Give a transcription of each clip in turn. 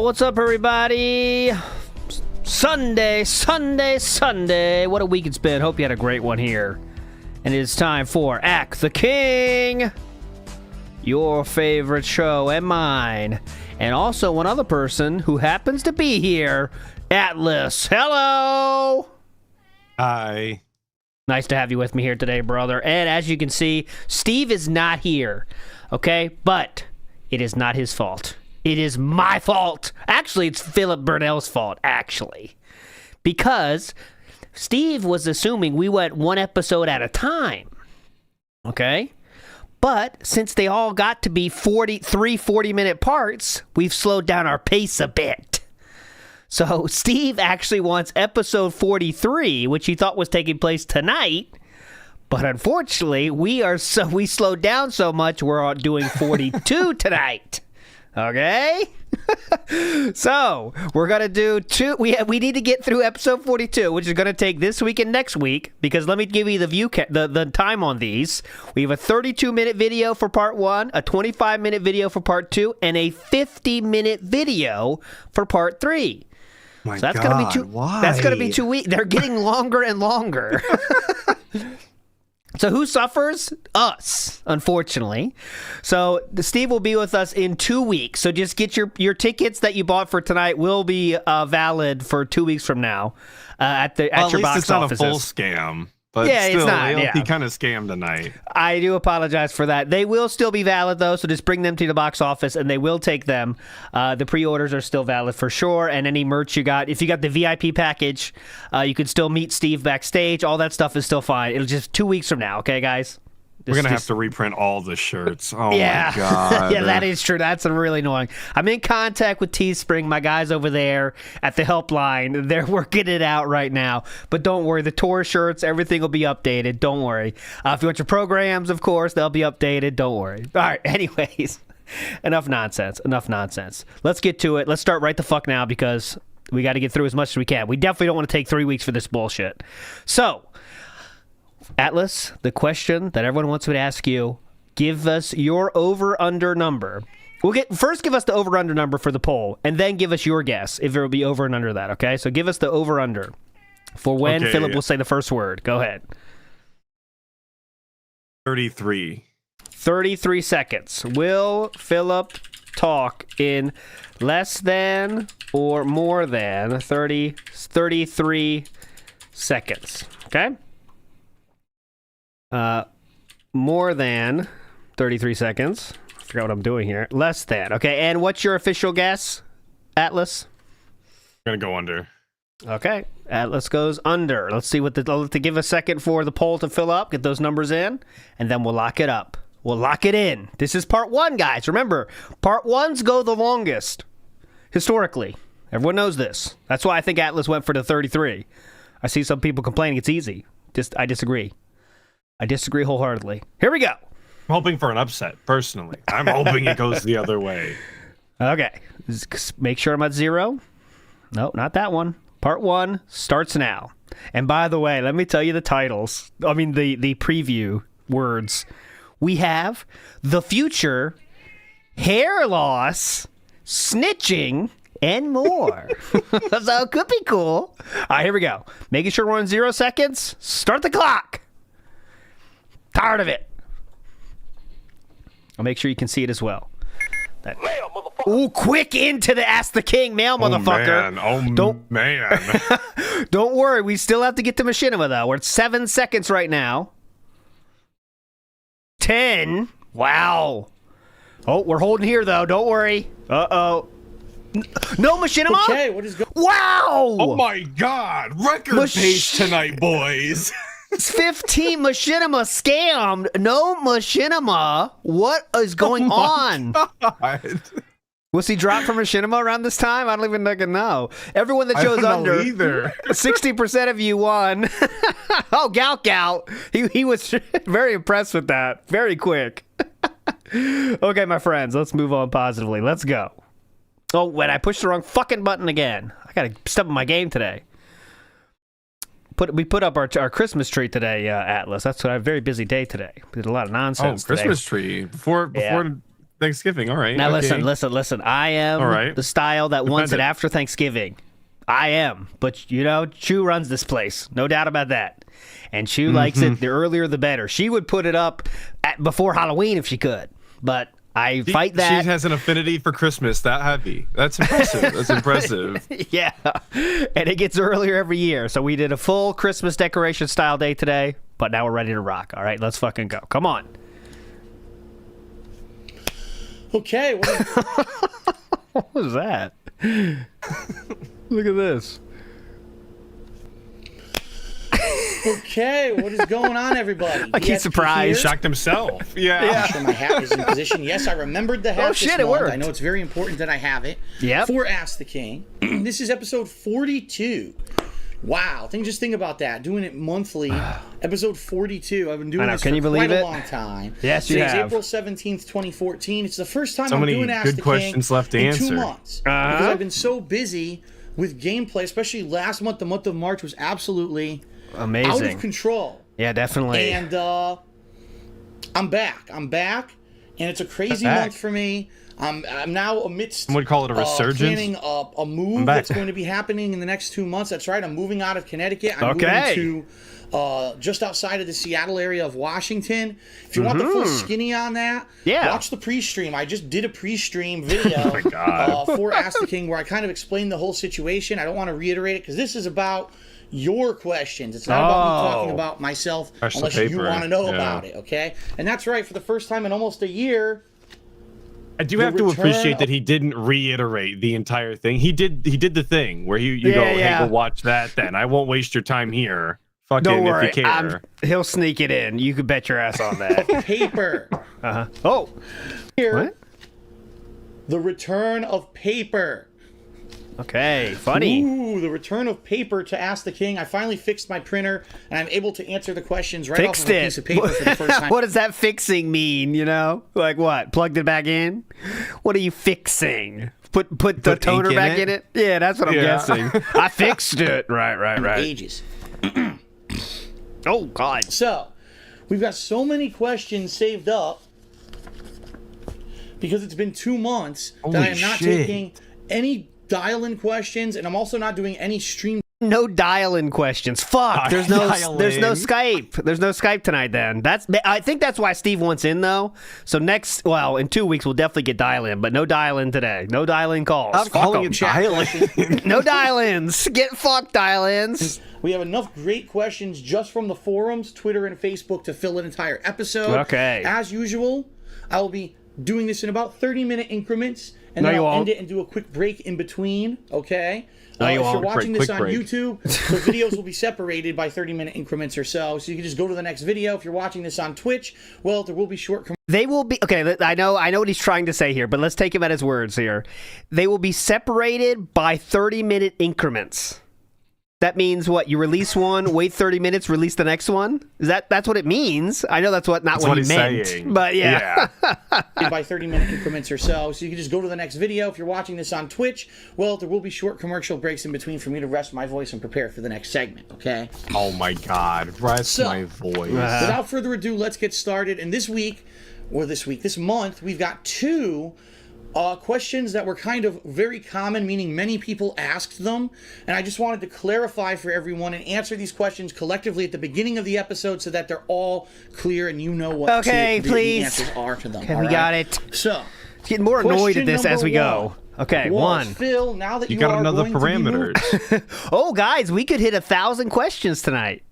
What's up, everybody? Sunday. What a week it's been. Hope you had a great one here. And it is time for Ack the King, your favorite show and mine. And also one other person who happens to be here, Atlas. Hello! Hi. Nice to have you with me here today, brother. And as you can see, Steve is not here, okay? But it is not his fault. It is my fault. Actually, it's Philip Burnell's fault, actually. Because Steve was assuming we went one episode at a time, okay? But since they all got to be 40-minute parts, we've slowed down our pace a bit. So Steve actually wants episode 43, which he thought was taking place tonight. But unfortunately, we slowed down so much, we're doing 42 tonight. Okay? So, we're going to do two. We need to get through episode 42, which is going to take this week and next week, because let me give you the time on these. We have a 32-minute video for part 1, a 25-minute video for part 2, and a 50-minute video for part 3. My so that's God, going to be two. why? That's going to be 2 weeks. They're getting longer and longer. So who suffers? Us, unfortunately. So Steve will be with us in 2 weeks. So just get your tickets that you bought for tonight will be valid for 2 weeks from now at your least box it's not offices. a full scam. But yeah, still, it's not. he kind of scammed tonight. I do apologize for that. They will still be valid, though, so just bring them to the box office, and they will take them. The pre-orders are still valid for sure, and any merch you got. If you got the VIP package, you can still meet Steve backstage. All that stuff is still fine. It'll just 2 weeks from now, okay, guys? We're going to have to reprint all the shirts. Oh, yeah. my God. Yeah, that is true. That's really annoying. I'm in contact with Teespring, my guys over there at the helpline. They're working it out right now. But don't worry. The tour shirts, everything will be updated. Don't worry. If you want your programs, of course, they'll be updated. Don't worry. All right. Anyways, enough nonsense. Let's get to it. Let's start right the fuck now because we got to get through as much as we can. We definitely don't want to take 3 weeks for this bullshit. So, Atlas, the question that everyone wants me to ask you, give us your over-under number. First give us the over-under number for the poll, and then give us your guess if it will be over and under that, okay? So give us the over-under for when Philip will say the first word. Go ahead. 33. 33 seconds. Will Philip talk in less than or more than 33 seconds, okay? More than 33 seconds. I forgot what I'm doing here. Less than. Okay, and what's your official guess, Atlas? I'm going to go under. Okay, Atlas goes under. Let's see I'll have to give a second for the poll to fill up, get those numbers in, and then we'll lock it up. We'll lock it in. This is part 1, guys. Remember, part 1s go the longest, historically. Everyone knows this. That's why I think Atlas went for the 33. I see some people complaining it's easy. I disagree. I disagree wholeheartedly. Here we go. I'm hoping for an upset, personally. I'm hoping it goes the other way. Okay. Make sure I'm at 0. No, not that one. Part 1 starts now. And by the way, let me tell you the titles. I mean, the preview words. We have The Future, Hair Loss, Snitching, and more. So it could be cool. All right, here we go. Making sure we're on 0 seconds. Start the clock. Tired of it. I'll make sure you can see it as well. Ooh, quick into the Ask the King mail, motherfucker. Man. Don't worry, we still have to get to Machinima, though. We're at 7 seconds right now. 10. Wow. Oh, we're holding here, though. Don't worry. Uh-oh. No Machinima? Okay, what is going on? Wow! Oh, my God. Record pace tonight, boys. It's 15 Machinima scammed. No Machinima. What is going on? God. Was he dropped from Machinima around this time? I don't even know. Everyone that chose under, either. 60% of you won. Oh, Gout. He was very impressed with that. Very quick. Okay, my friends, let's move on positively. Let's go. Oh, wait, I pushed the wrong fucking button again. I gotta step up my game today. We put up our Christmas tree today, Atlas. That's a very busy day today. We did a lot of nonsense. Christmas tree. Before Thanksgiving. All right. Now okay. listen. I am All right. the style that wants it Defend it. after Thanksgiving. I am. But, you know, Chu runs this place. No doubt about that. And Chu likes it. The earlier, the better. She would put it up before Halloween if she could. But I fight that. She has an affinity for Christmas that heavy. That's impressive. That's impressive. Yeah. And it gets earlier every year. So we did a full Christmas decoration style day today. But now we're ready to rock. All right, let's fucking go. Come on. Okay. What was that? Look at this. Okay, what is going on, everybody? Like he's surprised. Shocked himself. Yeah. I'm sure my hat is in position. Yes, I remembered the hat. Oh, shit, this it month. worked. I know it's very important that I have it. Yep. For Ask the King. This is episode 42. Wow. Just think about that. Doing it monthly. Episode 42. I've been doing this Can for you believe quite it? a long time. Yes, you Today's have. April 17th, 2014. It's the first time So I'm many doing Ask good the questions King left to in answer. 2 months. Because I've been so busy with gameplay, especially last month. The month of March was absolutely Amazing. out of control. Yeah, definitely. And I'm back, and it's a crazy Back. month for me. I'm now amidst. Some would call it a resurgence. Planning a move back. that's going to be happening in the next 2 months. That's right. I'm moving out of Connecticut. I'm Okay. moving to just outside of the Seattle area of Washington. If you want the full skinny on that, Yeah. watch the pre-stream. I just did a pre-stream video my God. for Ask the King where I kind of explained the whole situation. I don't want to reiterate it because this is about your questions. It's not about me talking about myself Fresh unless the you paper. want to know Yeah. about it, okay? And that's right. For the first time in almost a year, I do The have to return appreciate that of- he didn't reiterate the entire thing. He did the thing where you go, hey, yeah. go watch that then. I won't waste your time here. Fuck Don't it worry. if you care. He'll sneak it in. You could bet your ass on that. paper. Oh. Here, What? the return of paper. Okay. Funny. Ooh, the return of paper to Ask the King. I finally fixed my printer, and I'm able to answer the questions right Fixed off of a it. piece of paper for the first time. What does that fixing mean, you know? Like what? Plugged it back in? What are you fixing? Put the Put toner ink in back it? in it? Yeah, that's what I'm Yeah. guessing. I fixed it. Right. Ages. Oh, God. So, we've got so many questions saved up because it's been 2 months that Holy I am not shit. taking any dial-in questions, and I'm also not doing any stream. No dial-in questions. Fuck. There's no Dial-in. Skype. There's no Skype tonight then. I think that's why Steve wants in though. So in 2 weeks we'll definitely get dial-in, but no dial-in today. No dial-in calls. Stop calling it Chat dial-in. No dial-ins. Get fucked dial-ins. We have enough great questions just from the forums, Twitter and Facebook to fill an entire episode. Okay. As usual, I will be doing this in about 30-minute increments, and No, then you I'll won't. end it and do a quick break in between, okay? No, you if you're won't. watching Quick this on break. YouTube, the videos will be separated by 30-minute increments or so, so you can just go to the next video. If you're watching this on Twitch, well, there will be short They will be okay. I know what he's trying to say here, but let's take him at his words here. They will be separated by 30-minute increments. That means what? You release one, wait 30 minutes, release the next one? That's what it means? I know that's not That's what he he's meant. saying. But yeah. by 30-minute increments or so. So you can just go to the next video. If you're watching this on Twitch, well, there will be short commercial breaks in between for me to rest my voice and prepare for the next segment, okay? Oh my God. Rest So- my voice. Without further ado, let's get started. And this month, we've got two questions that were kind of very common, meaning many people asked them. And I just wanted to clarify for everyone and answer these questions collectively at the beginning of the episode so that they're all clear and you know what Okay, the please. answers are to them. Okay, all we right? got it. So, Getting more annoyed question at this as we number go. Okay, was, one. Phil, now that You you got are another going to be moving- parameters. Oh, guys, we could hit 1,000 questions tonight.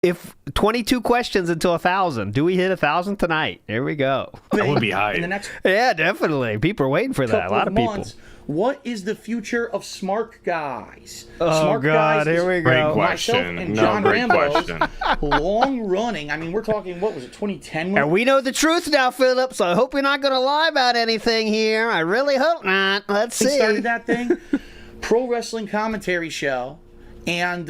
If 22 questions until 1,000. Do we hit 1,000 tonight? Here we go. That would be in the high. next Yeah, definitely. People are waiting for that. A couple lot of people. months. What is the future of Smart Guys? Oh, Smart God, Guys here we is go. Great myself question. and No, John great Rambo's question. long running. I mean, we're talking, what was it, 2010? And we know the truth now, Philip, so I hope you're not going to lie about anything here. I really hope not. Let's We see. started that thing. Pro wrestling commentary show And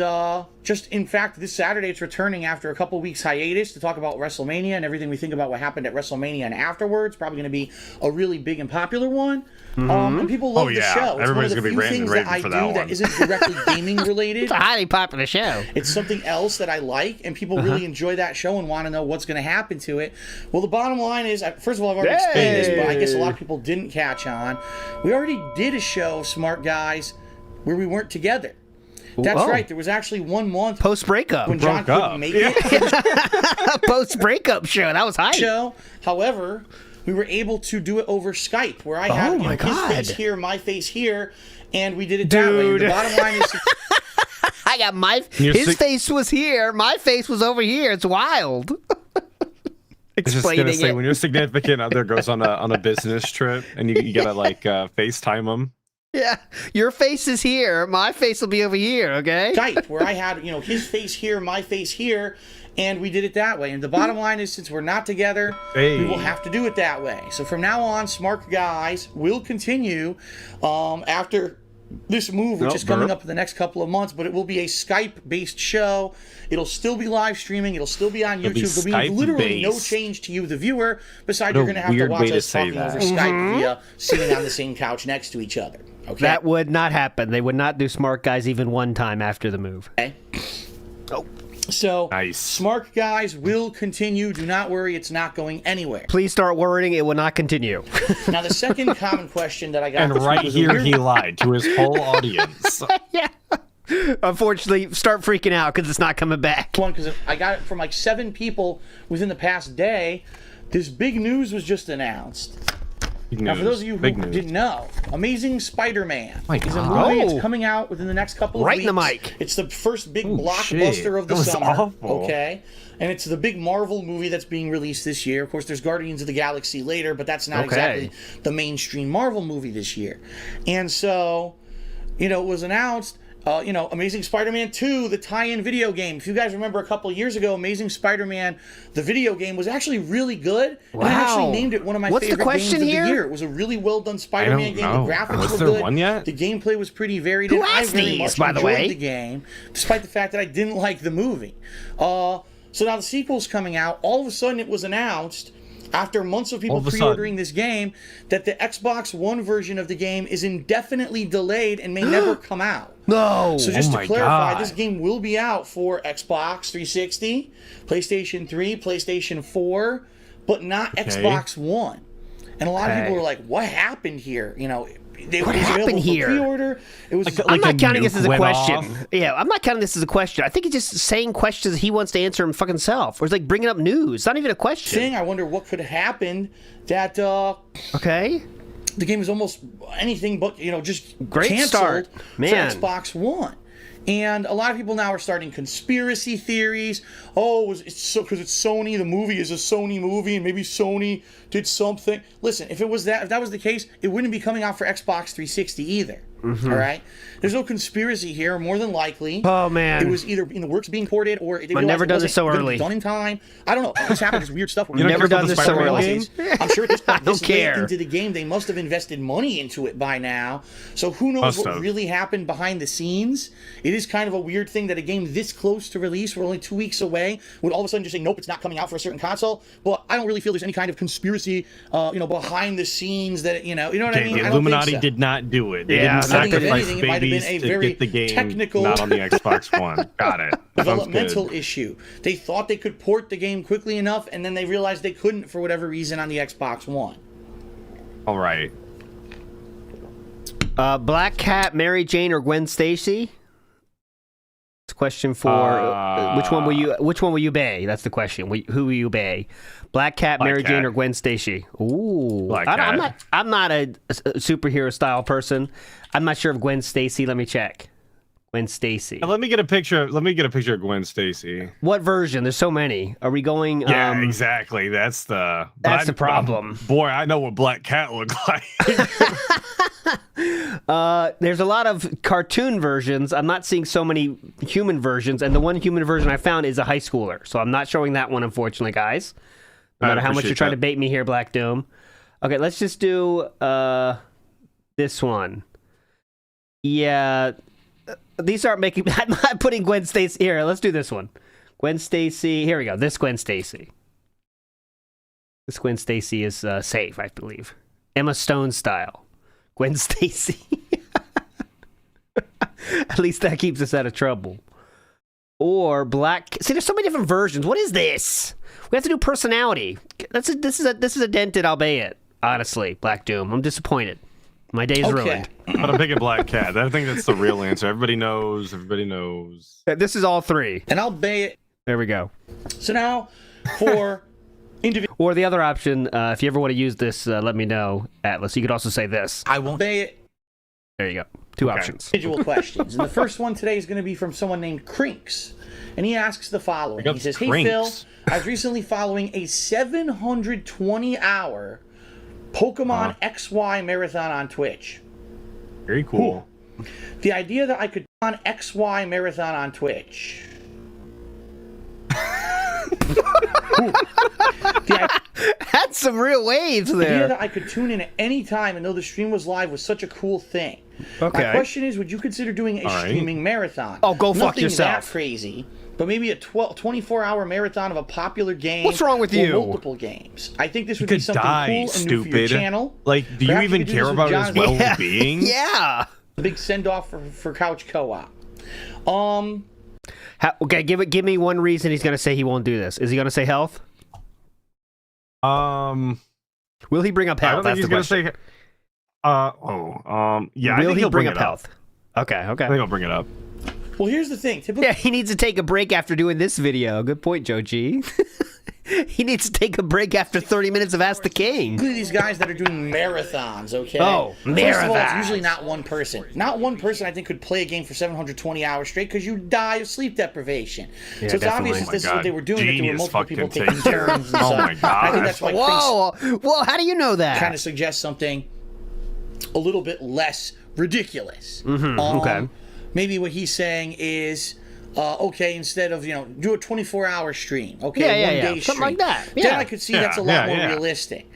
just, in fact, this Saturday it's returning after a couple weeks hiatus to talk about WrestleMania and everything we think about what happened at WrestleMania and afterwards. Probably going to be a really big and popular one. And people love the show. It's Everybody's one of going to be the few ranting things and that I raving for do that that one. isn't directly gaming related. It's a highly popular show. It's something else that I like, and people really enjoy that show and want to know what's going to happen to it. Well, the bottom line is, first of all, I've already explained this, but I guess a lot of people didn't catch on. We already did a show, Smart Guys, where we weren't together. That's right. There was actually 1 month Post-breakup. when John couldn't make it. Post-breakup show. That was hype. Show. However, we were able to do it over Skype, where I had his face here, my face here, and we did it that way. The bottom line is, I got his face was here, my face was over here. It's wild. Explaining just gonna say, it. when your significant other goes on a business trip and you gotta like FaceTime them. Yeah, your face is here, my face will be over here. Okay. Skype, where I had his face here, my face here, and we did it that way. And the bottom line is, since we're not together, we will have to do it that way. So from now on, Smart Guys will continue after this move, which is coming up in the next couple of months, but it will be a Skype-based show. It'll still be live streaming. It'll still be on YouTube. There'll be literally no change to you, the viewer, besides you're going to have to watch us talking over Skype via sitting on the same couch next to each other. Okay? That would not happen. They would not do Smart Guys even one time after the move. Okay. So, nice. Smart Guys will continue. Do not worry, it's not going anywhere. Please start worrying. It will not continue. Now, the second common question that I got... And right here, he lied to his whole audience. Yeah. Unfortunately, start freaking out because it's not coming back. One, because I got it from like 7 people within the past day. This big news was just announced. Now, for those of you who didn't know, Amazing Spider-Man is a movie. It's coming out within the next couple of weeks. Right in the mic. It's the first big blockbuster of the summer. Awful. Okay? And it's the big Marvel movie that's being released this year. Of course, there's Guardians of the Galaxy later, but that's not exactly the mainstream Marvel movie this year. And so, it was announced... Amazing Spider-Man 2, the tie-in video game. If you guys remember a couple of years ago, Amazing Spider-Man, the video game, was actually really good. Wow. And I actually named it one of my favorite games of the year. It was a really well-done Spider-Man game. The graphics were good. One yet? The gameplay was pretty varied. Who and I asked very these, much by the enjoyed way? the game, despite the fact that I didn't like the movie. So now the sequel's coming out. All of a sudden, it was announced, after months of people pre-ordering this game, that the Xbox One version of the game is indefinitely delayed and may never come out. No. So just to clarify, this game will be out for Xbox 360, PlayStation 3, PlayStation 4, but not Xbox One. And a lot of people were like, what happened here? What happened here? Pre-order. It was. I'm not counting this as a question. off. Yeah, I'm not counting this as a question. I think he's just saying questions he wants to answer him fucking self. Or it's like bringing up news. It's not even a question. I wonder what could have happened that Okay. the game is almost anything but, just Great canceled start. Man. for Xbox One. And a lot of people now are starting conspiracy theories. Oh, it's so because it's Sony. The movie is a Sony movie, and maybe Sony did something. Listen, if that was the case, it wouldn't be coming out for Xbox 360 either. All right, there's no conspiracy here. More than likely, Oh, man. it was either in the works being ported, or they I've never done this so early. Done in time. I don't know. This happened. This weird stuff. You've never done this so early. I'm sure at this point, don't this late care. into the game, they must have invested money into it by now. So who knows what really happened behind the scenes? It is kind of a weird thing that a game this close to release, we're only 2 weeks away, would all of a sudden just say, nope, it's not coming out for a certain console. But I don't really feel there's any kind of conspiracy, behind the scenes that, you know what I mean? The I don't think Illuminati so. did not do it. They Yeah, didn't I think if sacrifice anything, it might have been babies a to very get the game technical- not on the Xbox One. Got it. Developmental issue. They thought they could port the game quickly enough, and then they realized they couldn't for whatever reason on the Xbox One. All right. Black Cat, Mary Jane, or Gwen Stacy? It's a question for which one will you bay? That's the question. Who will you bay? Black Cat, Mary Jane, or Gwen Stacy? Ooh, I'm not a superhero style person. I'm not sure of Gwen Stacy. Let me check. Gwen Stacy. Let me get a picture of Gwen Stacy. What version? There's so many. Are we going? Yeah, exactly. That's the problem. Boy, I know what Black Cat looked like. There's a lot of cartoon versions. I'm not seeing so many human versions, and the one human version I found is a high schooler. So I'm not showing that one, unfortunately, guys. No matter how much you're trying to bait me here, Black Doom. Okay, let's just do this one. Yeah. these aren't making. I'm not putting Gwen Stacy here. Let's do this one. Gwen Stacy. Here we go. This Gwen Stacy. This Gwen Stacy is safe, I believe. Emma Stone style. Gwen Stacy. At least that keeps us out of trouble. Or black. See, there's so many different versions. What is this? We have to do personality. This is a dented. I'll pay it. Honestly, Black Doom. I'm disappointed. My day's ruined. But I'm picking Black Cat. I think that's the real answer. Everybody knows. Everybody knows. This is all three. And I'll bay it. There we go. So now, for individual. Or the other option, if you ever want to use this, let me know, Atlas. You could also say this. I won't bay it. There you go. Two options. Individual questions. And the first one today is going to be from someone named Crinks. And he asks the following. He says, "Hey, Phil, I was recently following a 720-hour Pokemon XY marathon on Twitch. Very cool. The idea that I could on XY marathon on Twitch. That's some real waves The idea there. that I could tune in at any time and know the stream was live was such a cool thing. Okay. My question is, would you consider doing a streaming marathon? Oh, go fuck Nothing yourself. that crazy, but maybe a 24-hour marathon of a popular game. What's wrong with or you? Multiple games. I think this would be could something die, cool and new for your stupid. channel. Like, do you Perhaps even could do care this with about his John's well-being? Yeah. A big send-off for Couch Co-op. Okay, give me one reason he's going to say he won't do this. Is he going to say health? Will he bring up I health? don't think he's That's the gonna question. say. Yeah. I Will think he he'll bring it up health? Okay. I think I'll bring it up. Well, here's the thing. Typically, Yeah, he needs to take a break after doing this video. Good point, Joe G. He needs to take a break after 30 minutes of Ask the King. these guys that are doing marathons, okay? Oh, First of all, it's marathons. usually not one person. Not one person, I think, could play a game for 720 hours straight because you die of sleep deprivation. Yeah, so it's definitely. obvious Oh that my this is what God. they were doing, that there were Genius multiple people fucking taking take. turns and Oh such. my God. I think that's why Prince Whoa, how do you know that? kind of suggests something a little bit less ridiculous. Okay. Maybe what he's saying is, okay, instead of, do a 24-hour stream. Okay, Yeah, one yeah. day Something stream. like that. Then Yeah. I could see that's a lot more realistic.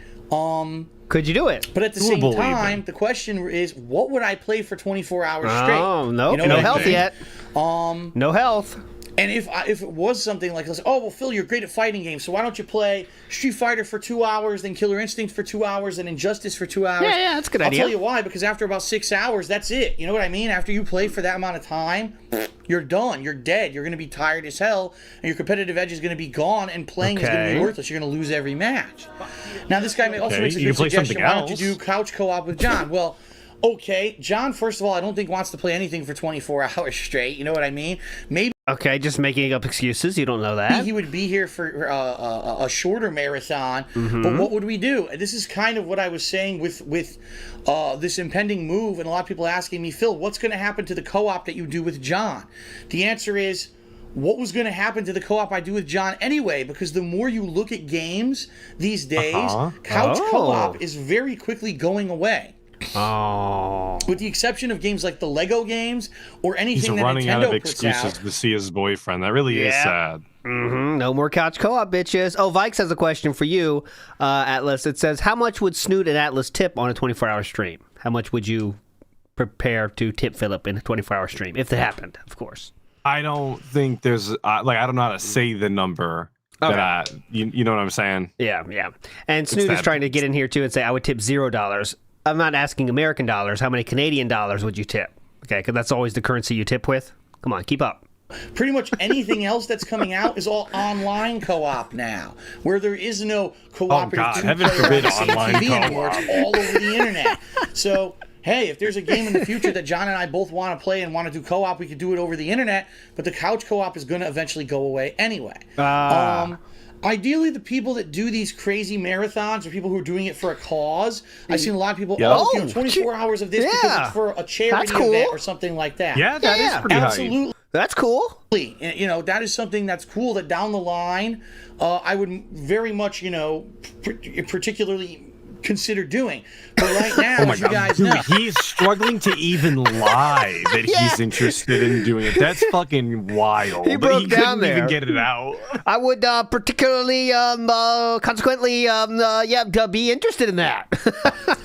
Could you do it? But at the same Doable time, even. the question is, what would I play for 24 hours straight? Oh, no. You know No what I health mean? yet. No health. And if it was something like, let's say, oh, well, Phil, you're great at fighting games, so why don't you play Street Fighter for 2 hours, then Killer Instinct for 2 hours, then Injustice for 2 hours? Yeah, that's a good idea. I'll tell you why, because after about 6 hours, that's it. You know what I mean? After you play for that amount of time, you're done. You're dead. You're going to be tired as hell, and your competitive edge is going to be gone, and playing is going to Okay. be worthless. You're going to lose every match. Now, this guy also Okay, makes a you good can play suggestion. something Why don't you else. do couch co-op with John? Well, okay, John, first of all, I don't think wants to play anything for 24 hours straight. You know what I mean? Maybe Okay, just making up excuses. You don't know that. he would be here for a shorter marathon, but what would we do? This is kind of what I was saying with this impending move, and a lot of people asking me, Phil, what's going to happen to the co-op that you do with John? The answer is, what was going to happen to the co-op I do with John anyway? Because the more you look at games these days, couch co-op is very quickly going away. Oh. With the exception of games like the Lego games or He's anything that running out Nintendo of puts out. excuses to see his boyfriend. That really is sad. No more couch co-op, bitches. Oh, Vikes has a question for you, Atlas. It says, how much would Snoot and Atlas tip on a 24-hour stream? How much would you prepare to tip Philip in a 24-hour stream? If it happened, of course. I don't think there's I don't know how to say the number. That you know what I'm saying? Yeah. And Snoot is that- trying to get in here, too, and say, I would tip $0. I'm not asking American dollars. How many Canadian dollars would you tip? Okay, because that's always the currency you tip with. Come on, keep up. Pretty much anything else that's coming out is all online co-op now, where there is no cooperative God, two-player heaven forbid on the same online TV anymore. co-op. It's all over the internet. So, hey, if there's a game in the future that John and I both want to play and want to do co-op, we could do it over the internet, but the couch co-op is going to eventually go away anyway. Ideally, the people that do these crazy marathons are people who are doing it for a cause. I've seen a lot of people, 24 hours of this because it's for a charity event or something like that. Yeah, that is pretty Absolutely. hype. That's cool. That is something that's cool that down the line, I would very much, particularly consider doing. But right now, as you guys Dude, know, he's struggling to even lie that he's interested in doing it. That's fucking wild. He broke down couldn't there. even get it out. I would particularly, consequently, be interested in that.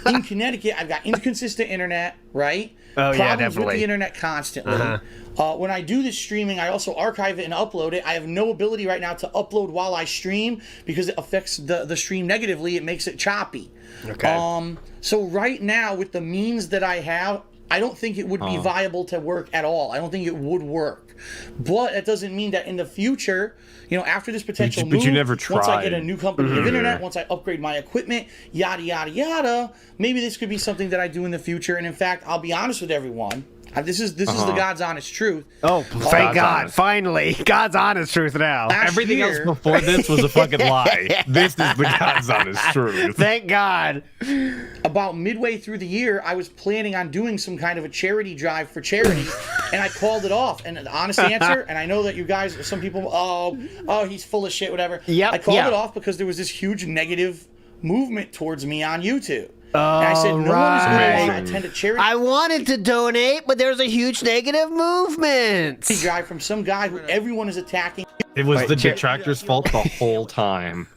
in Connecticut, I've got inconsistent internet, right? Oh, yeah, Problems definitely. with the internet constantly. When I do this streaming, I also archive it and upload it. I have no ability right now to upload while I stream because it affects the stream negatively. It makes it choppy. Okay. So right now, with the means that I have, I don't think it would be viable to work at all. I don't think it would work. But that doesn't mean that in the future, after this potential move, you never once I tried. get a new company of internet, once I upgrade my equipment, yada, yada, yada, maybe this could be something that I do in the future. And in fact, I'll be honest with everyone. This is the God's honest truth. Oh, thank God. Finally. God's honest truth now. Everything else before this was a fucking lie. This is the God's honest truth. Thank God. About midway through the year, I was planning on doing some kind of a charity drive for charity, and I called it off. And the honest answer, and I know that you guys, some people, oh, he's full of shit, whatever. Yep, I called it off because there was this huge negative movement towards me on YouTube. And I said, no one is going to want to attend a charity I wanted to donate, but there's a huge negative movement. drive from some guy who everyone is attacking. It was the detractor's fault the whole time.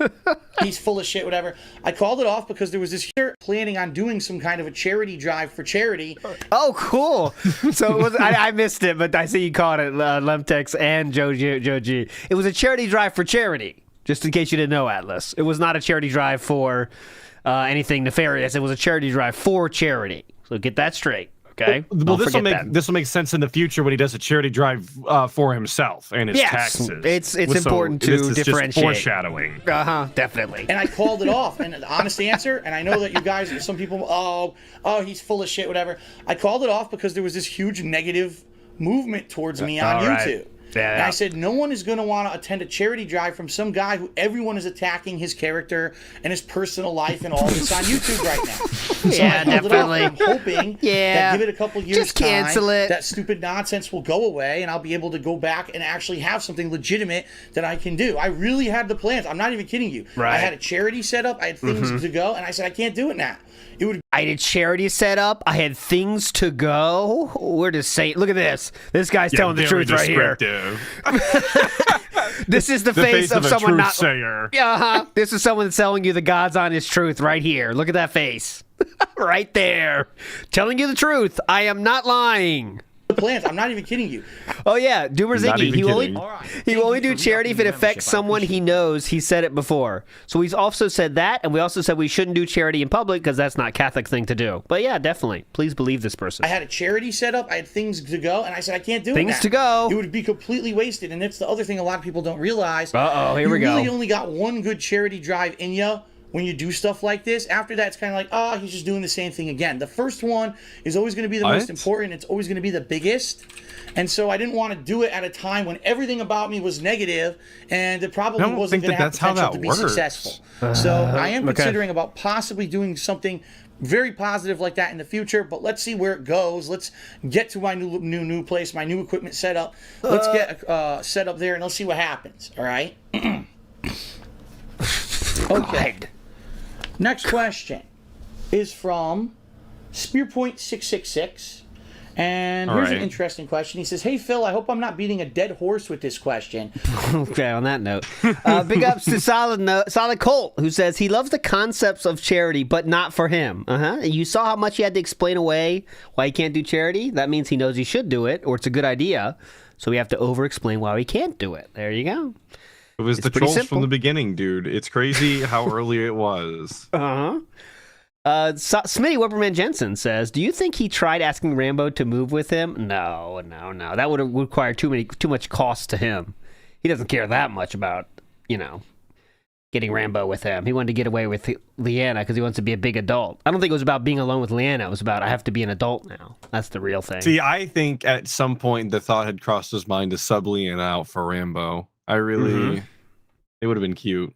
He's full of shit, whatever. I called it off because there was this year planning on doing some kind of a charity drive for charity. Oh, cool. So it was, I missed it, but I see you called it Lemtex and Joe G. It was a charity drive for charity, just in case you didn't know, Atlas. It was not a charity drive for anything nefarious. It was a charity drive for charity. So get that straight, okay? Well, this will make sense in the future when he does a charity drive for himself and his taxes. It's important to this is differentiate. Just foreshadowing. Definitely. And I called it off. And the honest answer, and I know that you guys, some people, oh, he's full of shit, whatever. I called it off because there was this huge negative movement towards me on YouTube. And I said, no one is going to want to attend a charity drive from some guy who everyone is attacking his character and his personal life and all this on YouTube right now. So I called definitely. it off. I'm hoping that give it a couple years Just cancel time, it. that stupid nonsense will go away and I'll be able to go back and actually have something legitimate that I can do. I really had the plans. I'm not even kidding you. Right. I had a charity set up. I had things to go. And I said, I can't do it now. I had a charity set up. I had things to go. We're just saying, look at this. This guy's telling the truth right here. This is the face of someone not. Sayer. This is someone telling you the God's honest truth right here. Look at that face. Right there. Telling you the truth. I am not lying. Plans. I'm not even kidding you. Oh yeah, Doomer Ziggy. He will only do for charity if it affects someone he knows. He said it before. So he's also said that, and we also said we shouldn't do charity in public because that's not a Catholic thing to do. But yeah, definitely. Please believe this person. I had a charity set up. I had things to go, and I said I can't do Things it now. to go. It would be completely wasted, and that's the other thing a lot of people don't realize. Here we go. You really only got one good charity drive in you when you do stuff like this. After that, it's kind of like, he's just doing the same thing again. The first one is always going to be the most important. It's always going to be the biggest. And so I didn't want to do it at a time when everything about me was negative, and it probably wasn't going to have potential to be successful. So I am considering about possibly doing something very positive like that in the future, but let's see where it goes. Let's get to my new place, my new equipment set up. Let's get set up there, and let's see what happens. All right? Okay. Next question is from Spearpoint666. And here's an interesting question. He says, hey, Phil, I hope I'm not beating a dead horse with this question. Okay, on that note. Big ups to Solid Colt, who says he loves the concepts of charity, but not for him. You saw how much he had to explain away why he can't do charity? That means he knows he should do it, or it's a good idea. So we have to over-explain why he can't do it. There you go. It was the trolls from the beginning, dude. It's crazy how early it was. Smitty Webberman Jensen says, do you think he tried asking Rambo to move with him? No. That would require too much cost to him. He doesn't care that much about, getting Rambo with him. He wanted to get away with Leanna because he wants to be a big adult. I don't think it was about being alone with Leanna. It was about, I have to be an adult now. That's the real thing. See, I think at some point the thought had crossed his mind to sub Leanna out for Rambo. I really, it would have been cute.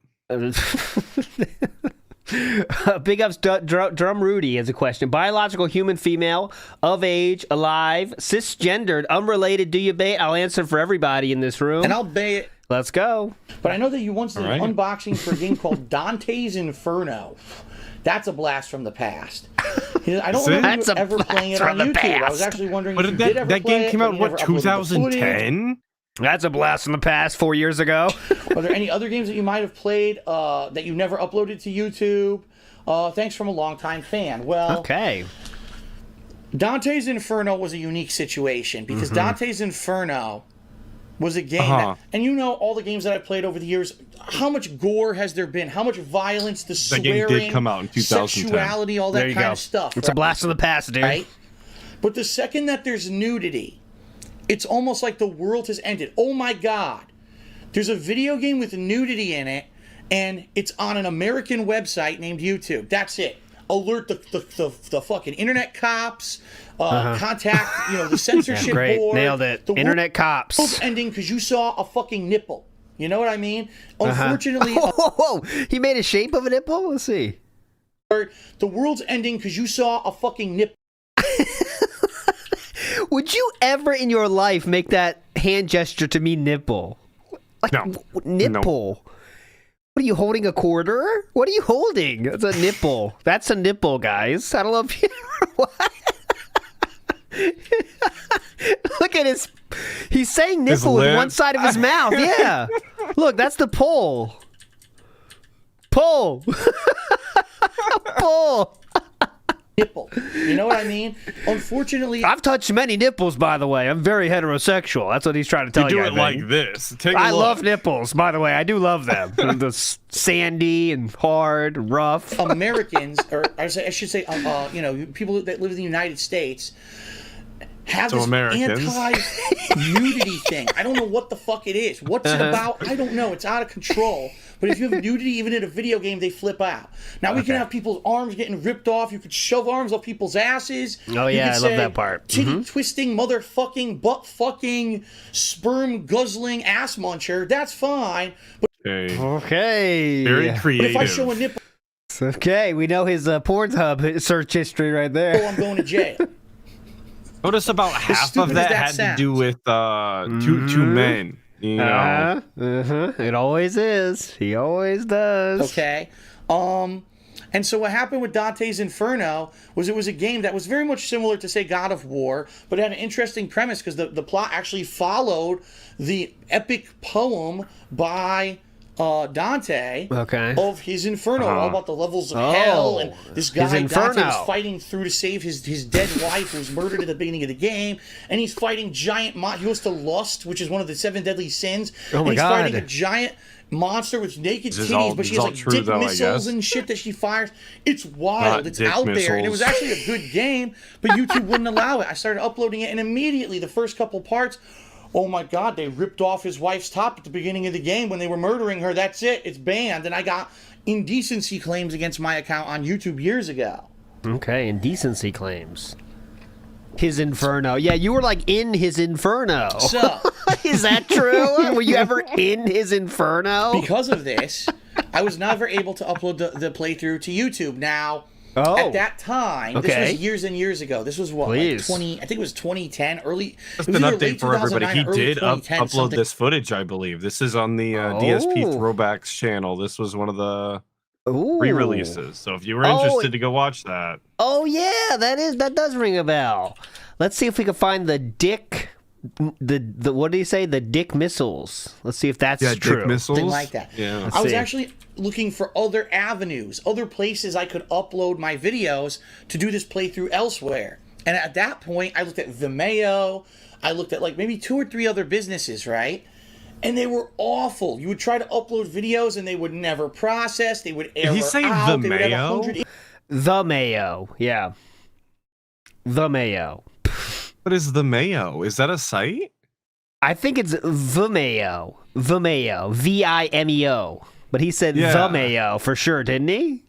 Big ups, Drum Rudy has a question. Biological human female, of age, alive, cisgendered, unrelated, do you bait? I'll answer for everybody in this room. And I'll bait it. Let's go. But I know that you once did an unboxing for a game called Dante's Inferno. That's a blast from the past. I don't remember you ever playing it on YouTube. I was actually wondering if you did ever play it. That game came out, what, 2010? That's a blast from the past, 4 years ago. Are there any other games that you might have played that you never uploaded to YouTube? Thanks from a longtime fan. Well, okay. Dante's Inferno was a unique situation because Dante's Inferno was a game that, and you know all the games that I played over the years, how much gore has there been? How much violence, the swearing, that game did come out in 2010. sexuality, all that kind of stuff. It's a blast from the past, dude. Right? But the second that there's nudity, it's almost like the world has ended. Oh my God. There's a video game with nudity in it, and it's on an American website named YouTube. That's it. Alert the fucking internet cops, contact, the censorship great. board. Nailed it. The Internet cops. world's ending because you saw a fucking nipple. You know what I mean? Unfortunately, Whoa. He made a shape of a nipple? Let's see. the world's ending because you saw a fucking nipple. Would you ever in your life make that hand gesture to me nipple? Like, No. nipple? What are you holding, a quarter? What are you holding? That's a nipple. That's a nipple, guys. I don't know if you... What? Look at his... He's saying nipple with one side of his mouth. Yeah. Look, that's the pull. Pull. Pull. Nipple. You know what I mean? Unfortunately, I've touched many nipples, by the way. I'm very heterosexual. That's what he's trying to tell you. do I it think. like this. Take a I look. love nipples, by the way. I do love them. The sandy and hard, rough. Americans, or I should say, people that live in the United States, have this anti-nudity thing. I don't know what the fuck it is. What's it about? I don't know. It's out of control. But if you have nudity, even in a video game, they flip out. Now we can have people's arms getting ripped off. You could shove arms up people's asses. Oh yeah, I love that part. Titty twisting, motherfucking, butt fucking, sperm guzzling ass muncher. That's fine. But Okay. Very creative. if I show a nipple, Okay, we know his Pornhub search history right there. I'm going to jail. Notice about half stupid of that as that had sounds. to do with two men. You know, It always is. He always does. Okay. And so what happened with Dante's Inferno was it was a game that was very much similar to, say, God of War, but it had an interesting premise because the plot actually followed the epic poem by Dante of his Inferno, all about the levels of hell, and this guy Dante was fighting through to save his dead wife who was murdered at the beginning of the game, and he's fighting giant he goes to lust, which is one of the 7 deadly sins, and he's fighting a giant monster with naked titties, but she has like dick missiles and shit that she fires. It's wild. It's out there, and it was actually a good game, but YouTube wouldn't allow it. I started uploading it, and immediately the first couple parts, oh my God, they ripped off his wife's top at the beginning of the game when they were murdering her. That's it. It's banned. And I got indecency claims against my account on YouTube years ago. Okay, indecency claims. His Inferno. Yeah, you were like in his Inferno. So, is that true? Were you ever in his Inferno? Because of this, I was never able to upload the playthrough to YouTube. Now, at that time, this was years and years ago. This was what, like 20? I think it was 2010. Early. Just an update for everybody. He did upload this footage, I believe. This is on the DSP Throwbacks channel. This was one of the re-releases. So if you were interested to go watch that. Oh yeah, that does ring a bell. Let's see if we can find the dick. The what did he say? The dick missiles. Let's see if that's true. Dick missiles. Something like that. Yeah. I was actually looking for other avenues, other places I could upload my videos to do this playthrough elsewhere. And at that point, I looked at Vimeo. I looked at like maybe 2 or 3 other businesses, right? And they were awful. You would try to upload videos, and they would never process. They would error out. Did he say Vimeo? The Mayo, yeah. The Mayo. What is the Mayo? Is that a site? I think it's Vimeo. Vimeo. V-I-M-E-O. But he said the Mayo for sure, didn't he?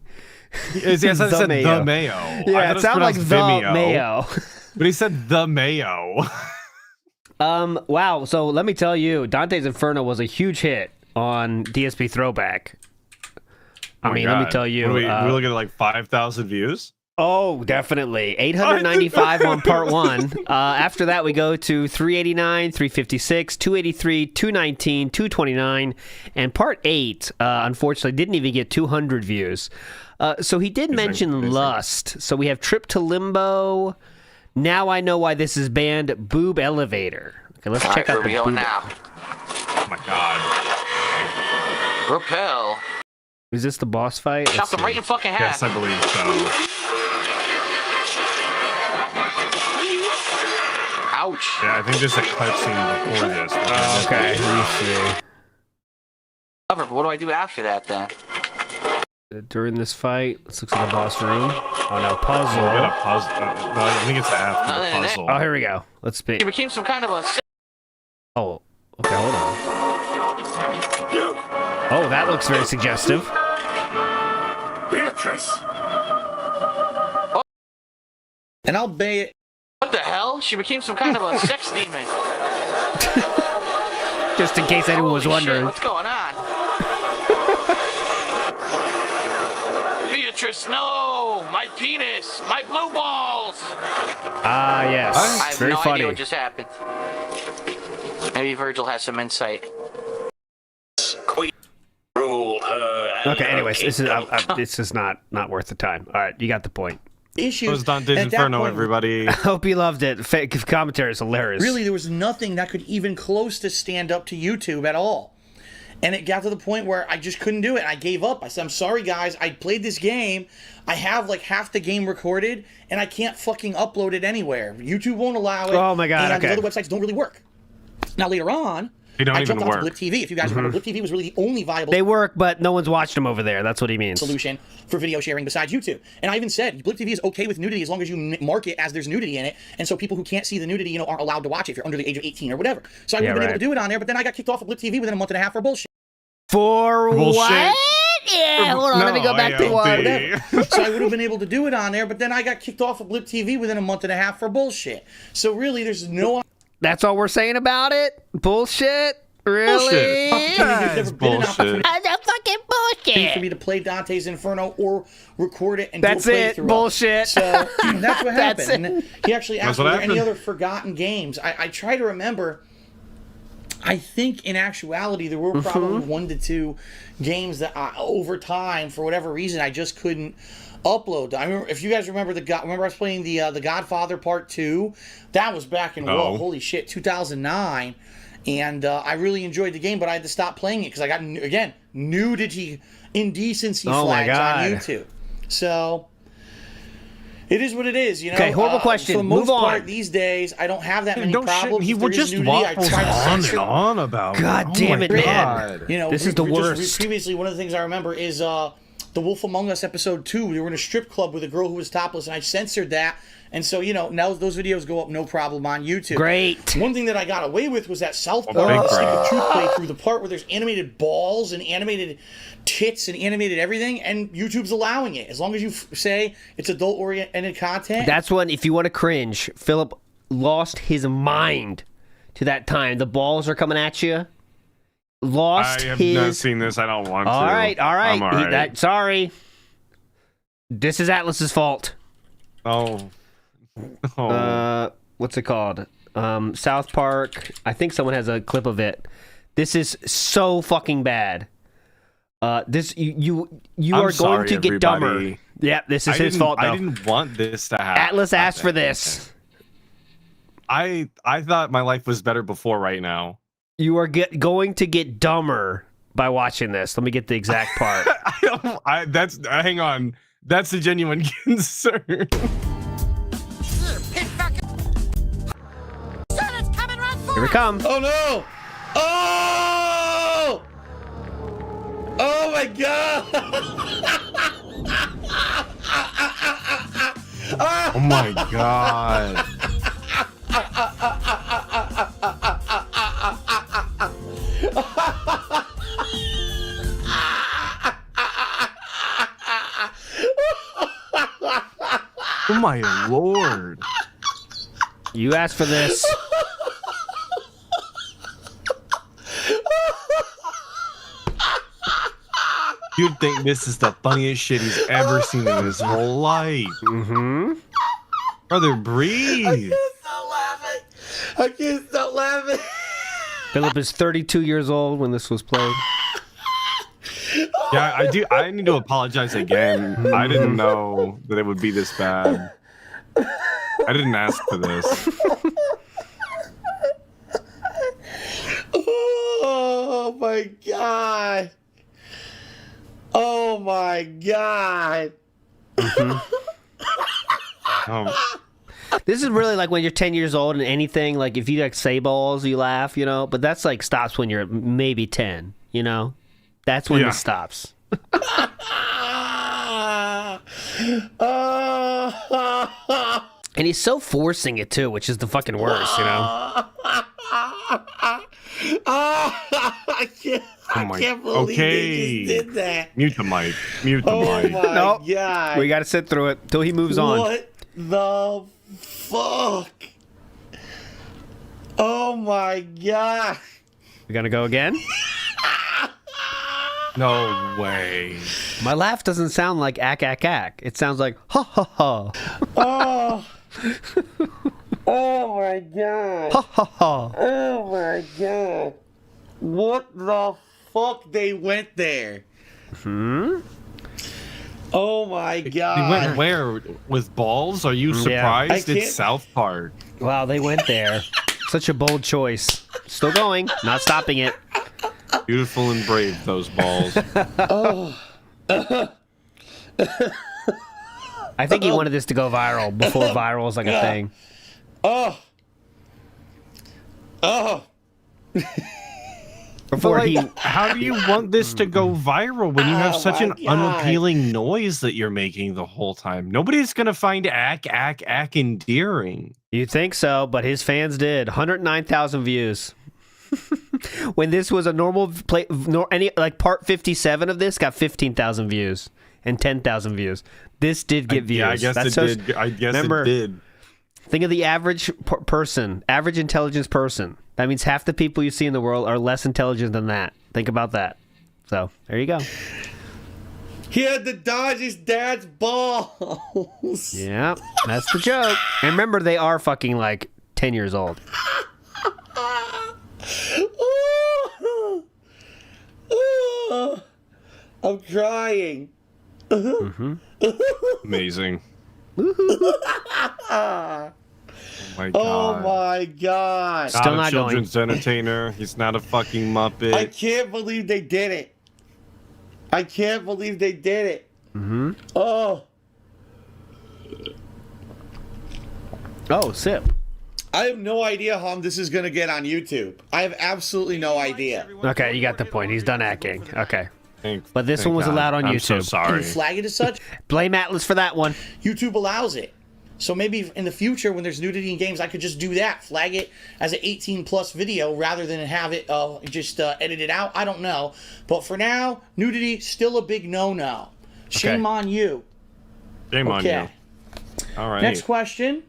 Yes, I said Mayo. the Mayo. Yeah, it sounded like Vimeo, the Mayo. But he said the Mayo. Wow. So let me tell you, Dante's Inferno was a huge hit on DSP Throwback. Let me tell you. We looking at like 5,000 views? Oh, definitely. 895 on part 1. After that, we go to 389, 356, 283, 219, 229, and part 8, unfortunately, didn't even get 200 views. So he did mention lust. So we have Trip to Limbo. Now I know why this is banned. Boob Elevator. Okay, let's check out the boob. Now. Oh my God. Repel. Is this the boss fight? Shot them right in fucking half. Yes, I believe so. Ouch. Yeah, I think there's a cutscene before this. Okay, let me see. What do I do after that then? During this fight, let's look at the boss room. Oh no, puzzle. We got a puzzle. No, I think it's after the puzzle. Oh, here we go. Let's speak. He became some kind of a... Oh, okay, hold on. Oh, that looks very suggestive. Beatrice. Oh. And I'll bay it. What the hell? She became some kind of a sex demon. Just in case anyone was wondering. Shit, what's going on? Beatrice, no! My penis! My blue balls! Ah, yes. I have Very no funny. idea what just happened. Maybe Virgil has some insight. Okay, anyways, this is not worth the time. All right, you got the point. Issues. It was Dante's Inferno, everybody. I hope you loved it. Fake commentary is hilarious. Really, there was nothing that could even close to stand up to YouTube at all. And it got to the point where I just couldn't do it. I gave up. I said, I'm sorry, guys. I played this game. I have like half the game recorded, and I can't fucking upload it anywhere. YouTube won't allow it. Oh, my God, And okay. the other websites don't really work. Now, later on, They don't I even jumped onto work. Blip TV. If you guys remember, Blip TV was really the only viable They work, but no one's watched them over there. That's what he means. solution for video sharing besides YouTube. And I even said, Blip TV is okay with nudity as long as you mark it as there's nudity in it. And so people who can't see the nudity, aren't allowed to watch it if you're under the age of 18 or whatever. So I would have been able to do it on there, but then I got kicked off of Blip TV within a month and a half for bullshit. For Bullshit. what? Yeah, hold on. Let me go back to one. Whatever. So I would have been able to do it on there, but then I got kicked off of Blip TV within a month and a half for bullshit. So really, there's no... That's all we're saying about it? Bullshit? Really? There's never been an opportunity That's fucking bullshit. for me to play Dante's Inferno or record it and That's do a it. playthrough. Bullshit. So that's what happened. That's it. And he actually asked That's me, what are there any happened. other forgotten games? I try to remember. I think in actuality there were probably 1 to 2 games that over time, for whatever reason, I just couldn't upload. I remember, if you guys remember I was playing the Godfather Part 2. That was back in holy shit, 2009. And I really enjoyed the game, but I had to stop playing it because I got, again, nudity, indecency flags on YouTube. So, it is what it is, Okay, horrible question. For the most Move on. part, these days, I don't have that many Don't shit. problems. He If there would is just nudity, I waffles try to on censor and on about God it. damn it, man. God. This is the worst. Just previously, one of the things I remember is the Wolf Among Us episode 2. We were in a strip club with a girl who was topless, and I censored that. And so, now those videos go up no problem on YouTube. Great. One thing that I got away with was that South Park, big the Stick crap. of Truth playthrough, the part where there's animated balls and animated tits and animated everything, and YouTube's allowing it. As long as you say it's adult-oriented content. That's when, if you want to cringe, Philip lost his mind to that time. The balls are coming at you. Lost I have his... not seen this. I don't want to. All right. I'm all right. Sorry. This is Atlas's fault. Oh. What's it called? South Park. I think someone has a clip of it. This is so fucking bad. This you I'm are going sorry, to get everybody. dumber. Yeah, this is his fault though. I didn't want this to happen. Atlas asked for this. I thought my life was better before right now. You are going to get dumber by watching this. Let me get the exact part. Hang on. That's a genuine concern. Here we come. Oh no! Oh! Oh my god! Oh my god. Oh my lord. You asked for this. You'd think this is the funniest shit he's ever seen in his whole life. Mm-hmm. Brother, breathe. I can't stop laughing. Philip is 32 years old when this was played. Yeah, I do. I need to apologize again. I didn't know that it would be this bad. I didn't ask for this. Oh my god. Oh my god. Um, This is really like when you're 10 years old and anything, like if you like say balls, you laugh, you know, but that's like stops when you're maybe 10, you know? That's when it stops. And he's so forcing it too, which is the fucking worst, you know? I can't believe they just did that. Mute the mic. Mute the mic. Nope. God. We got to sit through it till he moves on. What the fuck? Oh my god. We gonna go again? No way. My laugh doesn't sound like ack, ack, ack. It sounds like ha, ha, ha. Oh. Oh my god. Ha, ha, ha. Oh my god. What the fuck they went there? Oh my god. They went where? With balls? Are you surprised? I It's South Park. Wow, they went there. Such a bold choice. Still going. Not stopping it. Beautiful and brave, those balls. I think he wanted this to go viral before viral was like a thing. Before But, he... how do you want this to go viral when you have such an unappealing noise that you're making the whole time? Nobody's gonna find ack endearing. You think so, but his fans did. 109,000 views. When this was a normal play, like part 57 of this got 15,000 views and 10,000 views. This did get views. Yeah, I guess it did. I guess it did. Think of the average person, average intelligence person. That means half the people you see in the world are less intelligent than that. Think about that. So, there you go. He had to dodge his dad's balls. Yeah, that's the joke. And remember, they are fucking like 10 years old. I'm crying. Amazing. Oh my god. Oh my god. Still not not a children's entertainer. He's not a fucking Muppet. I can't believe they did it. I can't believe they did it. Oh. Oh, sip. I have no idea how this is going to get on YouTube. I have absolutely no idea. Okay, you got the point. He's done acting. Okay. But this Thank one was God. allowed on I'm YouTube. so Can sorry. you flag it as such? Blame Atlas for that one. YouTube allows it. So maybe in the future when there's nudity in games, I could just do that. Flag it as an 18+ video rather than have it just edited out. I don't know. But for now, nudity, still a big no-no. Shame on you. Shame on you. All right. Next question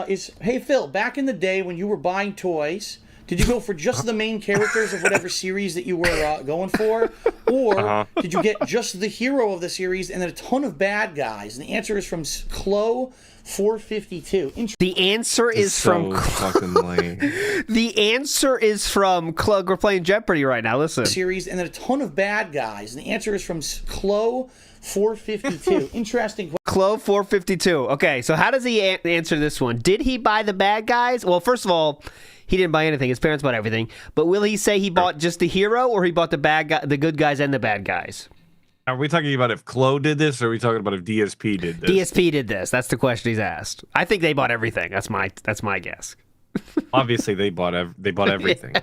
is, hey, Phil, back in the day when you were buying toys, did you go for just the main characters of whatever series that you were going for? Or did you get just the hero of the series and then a ton of bad guys? And the answer is from Clo452. The answer is from... fucking lame. The answer is from... We're playing Jeopardy right now. Listen. Series and then a ton of bad guys. And the answer is from Clo452. Interesting question. Clo452. Okay, so how does he answer this one? Did he buy the bad guys? Well, first of all, he didn't buy anything. His parents bought everything. But will he say he bought just the hero, or he bought the bad guy, the good guys and the bad guys? Are we talking about if Clo did this, or are we talking about if DSP did this? DSP did this. That's the question he's asked. I think they bought everything. That's my guess. Obviously, they bought everything.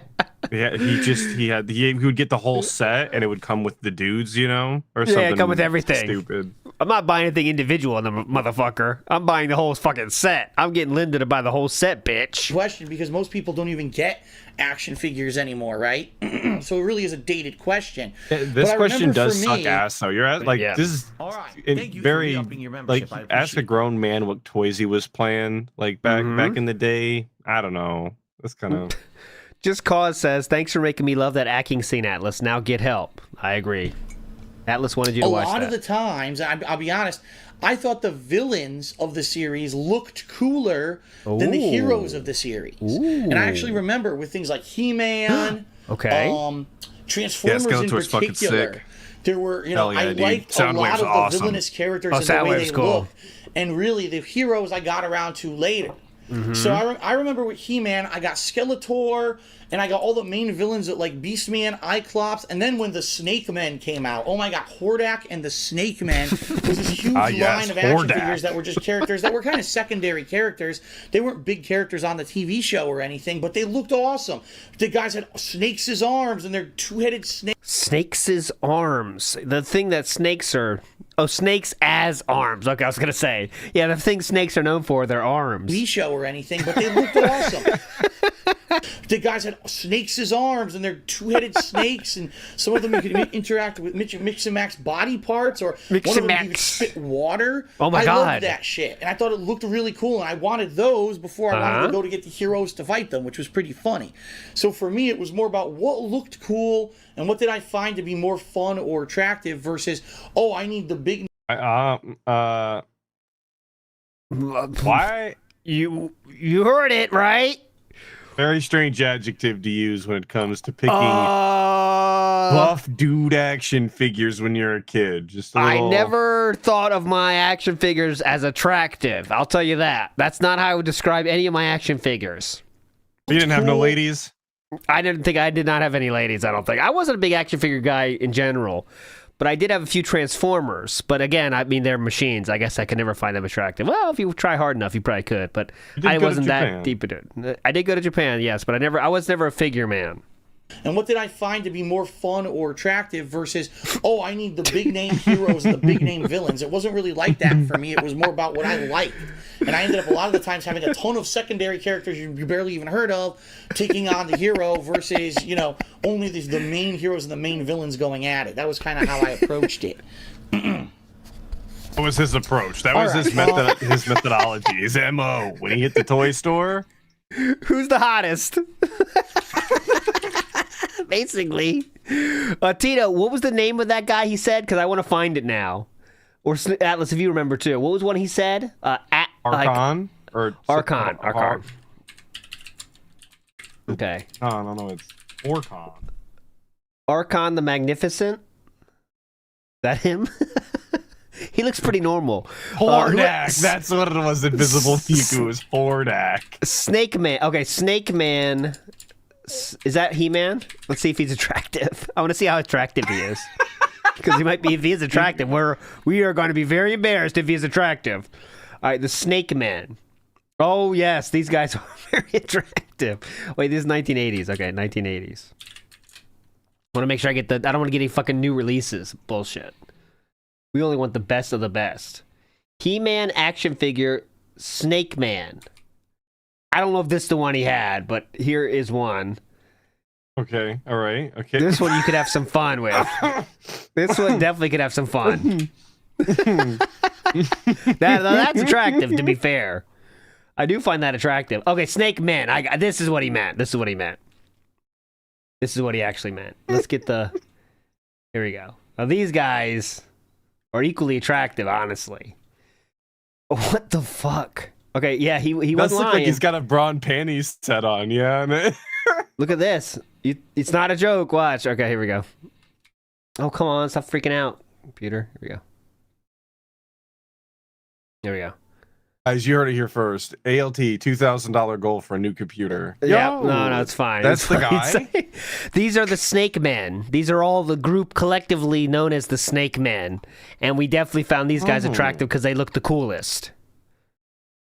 Yeah, he would get the whole set, and it would come with the dudes, you know, or something. Yeah, come with everything. Stupid. I'm not buying anything individual in the motherfucker. I'm buying the whole fucking set. I'm getting Linda to buy the whole set, bitch. Question, because most people don't even get action figures anymore, right? So it really is a dated question. This question does suck ass, though. You're at, like, this is all right. Thank you very for your membership. Like, ask a grown man what toys he was playing, like back in the day. I don't know. That's kind of. Just Cause says, thanks for making me love that acting scene, Atlas. Now get help. I agree. Atlas wanted you to watch that. A lot of the times, I'll be honest, I thought the villains of the series looked cooler than the heroes of the series. And I actually remember with things like He-Man, Transformers in particular, there were, you know, I liked a lot of the villainous characters and the way they looked. And really, the heroes I got around to later. So I remember with He-Man, I got Skeletor, and I got all the main villains that like Beastman, Cyclops, and then when the Snake Men came out, oh my god, Hordak and the Snake Men was this huge line of action figures that were just characters that were kind of secondary characters. They weren't big characters on the TV show or anything, but they looked awesome. The guys had Snakes' arms, and they're two-headed snakes. Snakes' arms. The thing that snakes are... Oh, snakes as arms. Okay, I was going to say. Yeah, the thing snakes are known for, their arms. TV show or anything, but they looked awesome. The guys had Snakes' arms, and they're two-headed snakes, and some of them you could interact with Mix and Max body parts, or one of them you could spit water. Oh my god. I loved that shit, and I thought it looked really cool, and I wanted those before I wanted to go to get the heroes to fight them, which was pretty funny. So for me, it was more about what looked cool, and what did I find to be more fun or attractive versus, oh, I need the big... Why? You heard it, right? Very strange adjective to use when it comes to picking buff dude action figures when you're a kid. Just a little... I never thought of my action figures as attractive. I'll tell you that. That's not how I would describe any of my action figures. You didn't have no ladies? I did not have any ladies, I don't think. I wasn't a big action figure guy in general, but I did have a few Transformers. But again, I mean, they're machines. I guess I could never find them attractive. Well, if you try hard enough, you probably could, but I wasn't that deep into it. I did go to Japan, yes, but I was never a figure man. And what did I find to be more fun or attractive versus, oh, I need the big name heroes and the big name villains? It wasn't really like that for me. It was more about what I liked. And I ended up a lot of the times having a ton of secondary characters you barely even heard of taking on the hero versus, only the main heroes and the main villains going at it. That was kind of how I approached it. What was his approach? That was his methodology, his MO. When he hit the toy store? Who's the hottest? Basically. Tito, what was the name of that guy he said? Because I want to find it now. Or Atlas, if you remember too. What was one he said? Archon? Or Archon. Okay. No, it's Orcon. Archon the Magnificent? That him? He looks pretty normal. Hordak! That's what it was. Invisible Fiku was Hordak. Snake Man. Okay, Snake Man. Is that He-Man? Let's see if he's attractive. I want to see how attractive he is. Because if he is attractive, we are going to be very embarrassed if he's attractive. All right, the Snake Man. Oh, yes, these guys are very attractive. Wait, this is 1980s. Okay, 1980s. I want to make sure I don't want to get any fucking new releases. Bullshit. We only want the best of the best. He-Man action figure, Snake Man. I don't know if this is the one he had, but here is one. Okay. All right. Okay. This one you could have some fun with. This one definitely could have some fun. That's attractive, to be fair. I do find that attractive. Okay, Snake Man. This is what he meant. This is what he actually meant. Let's get the... Here we go. Now, these guys are equally attractive, honestly. What the fuck? Okay, yeah, he wasn't lying. Look like he's got a brawn panties set on, yeah. Look at this. It's not a joke. Watch. Okay, here we go. Oh, come on. Stop freaking out, computer. Here we go. Here we go. Guys, you heard it here first. ALT, $2,000 goal for a new computer. Yeah, no, it's fine. That's the guy? These are the Snake Men. These are all the group collectively known as the Snake Men. And we definitely found these guys attractive because they look the coolest.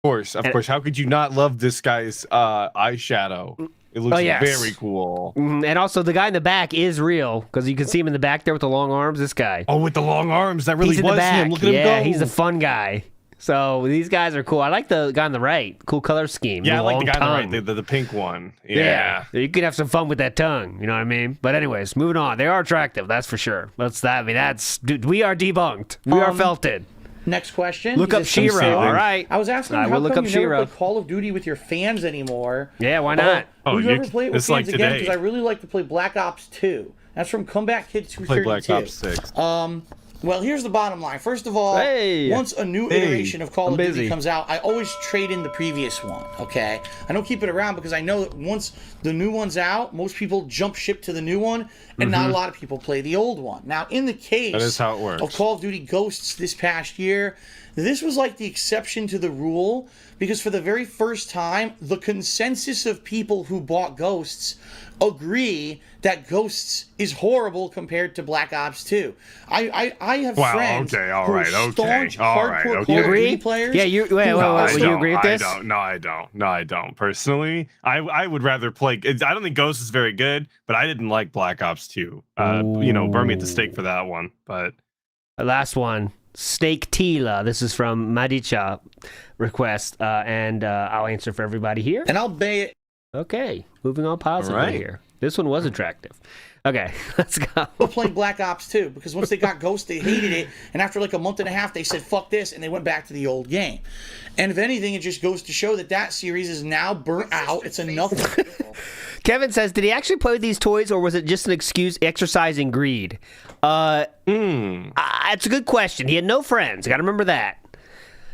Of course. How could you not love this guy's eyeshadow? It looks very cool. And also, the guy in the back is real because you can see him in the back there with the long arms. This guy. Oh, with the long arms. That really was him. Look at him go. Yeah, he's a fun guy. So these guys are cool. I like the guy on the right. Cool color scheme. Yeah, I like the guy on the right, the pink one. Yeah. You can have some fun with that tongue. You know what I mean? But anyways, moving on. They are attractive. That's for sure. Dude, we are debunked. We are felted. Next question. Look up Shiro. All right. I was asking how come you never play Call of Duty with your fans anymore? Yeah, why not? Would you ever play it with fans again? Because I really like to play Black Ops 2. That's from Comeback Kid 232. Play Black Ops 6. Well, here's the bottom line. First of all, once a new iteration of Call of Duty comes out, I always trade in the previous one, okay? I don't keep it around because I know that once the new one's out, most people jump ship to the new one, and not a lot of people play the old one. Now, in the case that is how it works. of Call of Duty Ghosts this past year, this was like the exception to the rule because for the very first time, the consensus of people who bought Ghosts agree that Ghosts is horrible compared to Black Ops 2. I have friends who are staunch hardcore Call of Duty players. Yeah, you wait, you agree with this? No, I don't. Personally, I would rather play. I don't think Ghost is very good, but I didn't like Black Ops 2. Burn me at the stake for that one. But last one, Snake Tila. This is from Madicha request, and I'll answer for everybody here. And I'll bay it. Okay, moving on positively here. This one was attractive. Okay, let's go. We're playing Black Ops 2 because once they got Ghost, they hated it, and after like a month and a half, they said fuck this, and they went back to the old game. And if anything, it just goes to show that that series is now burnt out. It's enough. Kevin says, did he actually play with these toys, or was it just an excuse exercising greed? It's a good question. He had no friends. Got to remember that.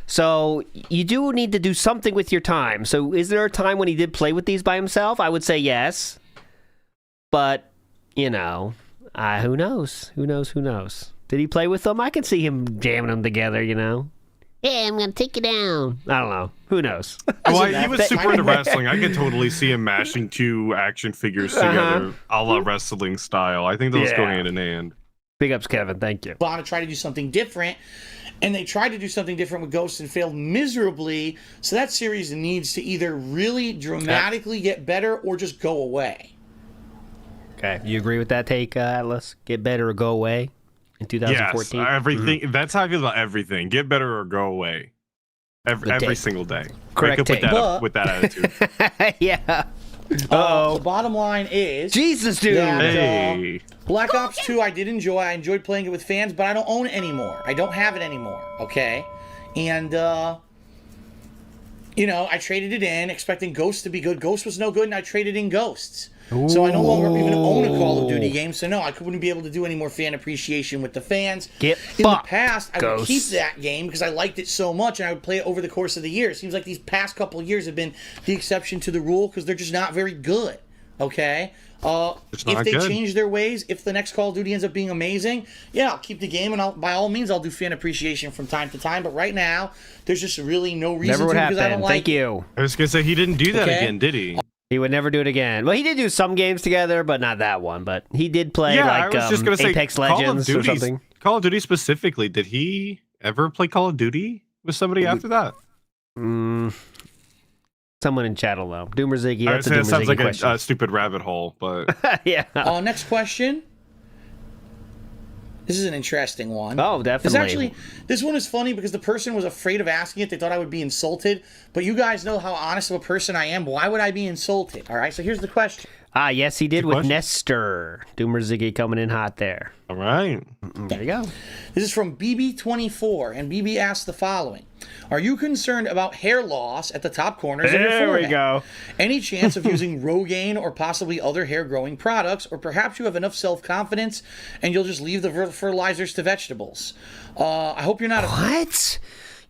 So you do need to do something with your time. So is there a time when he did play with these by himself? I would say yes. But, who knows? Who knows? Did he play with them? I can see him jamming them together, Hey, I'm going to take you down. I don't know. Who knows? Well, he was super into wrestling. I could totally see him mashing two action figures together, a la wrestling style. I think those go hand in hand. Big ups, Kevin. Thank you. Want to try to do something different. And they tried to do something different with Ghosts and failed miserably. So that series needs to either really dramatically get better or just go away. Okay. You agree with that take, Atlas? Get better or go away in 2014? Yes, everything. That's how I feel about everything. Get better or go away. Every single day. Correct Wake up with that attitude. Yeah. The bottom line is... Jesus, dude! That, Black Ops 2 I did enjoy. I enjoyed playing it with fans, but I don't own it anymore. I don't have it anymore, okay? And, I traded it in, expecting Ghosts to be good. Ghost was no good, and I traded in Ghosts. Ooh. So I no longer even own a Call of Duty game, so no, I wouldn't be able to do any more fan appreciation with the fans. In the past, I would keep that game because I liked it so much, and I would play it over the course of the year. It seems like these past couple of years have been the exception to the rule because they're just not very good, okay? If they change their ways, if the next Call of Duty ends up being amazing, I'll keep the game, and by all means, I'll do fan appreciation from time to time. But right now, there's just really no reason to because I don't like. Thank you. I was gonna say he didn't do that again, did he? He would never do it again. Well, he did do some games together, but not that one. But he did play I was just gonna say, Apex Legends or something. Call of Duty specifically, did he ever play Call of Duty with somebody after that? Someone in chat will know. Doomer Ziggy, that's a Doomer Ziggy sounds like question. a stupid rabbit hole, but... Yeah. Next question. This is an interesting one. Oh, definitely. This one is funny because the person was afraid of asking it. They thought I would be insulted. But you guys know how honest of a person I am. Why would I be insulted? All right, so here's the question. Yes, he did with Nestor. Doomer Ziggy coming in hot there. All right. There you go. This is from BB24, and BB asks the following. Are you concerned about hair loss at the top corners of your forehead? There we go. Any chance of using Rogaine or possibly other hair growing products, or perhaps you have enough self-confidence and you'll just leave the fertilizers to vegetables? I hope you're not... What?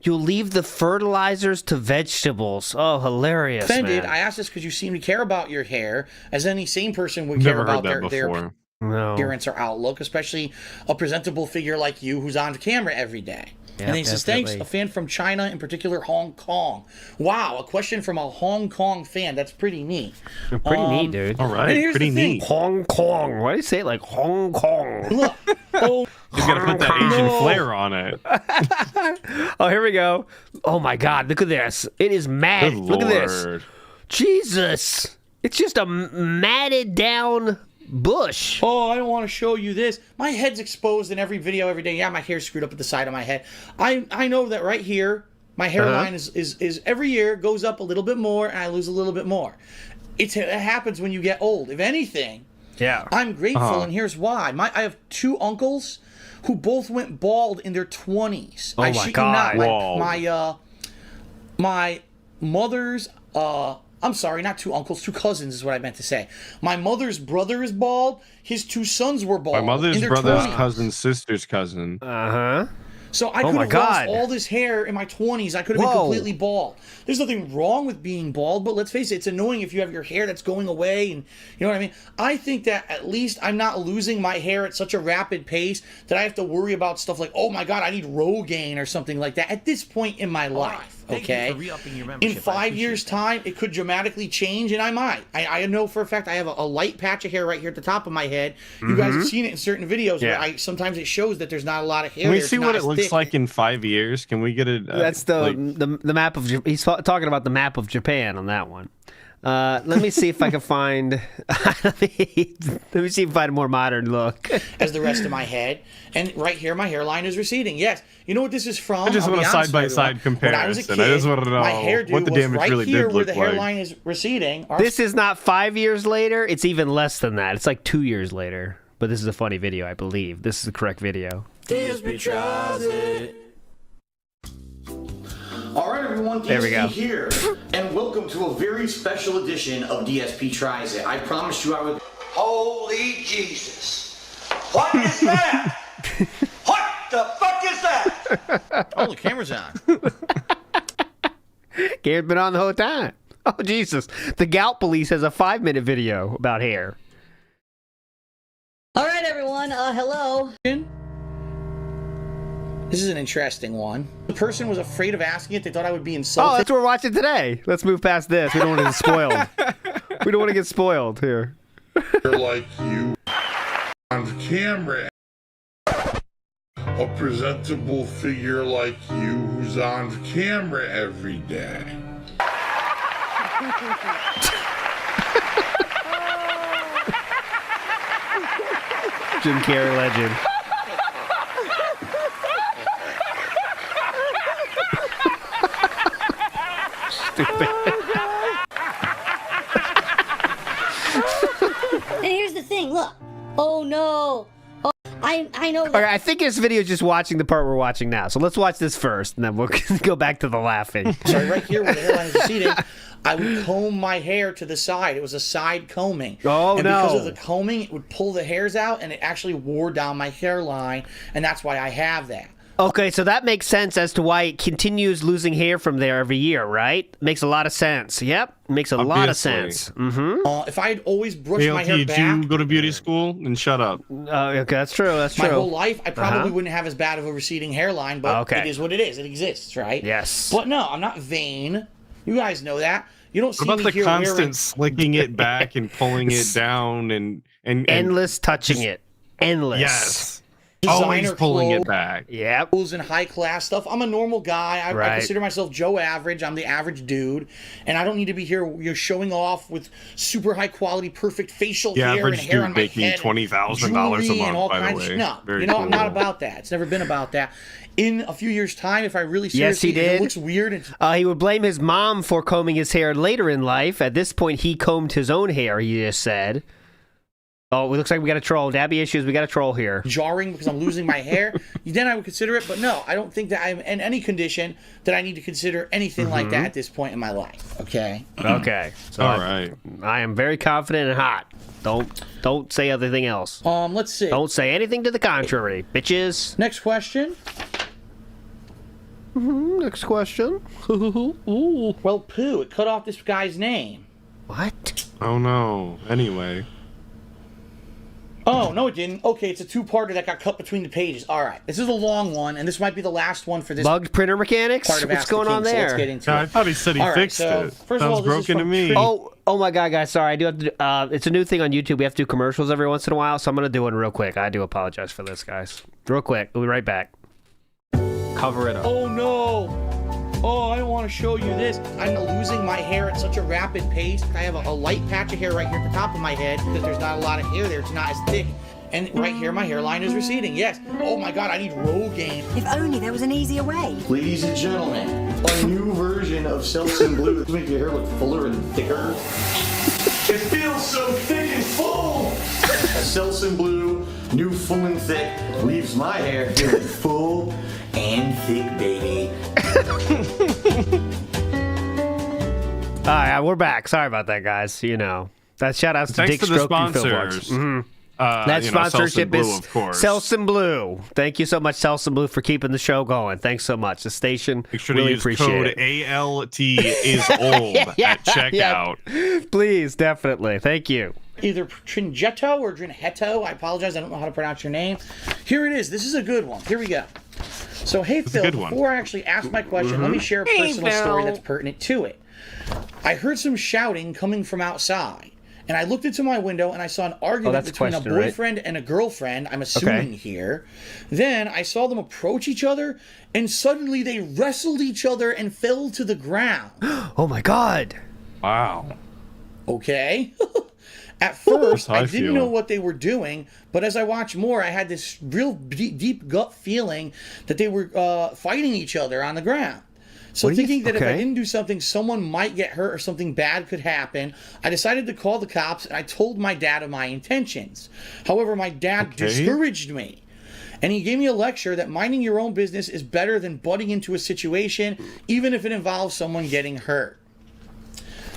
You'll leave the fertilizers to vegetables. Oh, hilarious, offended. man. I asked this because you seem to care about your hair, as any sane person would care about their appearance or outlook, especially a presentable figure like you who's on camera every day. Yep, and he says, thanks, a fan from China, in particular Hong Kong. Wow, a question from a Hong Kong fan. That's pretty neat. Pretty neat, dude. All right, pretty neat. Hong Kong. Why do you say it like Hong Kong? Look, he's got to put that Asian flair on it. Oh, here we go. Oh, my God. Look at this. It is mad. Look at this. Jesus. It's just a matted down bush. Oh, I don't want to show you this. My head's exposed in every video every day. Yeah, my hair's screwed up at the side of my head. I know that right here, my hairline is every year goes up a little bit more, and I lose a little bit more. It happens when you get old. If anything, I'm grateful, and here's why. I have two uncles who both went bald in their 20s. Oh, my God. My mother's... I'm sorry, not two uncles, two cousins is what I meant to say. My mother's brother is bald. His two sons were bald. My mother's brother's cousin's sister's cousin. So I could have lost all this hair in my 20s. I could have been completely bald. There's nothing wrong with being bald, but let's face it, it's annoying if you have your hair that's going away, and you know what I mean? I think that at least I'm not losing my hair at such a rapid pace that I have to worry about stuff like, oh my God, I need Rogaine or something like that at this point in my life. okay? In 5 years' time, it could dramatically change, and I might. I know for a fact I have a light patch of hair right here at the top of my head. You guys have seen it in certain videos where sometimes it shows that there's not a lot of hair. Can we see what it looks like in 5 years? Can we get it? That's the map of. He's talking about the map of Japan on that one. Let me see if I can find. Let me see if I find a more modern look. As the rest of my head, and right here, my hairline is receding. Yes, you know what this is from? I just want a side-by-side comparison. When I was a kid, I just want to know my hairdo what the damage was right really here did where look the hairline is receding. This is not 5 years later. It's even less than that. It's like 2 years later. But this is a funny video, I believe. This is the correct video. All right, everyone, there we go. Here, and welcome to a very special edition of DSP Tries It. I promised you I would. Holy Jesus! What is that? What the fuck is that? Oh, the camera's on. Gary's been on the whole time. Oh, Jesus. The Gout Police has a 5-minute video about hair. All right, everyone. Hello. This is an interesting one. The person was afraid of asking it. They thought I would be insulted. Oh, that's what we're watching today. Let's move past this. We don't want to get spoiled. We don't want to get spoiled here. Like you on camera. A presentable figure like you who's on camera every day. Jim Carrey legend. And here's the thing. Look. Oh no. Oh, I know. All right, I think this video is just watching the part we're watching now. So let's watch this first, and then we'll go back to the laughing. Sorry, right here where the hairline is receding, I would comb my hair to the side. It was a side combing. Oh, and no. because of the combing, it would pull the hairs out, and it actually wore down my hairline, and that's why I have that. Okay, so that makes sense as to why it continues losing hair from there every year, right? Makes a lot of sense. Yep, makes a lot of sense. If I had always brushed my hair did back... you go to beauty school? And shut up. Okay, that's true, that's true. My whole life, I probably wouldn't have as bad of a receding hairline, but it is what it is. It exists, right? Yes. But no, I'm not vain. You guys know that. You don't see What me about the here constant wearing... slicking it back and pulling it down and endless touching it. Endless. Yes. Always pulling it back. Yep. And high class stuff. I'm a normal guy. I consider myself Joe Average. I'm the average dude, and I don't need to be here showing off with super high quality, perfect facial hair and hair on my head. Making $20,000 a month, by the way. No, Very cool. cool. I'm not about that. It's never been about that. In a few years' time, if I really seriously, he did. It looks weird. He would blame his mom for combing his hair later in life. At this point, he combed his own hair. He just said. Oh, it looks like we got a troll. Dabby issues, we got a troll here. Jarring because I'm losing my hair. Then I would consider it, but no, I don't think that I'm in any condition that I need to consider anything like that at this point in my life. Okay. Okay. So All right. I am very confident and hot. Don't say anything else. Let's see. Don't say anything to the contrary, bitches. Next question. Next question. Well, poo, it cut off this guy's name. What? Oh no. Anyway. Oh, no, it didn't. Okay, it's a two-parter that got cut between the pages. All right, this is a long one, and this might be the last one for this. Bugged printer mechanics? Part of What's Ask the going King, on so there? let's get into I it. thought he said he fixed it. First of all, Sounds this is broken to from me. Oh my God, guys! Sorry, I do have to. It's a new thing on YouTube. We have to do commercials every once in a while, so I'm gonna do one real quick. I do apologize for this, guys. Real quick, we'll be right back. Cover it up. Oh no! Oh, I don't want to show you this. I'm losing my hair at such a rapid pace. I have a light patch of hair right here at the top of my head because there's not a lot of hair there. It's not as thick. And right here, my hairline is receding. Yes. Oh my God, I need Rogaine. If only there was an easier way. Ladies and gentlemen, a new version of Selsun Blue to make your hair look fuller and thicker. It feels so thick and full. A Selsun Blue, new full and thick, leaves my hair feeling full and thick, baby. All right, we're back. Sorry about that, guys. You know, that shout outs to Thanks Dick to the Stroke and Phil sponsors. Watch. That sponsorship Blue, is of course. Selsun Blue. Thank you so much, Selsun Blue, for keeping the show going. Thanks so much. The station Make sure really to use appreciate code it. ALT is old at checkout. Yeah. Please, definitely. Thank you. Either Tringetto or Drinhetto. I apologize. I don't know how to pronounce your name. Here it is. This is a good one. Here we go. So, hey, Phil, good one. before I actually ask my question, let me share a personal story that's pertinent to it. I heard some shouting coming from outside, and I looked into my window and I saw an argument between a boyfriend and a girlfriend, I'm assuming here. Then I saw them approach each other, and suddenly they wrestled each other and fell to the ground. Oh my God. Wow. Okay. At first, I didn't know what they were doing, but as I watched more, I had this real deep gut feeling that they were fighting each other on the ground. So thinking that if I didn't do something, someone might get hurt or something bad could happen, I decided to call the cops, and I told my dad of my intentions. However, my dad discouraged me, and he gave me a lecture that minding your own business is better than butting into a situation, even if it involves someone getting hurt.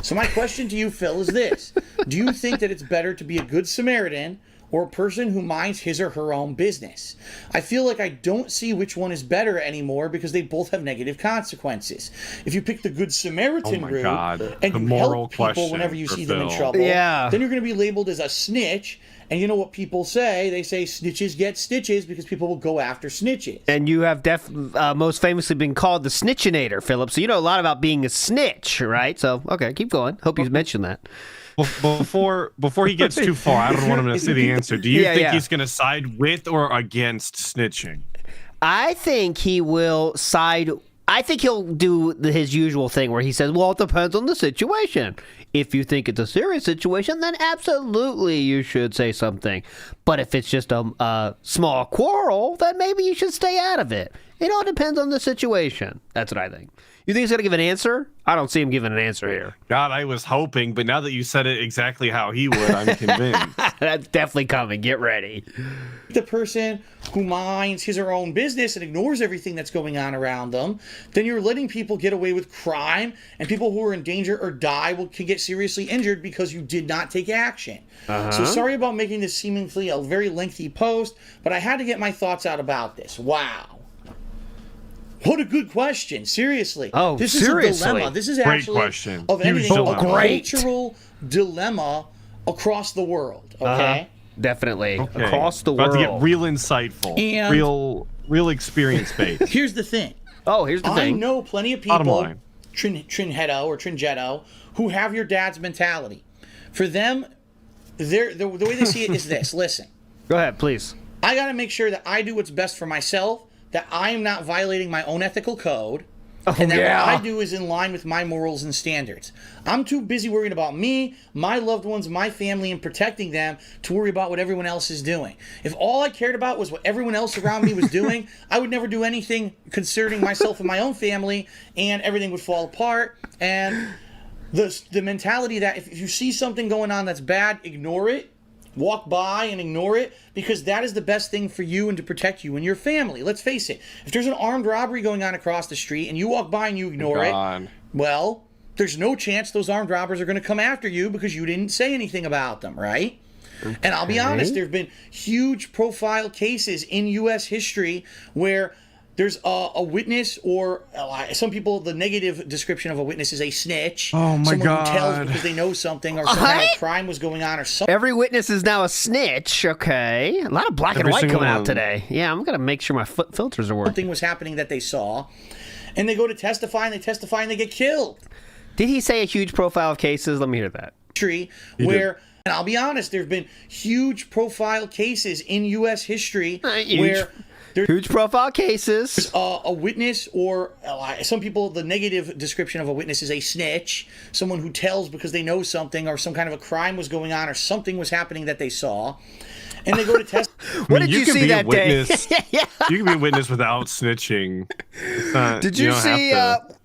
So my question to you, Phil, is this. Do you think that it's better to be a good Samaritan or a person who minds his or her own business? I feel like I don't see which one is better anymore because they both have negative consequences. If you pick the good Samaritan route and you help people whenever you see them in trouble, then you're going to be labeled as a snitch. And you know what people say? They say snitches get stitches because people will go after snitches. And you have most famously been called the Snitchinator, Philip. So you know a lot about being a snitch, right? So, okay, keep going. Hope you mentioned that. Before he gets too far, I don't want him to see the answer. Do you think he's going to side with or against snitching? I think he will side. I think he'll do his usual thing where he says, well, it depends on the situation. If you think it's a serious situation, then absolutely you should say something. But if it's just a small quarrel, then maybe you should stay out of it. It all depends on the situation. That's what I think. You think he's going to give an answer? I don't see him giving an answer here. God, I was hoping, but now that you said it exactly how he would, I'm convinced. That's definitely coming. Get ready. The person who minds his or her own business and ignores everything that's going on around them, then you're letting people get away with crime, and people who are in danger or die can get seriously injured because you did not take action. So sorry about making this seemingly a very lengthy post, but I had to get my thoughts out about this. Wow. What a good question. Seriously. Oh, this seriously. is a dilemma. This is actually question. Of anything a great cultural dilemma across the world. Okay? Definitely. Okay. Across the About world. to get real insightful. And real experience based. Here's the thing. Oh, here's the thing. I know plenty of people, Trinhetto, who have your dad's mentality. For them, the way they see it is this. Listen. Go ahead, please. I got to make sure that I do what's best for myself, that I am not violating my own ethical code, and that what I do is in line with my morals and standards. I'm too busy worrying about me, my loved ones, my family, and protecting them to worry about what everyone else is doing. If all I cared about was what everyone else around me was doing, I would never do anything concerning myself and my own family, and everything would fall apart. And the mentality that if you see something going on that's bad, ignore it. Walk by and ignore it, because that is the best thing for you and to protect you and your family. Let's face it. If there's an armed robbery going on across the street and you walk by and you ignore it, well, there's no chance those armed robbers are going to come after you because you didn't say anything about them, right? Okay. And I'll be honest, there have been huge profile cases in U.S. history where there's a witness, or some people, the negative description of a witness is a snitch. Oh my someone God. who tells because they know something, or some kind of crime was going on, or something. Every witness is now a snitch. Okay. A lot of black and white coming out today. Yeah, I'm going to make sure my filters are working. Something was happening that they saw, and they go to testify, and they get killed. Did he say a huge profile of cases? Let me hear that. Where, and I'll be honest, there have been huge profile cases in U.S. history where... Huge profile cases. A witness, or some people, the negative description of a witness is a snitch, someone who tells because they know something, or some kind of a crime was going on, or something was happening that they saw, and they go to test. What did you see that day? You can be a witness without snitching. Did you see?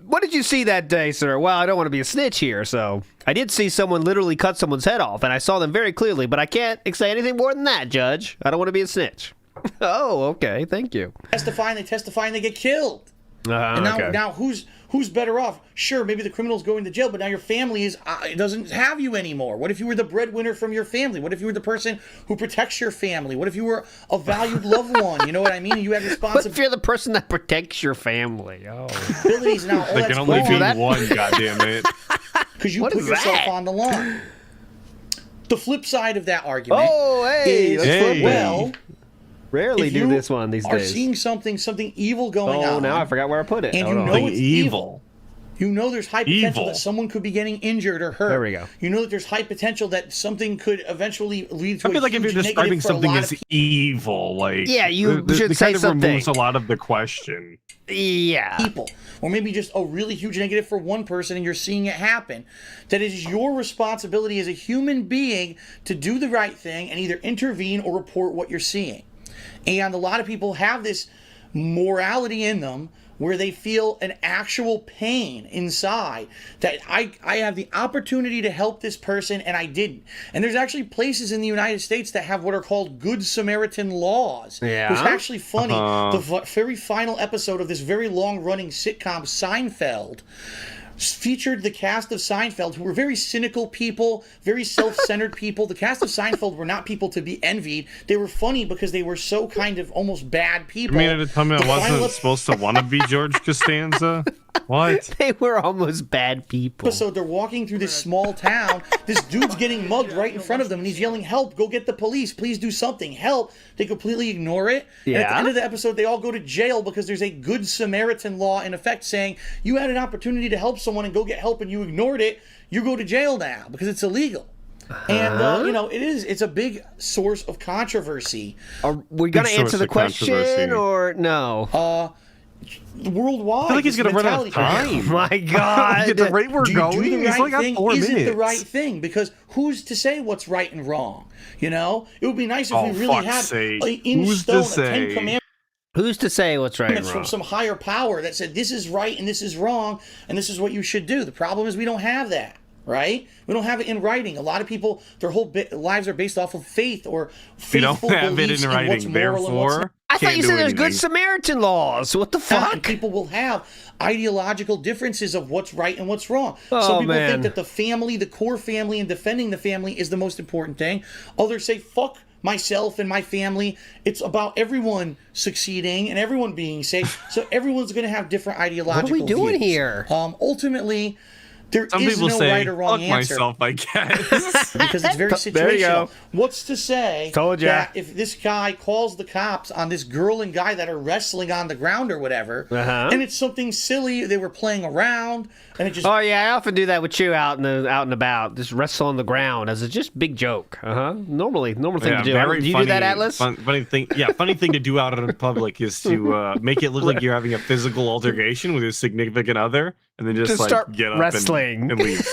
What did you see that day, sir? Well, I don't want to be a snitch here, so I did see someone literally cut someone's head off, and I saw them very clearly. But I can't say anything more than that, Judge. I don't want to be a snitch. Oh, okay. Thank you. They testify, and they get killed. And now who's better off? Sure, maybe the criminal's going to jail, but now your family doesn't have you anymore. What if you were the breadwinner from your family? What if you were the person who protects your family? What if you were a valued loved one? You know what I mean? You have responsibilities. What if you're the person that protects your family? Oh, abilities now. There can only be one. Goddammit! Because you put yourself on the line. The flip side of that argument is, well, Rarely do this one these are days. seeing something evil going on. Oh, now I forgot where I put it. And you know it's evil. You know there's high potential that someone could be getting injured or hurt. There we go. You know that there's high potential that something could eventually lead to I feel like if you're describing something as evil, like you should say kind of something. removes a lot of the question. Yeah. People, or maybe just a really huge negative for one person, and you're seeing it happen. That it is your responsibility as a human being to do the right thing and either intervene or report what you're seeing. And a lot of people have this morality in them where they feel an actual pain inside that I have the opportunity to help this person and I didn't. And there's actually places in the United States that have what are called Good Samaritan laws. Yeah. It was actually funny. The very final episode of this very long-running sitcom, Seinfeld, featured the cast of Seinfeld, who were very cynical people, very self-centered people. The cast of Seinfeld were not people to be envied. They were funny because they were so kind of almost bad people. You mean at a time I wasn't supposed to want to be George Costanza? What? They were almost bad people. So they're walking through this small town. This dude's getting mugged right in front of them, and he's yelling, "Help! Go get the police! Please do something! Help!" They completely ignore it. Yeah. And at the end of the episode, they all go to jail because there's a Good Samaritan law in effect saying you had an opportunity to help someone and go get help, and you ignored it. You go to jail now because it's illegal. And it's a big source of controversy. Are we gonna answer the question or no? Worldwide, I feel like he's gonna run out of time. Oh my God! At the rate we're going, do the he's right only got thing 4 minutes. isn't the right thing, because who's to say what's right and wrong? You know, it would be nice if we really had in stone a 10 commandments. Who's to say what's right and wrong? From some higher power that said this is right and this is wrong and this is what you should do. The problem is we don't have that. Right? We don't have it in writing. A lot of people, their whole lives are based off of faith or faithful beliefs in what's moral and what's not. I thought you said there's Good Samaritan laws. What the fuck? And people will have ideological differences of what's right and what's wrong. Oh, Some people man. think that the family, the core family, and defending the family is the most important thing. Others say, fuck myself and my family. It's about everyone succeeding and everyone being safe. So everyone's going to have different ideological What are we doing views. here? Ultimately, there Some is people no say, right or wrong fuck answer. myself, I guess. Because it's very situational. There you go. What's to say Told ya. that if this guy calls the cops on this girl and guy that are wrestling on the ground or whatever, and it's something silly, they were playing around, and it just... Oh yeah, I often do that with you out and about. Just wrestle on the ground as a just big joke. Normal thing to do. Very Do you funny, do that, Atlas? Funny thing to do out in public is to make it look like you're having a physical altercation with your significant other, and then just like start get up wrestling and leave.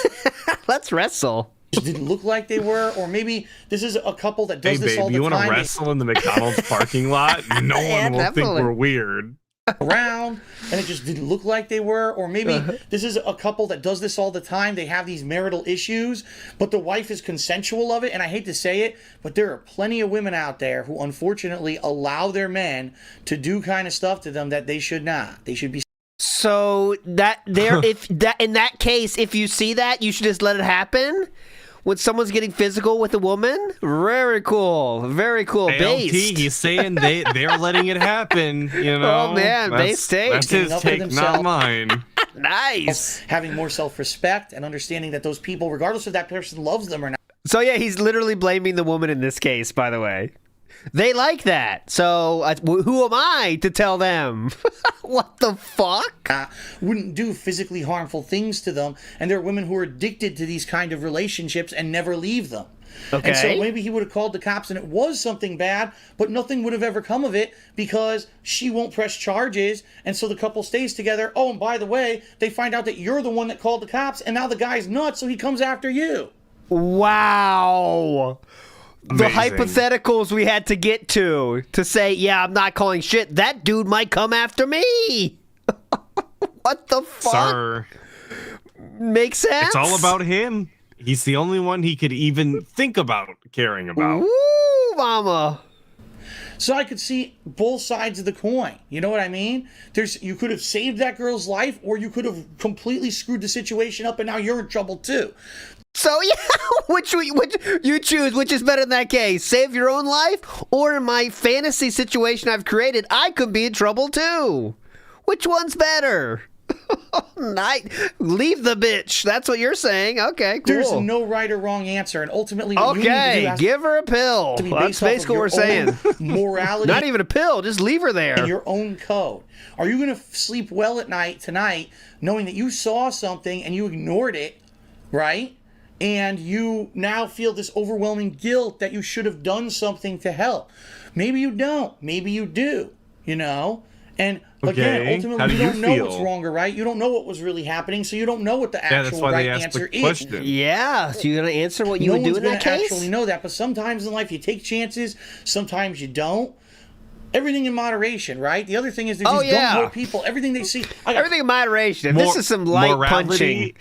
Let's wrestle. didn't look like they were, or maybe this is a couple that does this all the you time. want to wrestle in the McDonald's parking lot? No one will think definitely. we're weird. Around, and it just didn't look like they were, or maybe this is a couple that does this all the time. They have these marital issues, but the wife is consensual of it, and I hate to say it, but there are plenty of women out there who unfortunately allow their men to do kind of stuff to them that they should not. They should be... So that there, if that in that case, if you see that, you should just let it happen. When someone's getting physical with a woman, very cool, based. He's saying they're letting it happen. You know, Oh man, based take. That's his take, not mine. Nice. Having more self-respect and understanding that those people, regardless if that person loves them or not, So yeah, he's literally blaming the woman in this case. By the way, they like that. So who am I to tell them? What the fuck? wouldn't do physically harmful things to them, and there are women who are addicted to these kind of relationships and never leave them. Okay. And so maybe he would have called the cops and it was something bad, but nothing would have ever come of it because she won't press charges, and so the couple stays together. Oh, and by the way, they find out that you're the one that called the cops, and now the guy's nuts, so he comes after you. Wow. Amazing. The hypotheticals we had to get to say, yeah, I'm not calling shit. That dude might come after me. What the fuck? Sir. Makes sense? It's all about him. He's the only one he could even think about caring about. Woo, mama. So I could see both sides of the coin. You know what I mean? You could have saved that girl's life, or you could have completely screwed the situation up, and now you're in trouble too. So yeah, which you choose? Which is better in that case? Save your own life, or in my fantasy situation I've created, I could be in trouble too. Which one's better? Leave the bitch. That's what you're saying. Okay, cool. There's no right or wrong answer, and ultimately, what you need to do has give her a pill. to be That's based off basically of what we're your saying. own morality. Not even a pill. Just leave her there. And your own code. Are you going to sleep well at night tonight, knowing that you saw something and you ignored it, right? And you now feel this overwhelming guilt that you should have done something to help. Maybe you don't. Maybe you do. You know. And again, ultimately, you don't know what's wrong or right. You don't know what was really happening, so you don't know what the actual right answer is. Yeah, so you're going to answer what you would do in that case? No one's going to actually know that, but sometimes in life you take chances, sometimes you don't. Everything in moderation, right? The other thing is there's these gung-ho people. Everything they see. Everything in moderation. This is some light punching.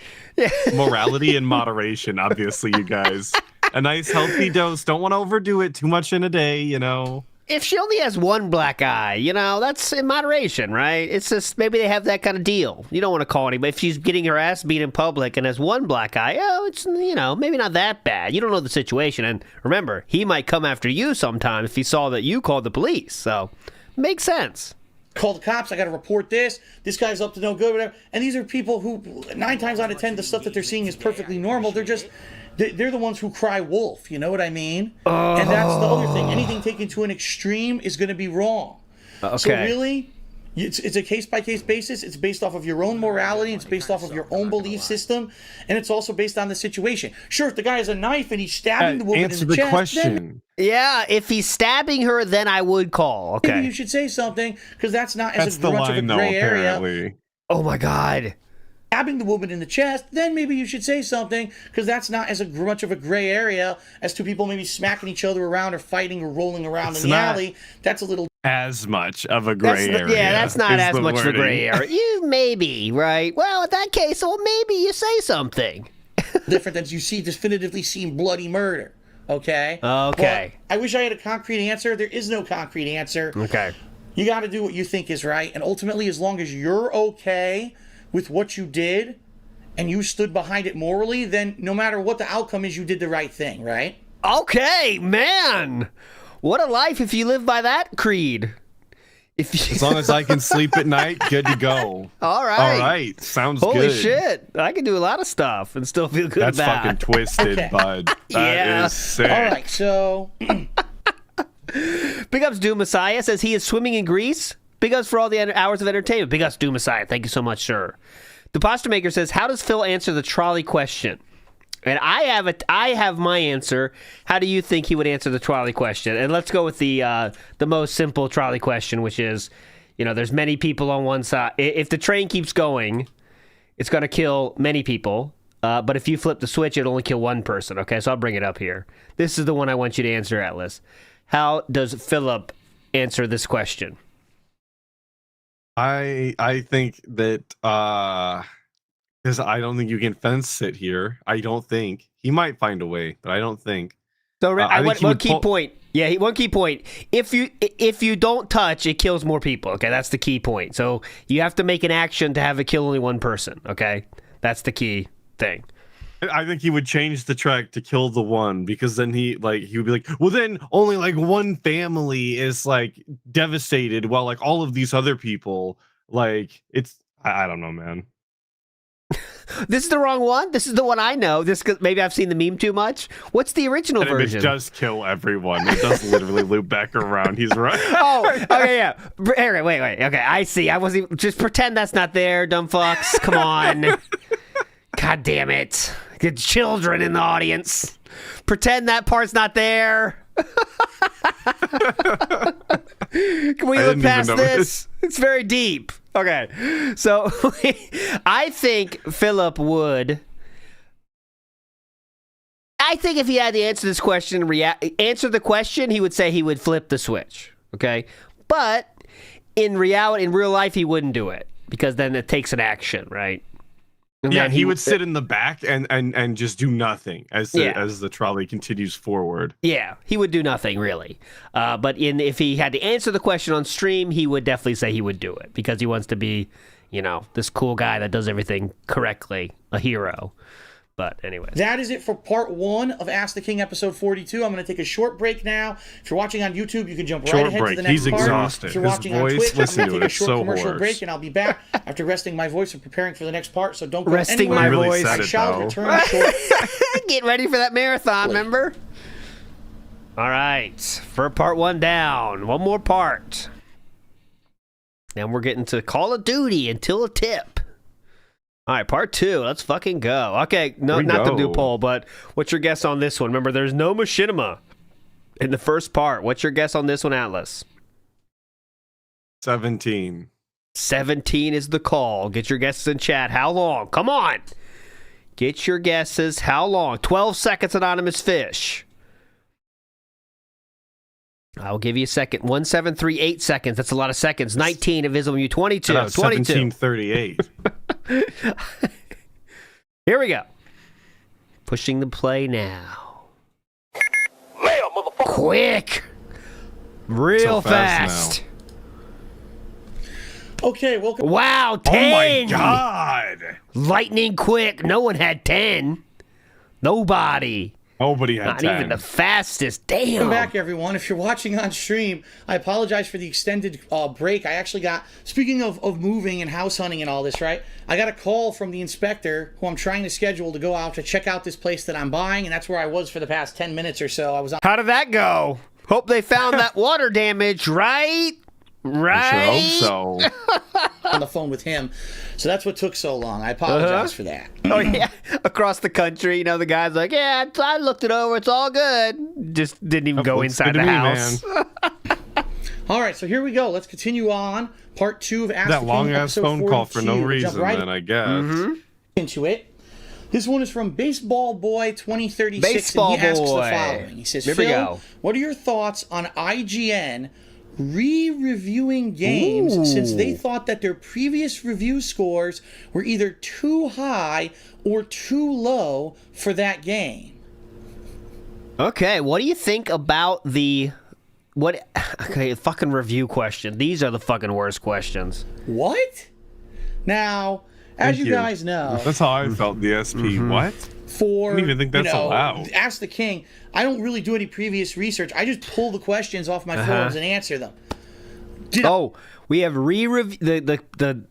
Morality and moderation, obviously, you guys. A nice healthy dose. Don't want to overdo it too much in a day, you know. If she only has one black eye, you know, that's in moderation, right? It's just maybe they have that kind of deal. You don't want to call anybody. If she's getting her ass beat in public and has one black eye, it's, you know, maybe not that bad. You don't know the situation. And remember, he might come after you sometime if he saw that you called the police. So, makes sense. Call the cops, I got to report this. This guy's up to no good, whatever. And these are people who, 9 times out of 10, the stuff that they're seeing is perfectly normal. They're the ones who cry wolf, you know what I mean? And that's the other thing. Anything taken to an extreme is going to be wrong. Okay. So really, it's a case-by-case basis. It's based off of your own morality. It's based off of your own belief system. And it's also based on the situation. Sure, if the guy has a knife and he's stabbing the woman in the chest, question. Yeah, if he's stabbing her, then I would call. Okay. Maybe you should say something, because that's not as much of a though, gray area. apparently. Oh, my God. Stabbing the woman in the chest, then maybe you should say something, because that's not as much of a gray area as two people maybe smacking each other around or fighting or rolling around in the alley. That's a little as much of a gray area. Yeah, that's not as much of a gray area. You maybe, right? Well, in that case, maybe you say something. different than you see definitively seen bloody murder. Okay? Okay. Well, I wish I had a concrete answer. There is no concrete answer. Okay. You got to do what you think is right, and ultimately, as long as you're okay with what you did and you stood behind it morally, then no matter what the outcome is, you did the right thing, right? Okay, man. What a life if you live by that creed. As long as I can sleep at night, good to go. All right. All right. Sounds good. Holy shit. I can do a lot of stuff and still feel good That's about it. fucking twisted, bud. That is sick. All right, so... Big ups Doom Messiah says he is swimming in Greece. Big ups for all the hours of entertainment. Big ups Doom Messiah. Thank you so much, sir. The Pasta Maker says, how does Phil answer the trolley question? And I have my answer. How do you think he would answer the trolley question? And let's go with the most simple trolley question, which is, you know, there's many people on one side. If the train keeps going, it's going to kill many people. But if you flip the switch, it'll only kill one person. Okay, so I'll bring it up here. This is the one I want you to answer, Atlas. How does Philip answer this question? I think that because I don't think you can fence sit here. I don't think he might find a way, but I don't think. So one key point. Yeah, one key point. If you don't touch, it kills more people. Okay, that's the key point. So you have to make an action to have it kill only one person. Okay, that's the key thing. I think he would change the track to kill the one, because then he would be like, well, then only like one family is like devastated, while like all of these other people, like, it's I don't know, man. This is the wrong one. This is the one I know. This maybe I've seen the meme too much. What's the original version? It does kill everyone. It does literally loop back around. He's right. Oh, okay, yeah. Wait. Okay, I see. I wasn't. Just pretend that's not there, dumb fucks. Come on. God damn it. Get children in the audience. Pretend that part's not there. Can we look past this? It's very deep. Okay. So I think Philip would. I think if he had to answer this question, answer the question, he would say he would flip the switch. Okay. But in real life, he wouldn't do it, because then it takes an action, right? And yeah, he would sit in the back and just do nothing as the trolley continues forward. Yeah, he would do nothing, really. But if he had to answer the question on stream, he would definitely say he would do it, because he wants to be, you know, this cool guy that does everything correctly, a hero. But anyways. That is it for part 1 of Ask the King episode 42. I'm going to take a short break now. If you're watching on YouTube, you can jump right ahead to the next He's part. exhausted. If you're His watching on voice, Twitch, I'm listen going to to it. take a It's short so commercial hoarse. break, and I'll be back after resting my voice and preparing for the next part. So don't go Resting anywhere. my really voice. said I it, shall though. return shortly. Get ready for that marathon, remember? All right. For part 1 down. One more part. Now we're getting to Call of Duty Until Tip. All right, part 2. Let's fucking go. Okay, no, not the new poll, but what's your guess on this one? Remember, there's no machinima in the first part. What's your guess on this one, Atlas? 17. 17 is the call. Get your guesses in chat. How long? Come on. Get your guesses. How long? 12 seconds, Anonymous Fish. I'll give you a second. 1738 seconds. That's a lot of seconds. 19, Invisible Mute. 22. 22. 1738. Here we go. Pushing the play now. Quick. Real So fast fast. Okay, welcome. Wow, 10. Oh my god. Lightning quick. No one had 10. Nobody. Nobody had Not 10. even the fastest. Damn. Welcome back, everyone. If you're watching on stream, I apologize for the extended break. I actually got, speaking of moving and house hunting and all this, right? I got a call from the inspector who I'm trying to schedule to go out to check out this place that I'm buying, and that's where I was for the past 10 minutes or so. I was on. How did that go? Hope they found that water damage, right? I sure hope so. on the phone with him. So that's what took so long. I apologize for that. Oh, yeah. Across the country, you know, the guy's like, yeah, I looked it over. It's all good. Just didn't even go Looks inside good the to me, house. man. All right, so here we go. Let's continue on. Part 2 of Ask the That King, long ass episode phone call for 42. no We'll reason, jump right then I guess. into it. This one is from Baseball Boy 2036, Baseball and he asks the Boy. following. He says, Here we Phil, go. what are your thoughts on IGN re-reviewing games since they thought that their previous review scores were either too high or too low for that game? Okay, what do you think about the... Okay, fucking review question. These are the fucking worst questions. What? Now, as Thank you guys know, That's how I felt, the SP. What? for I don't even think that's allowed. Ask the King, I don't really do any previous research. I just pull the questions off my forums and answer them. We have the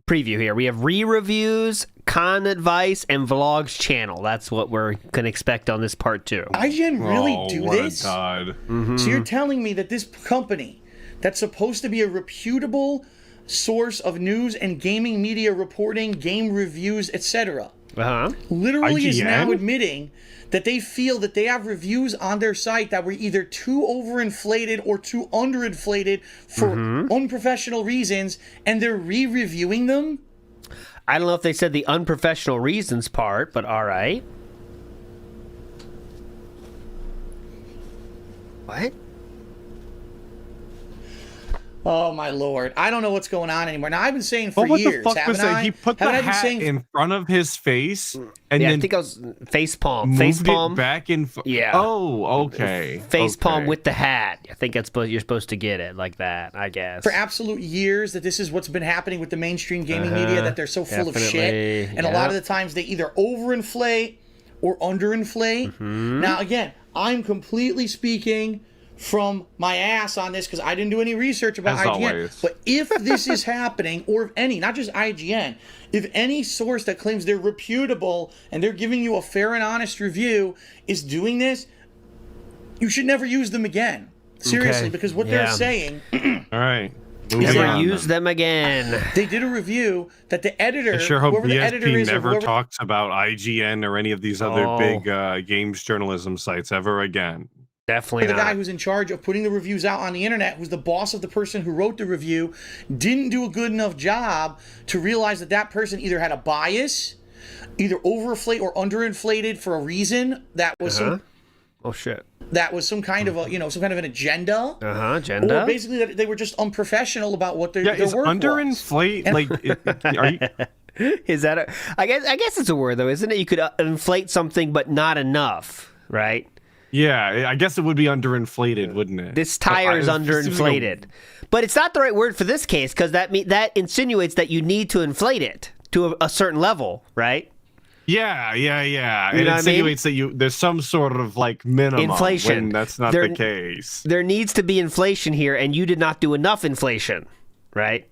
preview here. We have re-reviews, con advice, and vlogs channel. That's what we're going to expect on this part 2. IGN really do what this? A god. So you're telling me that this company that's supposed to be a reputable source of news and gaming media reporting, game reviews, etc., literally is now IGN? admitting that they feel that they have reviews on their site that were either too overinflated or too underinflated for unprofessional reasons, and they're re-reviewing them? I don't know if they said the unprofessional reasons part, but all right. What? Oh my lord! I don't know what's going on anymore. Now I've been saying for But what years, the fuck was haven't that? I? He put the Haven't I been hat saying in front of his face and Yeah, I then think I was face palm. moved Face palm. it back in. Yeah. Oh, okay. Face palm Okay. with the hat. I think that's you're supposed to get it like that, I guess. for absolute years that this is what's been happening with the mainstream gaming media, that they're so full of shit, Definitely. and a lot of the times they either overinflate or underinflate. Now again, I'm completely speaking from my ass on this because I didn't do any research about As IGN. always. But if this is happening, or if any, not just IGN, if any source that claims they're reputable and they're giving you a fair and honest review is doing this, you should never use them again. Seriously, Okay. because what Yeah. they're saying, All right. Never on, use them again. they did a review that the editor, I sure hope whoever the editor BSP is, or never whoever, talks about IGN or any of these other Oh. big games journalism sites ever again. Definitely the not. guy who's in charge of putting the reviews out on the internet, who's the boss of the person who wrote the review, didn't do a good enough job to realize that that person either had a bias, either overinflate or underinflated for a reason that was Oh shit. that was some kind of a some kind of an agenda, Agenda. or basically that they were just unprofessional about what their Yeah, is work was. underinflate like? Are you? Is that I guess it's a word though, isn't it? You could inflate something but not enough, right? Yeah, I guess it would be underinflated, wouldn't it? This tire is underinflated. But it's not the right word for this case because that insinuates that you need to inflate it to a certain level, right? Yeah. You It know what I mean? insinuates that there's some sort of like minimum Inflation. when that's not the case. There needs to be inflation here, and you did not do enough inflation, right?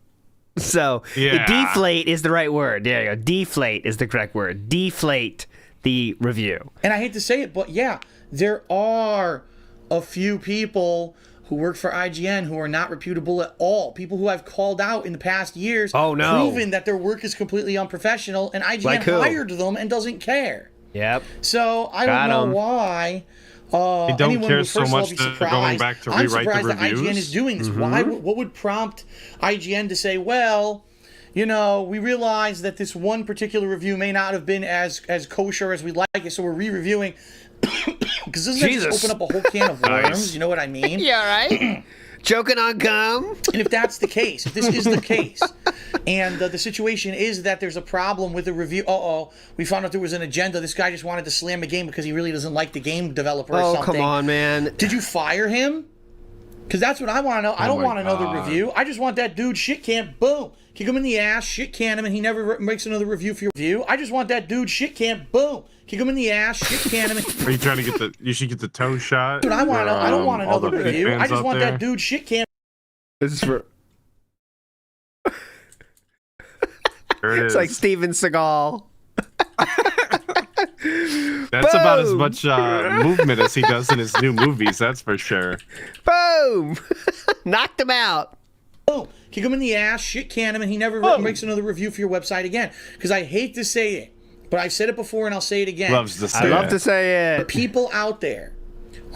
So deflate is the right word. There you go. Deflate is the correct word. Deflate the review. And I hate to say it, but yeah, there are a few people who work for IGN who are not reputable at all. People who I've called out in the past years, proven that their work is completely unprofessional, and IGN hired them and doesn't care. Yep. So I don't know why. They don't anyone care would so first of all much be that they're surprised. going back to I'm rewrite the surprised that IGN reviews. is doing this. What would prompt IGN to say, well, you know, we realize that this one particular review may not have been as kosher as we'd like it, so we're re-reviewing. Because this is just open up a whole can of worms. You know what I mean? Yeah, right? Joking on gum. And if that's the case, if this is the case, and the situation is that there's a problem with the review, we found out there was an agenda. This guy just wanted to slam the game because he really doesn't like the game developer or something. Oh, come on, man. Did you fire him? Because that's what I want to know. I don't want to know the review. I just want that dude shit can boom. Kick him in the ass, shit can him, and he never makes another review for your review. I just want that dude shit can boom. Kick him in the ass, shit can him. Are you trying to get you should get the toe shot? Dude, I want to know. I don't want to know the the review. fans I just out want there? that dude shit can. This is for. There it is. It's like Steven Seagal. That's about as much movement as he does in his new movies, that's for sure. Boom! Knocked him out. Boom. Kick him in the ass, shit can him, and he never makes another review for your website again. Because I hate to say it, but I've said it before and I'll say it again. Loves to say I love it. to say The it. people out there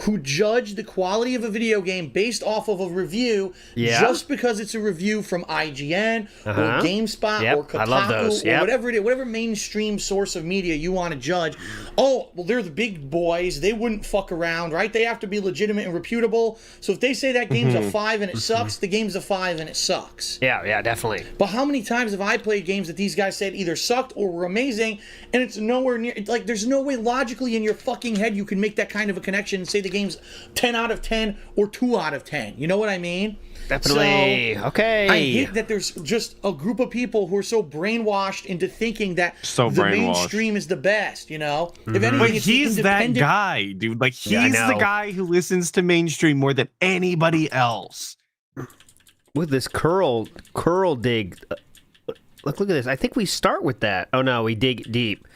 who judge the quality of a video game based off of a review just because it's a review from IGN or GameSpot or I love those. Kotaku or whatever it is, whatever mainstream source of media you want to judge. Oh, well, they're the big boys. They wouldn't fuck around, right? They have to be legitimate and reputable. So if they say that game's a 5 and it sucks, the game's a 5 and it sucks. Yeah, definitely. But how many times have I played games that these guys said either sucked or were amazing, and it's nowhere near, like, there's no way logically in your fucking head you can make that kind of a connection and say the game's 10 out of 10 or 2 out of 10. You know what I mean? Definitely. So, okay. I hate that there's just a group of people who are so brainwashed into thinking that So the brainwashed. mainstream is the best, you know? If anything, But it's he's the that independent guy, dude. Like, he's I the know. guy who listens to mainstream more than anybody else. With this curl dig. Look at this. I think we start with that. Oh, no, we dig deep.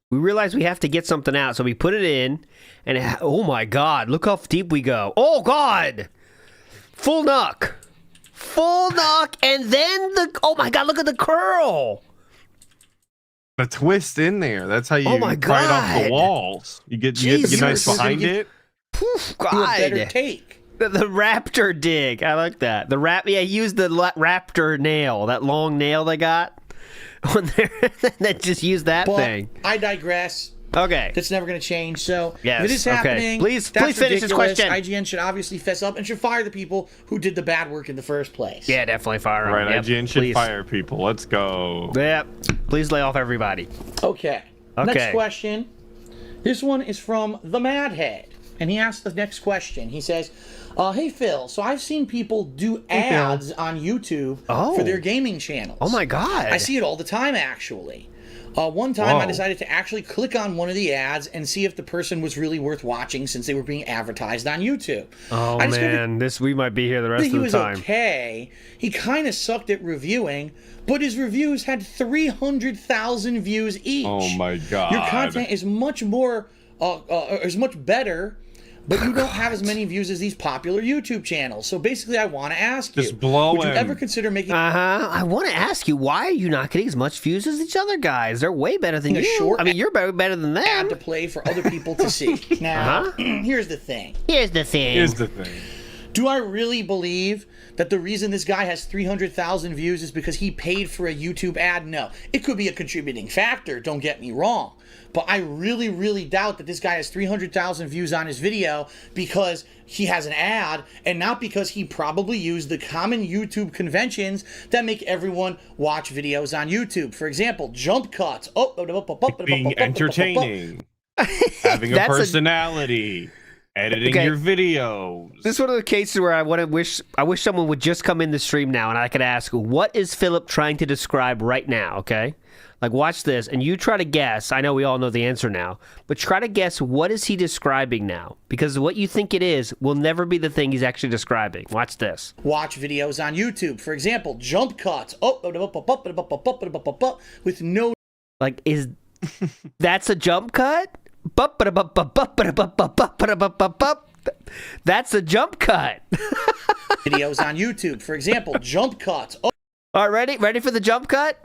We realize we have to get something out, so we put it in, and oh my God, look how deep we go. Oh God! Full knuck, and then oh my God, look at the curl. The twist in there. That's how you Oh my pry it off God. the walls. You get Jesus. nice behind it. Poof, do a God. better take. The raptor dig. I like that. The use the raptor nail, that long nail they got. On there, then just use that But thing. I digress. Okay. That's never going to change. So Yes, if it is okay. happening, Please that's finish this ridiculous. question. IGN should obviously fess up and should fire the people who did the bad work in the first place. Yeah, definitely fire 'em. Right, Yep, IGN should please. fire people. Let's go. Yep. Please lay off everybody. Okay. Next question. This one is from the Madhead, and he asks the next question. He says, "Hey Phil, so I've seen people do ads on YouTube for their gaming channels. Oh my God. I see it all the time, actually. One time I Whoa. decided to actually click on one of the ads and see if the person was really worth watching since they were being advertised on YouTube. Oh I discovered man, we might be here the rest he of the was time. okay. He kind of sucked at reviewing, but his reviews had 300,000 views each. Oh my God. Your content is much more, is much better, but you don't have as many views as these popular YouTube channels. So basically, I want to ask you, Just blow would you him. ever consider making I want to ask you, why are you not getting as much views as these other guys? They're way better than A you. short I mean, you're better than ad them. to play for other people to see? Now, here's the thing. Here's the thing. Here's the thing. Do I really believe that the reason this guy has 300,000 views is because he paid for a YouTube ad? No. It could be a contributing factor, don't get me wrong. But I really, really doubt that this guy has 300,000 views on his video because he has an ad and not because he probably used the common YouTube conventions that make everyone watch videos on YouTube. For example, jump cuts. Being entertaining. Having a That's personality. editing Okay. your videos. This is one of the cases where I wish someone would just come in the stream now and I could ask, what is Philip trying to describe right now, okay? Like, watch this, and you try to guess. I know we all know the answer now, but try to guess what is he describing now, because what you think it is will never be the thing he's actually describing. Watch this. Watch videos on YouTube. For example, jump cuts. With no... Like, is that's a jump cut? That's a jump cut. videos on YouTube. For example, jump cuts. All right, ready for the jump cut?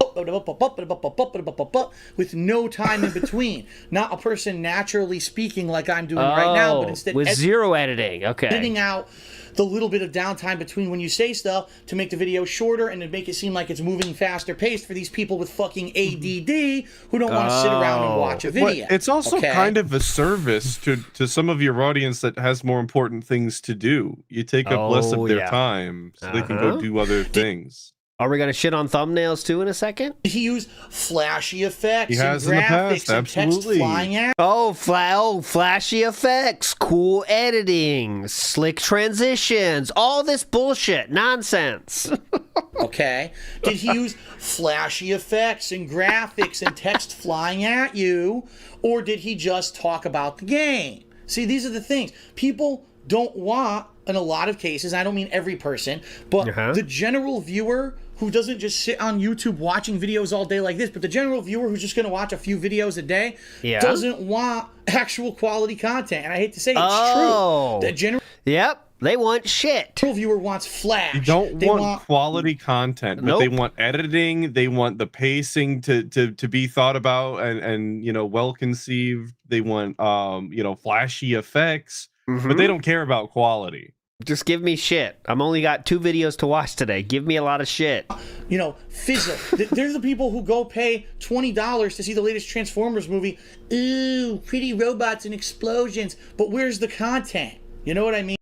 With no time in between. Not a person naturally speaking like I'm doing right now, but instead with zero editing. Okay. editing out the little bit of downtime between when you say stuff to make the video shorter and to make it seem like it's moving faster paced for these people with fucking ADD who don't want to sit around and watch a video. But it's also kind of a service to some of your audience that has more important things to do. You take up less of their time so they can go do other things. Are we going to shit on thumbnails too in a second? He used flashy effects He has and in the graphics past, and text absolutely. flying out. Oh, flashy effects, cool editing, slick transitions, all this bullshit, nonsense. Okay. Did he use flashy effects and graphics and text flying at you? Or did he just talk about the game? See, these are the things. People don't want, in a lot of cases, I don't mean every person, but the general viewer who doesn't just sit on YouTube watching videos all day like this, but the general viewer who's just going to watch a few videos a day doesn't want actual quality content. And I hate to say it's true. The general they want shit. viewer wants flash. You don't want quality content, but they want editing. They want the pacing to be thought about and you know, well conceived. They want you know, flashy effects, but they don't care about quality. Just give me shit. I'm only got 2 videos to watch today. Give me a lot of shit. You know, fizzle. There's the people who go pay $20 to see the latest Transformers movie. Ooh, pretty robots and explosions. But where's the content? You know what I mean?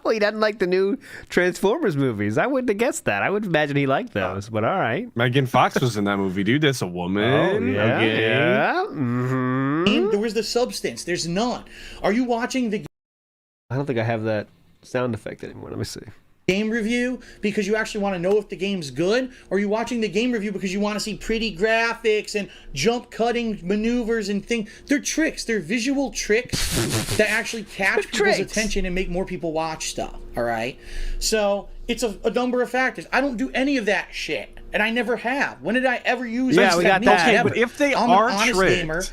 Oh, he doesn't like the new Transformers movies. I wouldn't have guessed that. I would imagine he liked those, but all right. Megan Fox was in that movie, dude. That's a woman. Yeah. There was the substance. There's none. Are you watching the I don't think I have that sound effect anymore. Let me see. game review because you actually want to know if the game's good? Or are you watching the game review because you want to see pretty graphics and jump cutting maneuvers and things? They're tricks. They're visual tricks that actually catch people's attention and make more people watch stuff. All right? So it's a number of factors. I don't do any of that shit. And I never have. When did I ever use we got that. Okay, but if they are tricks, gamer,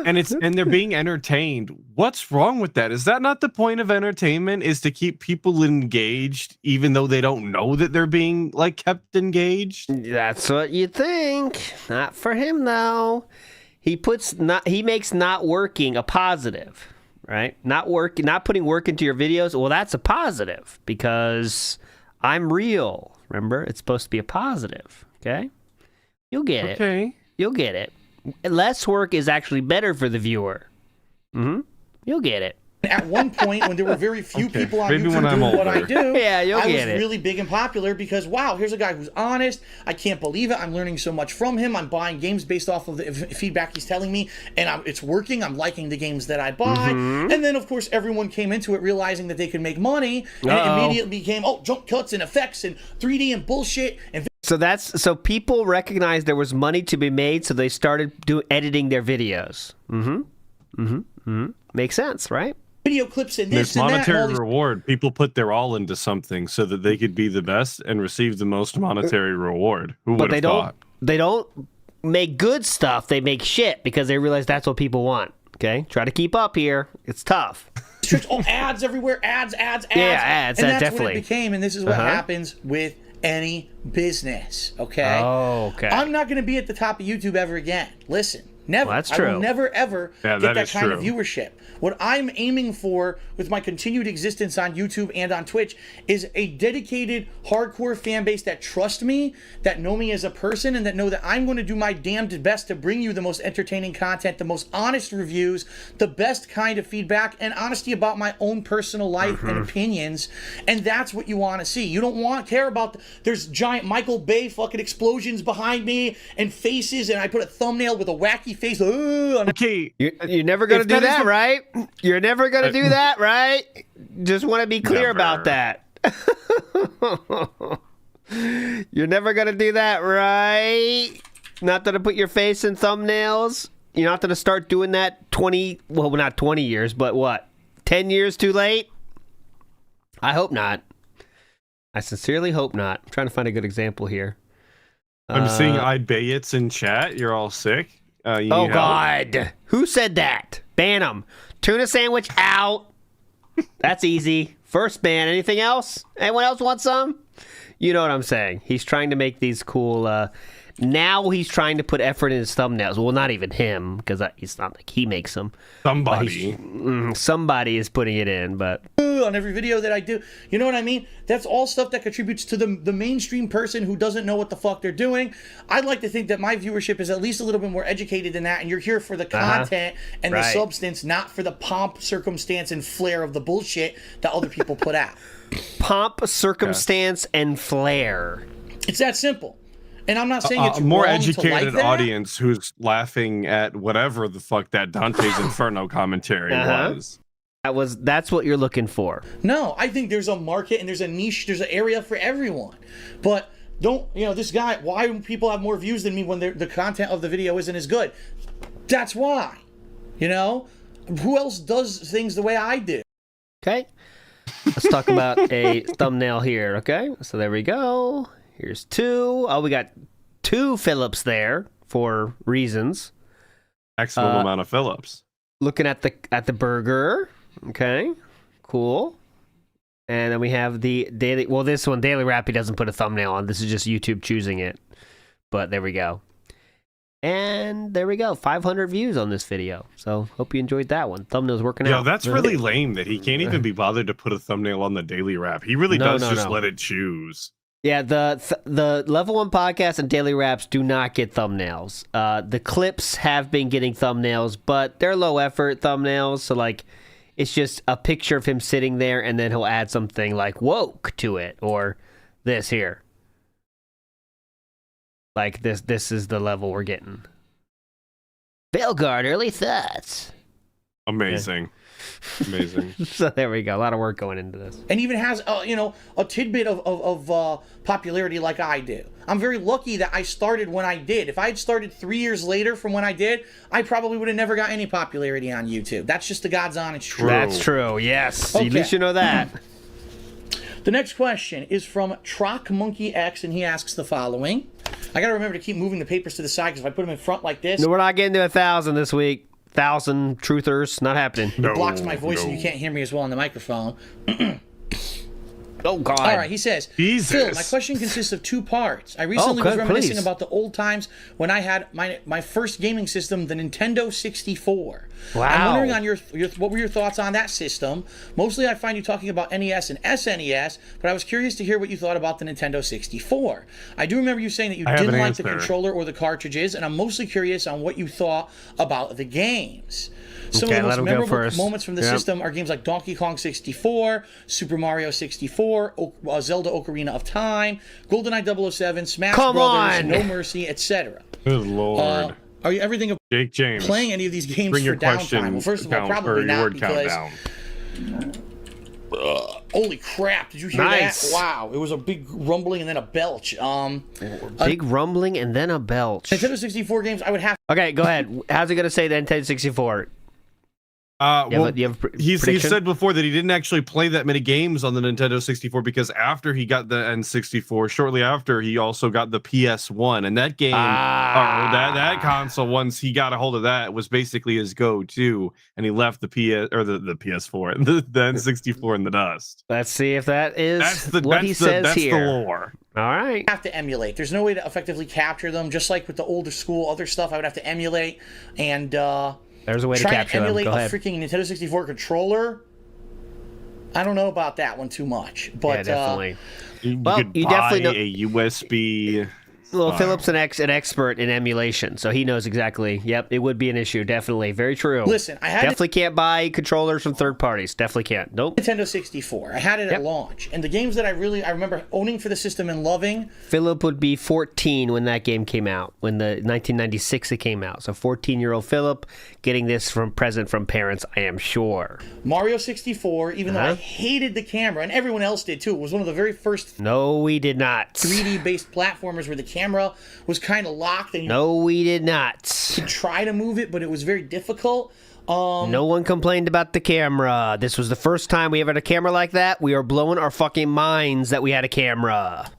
and they're being entertained, what's wrong with that? Is that not the point of entertainment? Is to keep people engaged, even though they don't know that they're being like kept engaged? That's what you think. Not for him though. He makes not working a positive, right? Not putting work into your videos. Well, that's a positive because I'm real. Remember, it's supposed to be a positive, okay? You'll get it. Okay. You'll get it. Less work is actually better for the viewer. You'll get it. At one point, when there were very few people on Maybe YouTube when I'm doing what I older. do, you'll I was get it. really big and popular because, wow, here's a guy who's honest. I can't believe it. I'm learning so much from him. I'm buying games based off of the feedback he's telling me, and it's working. I'm liking the games that I buy. And then, of course, everyone came into it realizing that they could make money, and it immediately became, jump cuts and effects and 3D and bullshit. And So people recognized there was money to be made, so they started editing their videos. Makes sense, right? video clips and There's this and that. monetary And all these reward. People put their all into something so that they could be the best and receive the most monetary reward. Who would have thought? They don't make good stuff. They make shit because they realize that's what people want. Okay, try to keep up here. It's tough. ads everywhere, ads. Yeah, ads. And that's definitely. what it became. And this is what happens with any business. Okay. Oh, okay. I'm not going to be at the top of YouTube ever again. Listen. Never. Well, that's I true. will never, ever get that that is kind of true. viewership. What I'm aiming for with my continued existence on YouTube and on Twitch is a dedicated, hardcore fan base that trust me, that know me as a person, and that know that I'm going to do my damned best to bring you the most entertaining content, the most honest reviews, the best kind of feedback, and honesty about my own personal life and opinions. And that's what you want to see. You don't care about there's giant Michael Bay fucking explosions behind me and faces, and I put a thumbnail with a wacky face. On Okay, You're never gonna If do that is that, the- right? You're never gonna do that, right? Just want to be clear about Never. that. You're never gonna do that, right? Not gonna put your face in thumbnails. You're not gonna start doing that 20, well, not 20 years, but what? 10 years too late? I hope not. I sincerely hope not. I'm trying to find a good example here. I'm seeing Bayets in chat. You're all sick. You need Oh, help? God. Who said that? Ban them. Tuna sandwich out. That's easy. First ban. Anything else? Anyone else want some? You know what I'm saying. He's trying to make these cool... now he's trying to put effort in his thumbnails. Well, not even him, because it's not like he makes them. Somebody. Somebody is putting it in, but... on every video that I do. You know what I mean? That's all stuff that contributes to the mainstream person who doesn't know what the fuck they're doing. I'd like to think that my viewership is at least a little bit more educated than that, and you're here for the content and the substance, not for the pomp, circumstance, and flair of the bullshit that other people put out. Pomp, circumstance, and flair. It's that simple. And I'm not saying it's A more wrong to educated like that. audience who's laughing at whatever the fuck that Dante's Inferno commentary was. That's what you're looking for. No, I think there's a market and there's a niche, there's an area for everyone. But don't, this guy, why do people have more views than me when the content of the video isn't as good? That's why. Who else does things the way I do? Okay. Let's talk about a thumbnail here, okay? So there we go. Here's 2. Oh, we got 2 Phillips there for reasons. Maximum amount of Phillips. Looking at the burger. Okay. Cool. And then we have the daily... Well, this one, Daily Rappy doesn't put a thumbnail on. This is just YouTube choosing it. But there we go. And there we go. 500 views on this video. So hope you enjoyed that one. Thumbnail's working out. Yeah, that's really lame that he can't even be bothered to put a thumbnail on the Daily Rap. He really does just let it choose. Yeah, the Level 1 podcast and Daily Raps do not get thumbnails. The clips have been getting thumbnails, but they're low effort thumbnails. So like, it's just a picture of him sitting there, and then he'll add something like woke to it, or this here. Like this is the level we're getting. Belgard, early thoughts. Amazing. Amazing. So there we go. A lot of work going into this. And even has, a tidbit of popularity like I do. I'm very lucky that I started when I did. If I had started 3 years later from when I did, I probably would have never got any popularity on YouTube. That's just the God's honest truth. That's true, yes. Okay. At least you know that. The next question is from Trock Monkey X, and he asks the following. I gotta remember to keep moving the papers to the side, because if I put them in front like this... No, we're not getting to 1,000 this week. 1,000 truthers, not happening. It blocks my voice and you can't hear me as well on the microphone. Oh, God. All right, he says, Jesus. Phil, my question consists of 2 parts. I recently was reminiscing about the old times when I had my first gaming system, the Nintendo 64. Wow. I'm wondering on your what were your thoughts on that system? Mostly I find you talking about NES and SNES, but I was curious to hear what you thought about the Nintendo 64. I do remember you saying that you didn't like the controller or the cartridges, and I'm mostly curious on what you thought about the games. Some of the most memorable moments from the system are games like Donkey Kong 64, Super Mario 64, Zelda Ocarina of Time, GoldenEye 007, Smash Brothers, No Mercy, etc. Good Lord. Are you ever thinking of Jake James, playing any of these games bring for your question downtime? Well, first of all, probably not, because... holy crap, did you hear that? Wow, it was a big rumbling and then a belch. Big rumbling and then a belch. Nintendo 64 games, I would have... Okay, go ahead. How's it going to say the Nintendo 64? He said before that he didn't actually play that many games on the Nintendo 64 because after he got the N64, shortly after he also got the PS1, and that game, that console, once he got a hold of that, was basically his go-to, and he left the PS4, the N64 in the dust. Let's see if that is what he says here. That's the lore. All right. Have to emulate. There's no way to effectively capture them, just like with the older school other stuff. I would have to emulate, and there's a way to capture them. Go ahead. A freaking Nintendo 64 controller. I don't know about that one too much, but You could buy a USB Well, Philip's an expert in emulation, so he knows exactly. Yep, it would be an issue, definitely. Very true. Listen, I had definitely can't buy controllers from third parties. Definitely can't. Nope. Nintendo 64. I had it at launch, and the games that I remember owning for the system and loving. Philip would be 14 when that game came out. When the 1996 it came out. So 14-year-old Philip getting this present from parents, I am sure. Mario 64, even though I hated the camera, and everyone else did too. It was one of the very first. No, we did not. 3D-based platformers where the camera was kind of locked, and no, we did not. You could try to move it, but it was very difficult. No one complained about the camera. This was the first time we ever had a camera like that. We are blowing our fucking minds that we had a camera.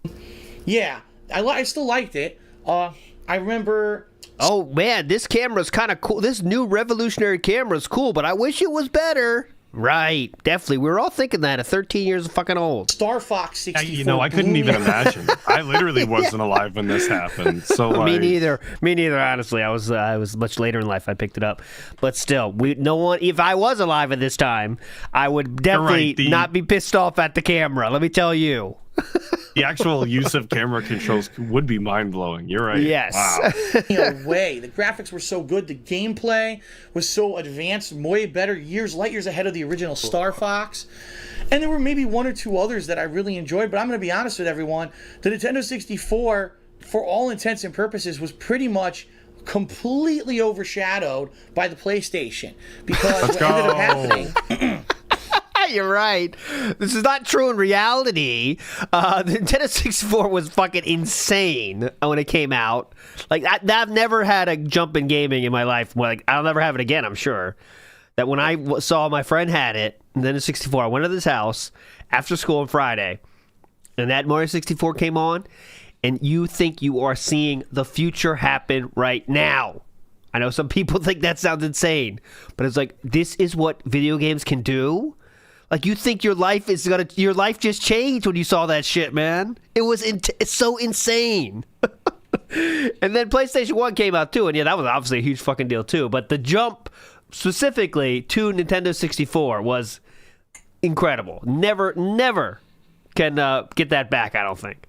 Yeah, I still liked it. I remember. Oh man, this camera's kind of cool. This new revolutionary camera's cool, but I wish it was better. Right, definitely. We were all thinking that at 13 years fucking old. Star Fox 64. You know, I couldn't even imagine. I literally wasn't alive when this happened. So like, me neither. Honestly, I was much later in life. I picked it up, but still, no one. If I was alive at this time, I would definitely not be pissed off at the camera. Let me tell you. The actual use of camera controls would be mind-blowing. You're right. Yes. Wow. Way. The graphics were so good. The gameplay was so advanced, way better, light years ahead of the original Star Fox. And there were maybe one or two others that I really enjoyed, but I'm going to be honest with everyone. The Nintendo 64, for all intents and purposes, was pretty much completely overshadowed by the PlayStation. Because what ended up happening... You're right. This is not true in reality. The Nintendo 64 was fucking insane when it came out. Like, I've never had a jump in gaming in my life. Like, I'll never have it again, I'm sure. That when I saw my friend had it, Nintendo 64, I went to this house after school on Friday, and that Mario 64 came on, and you think you are seeing the future happen right now. I know some people think that sounds insane, but it's like, this is what video games can do? Like, you think your life just changed when you saw that shit, man. It's so insane. And then PlayStation 1 came out too, and yeah, that was obviously a huge fucking deal too. But the jump specifically to Nintendo 64 was incredible. Never can get that back, I don't think.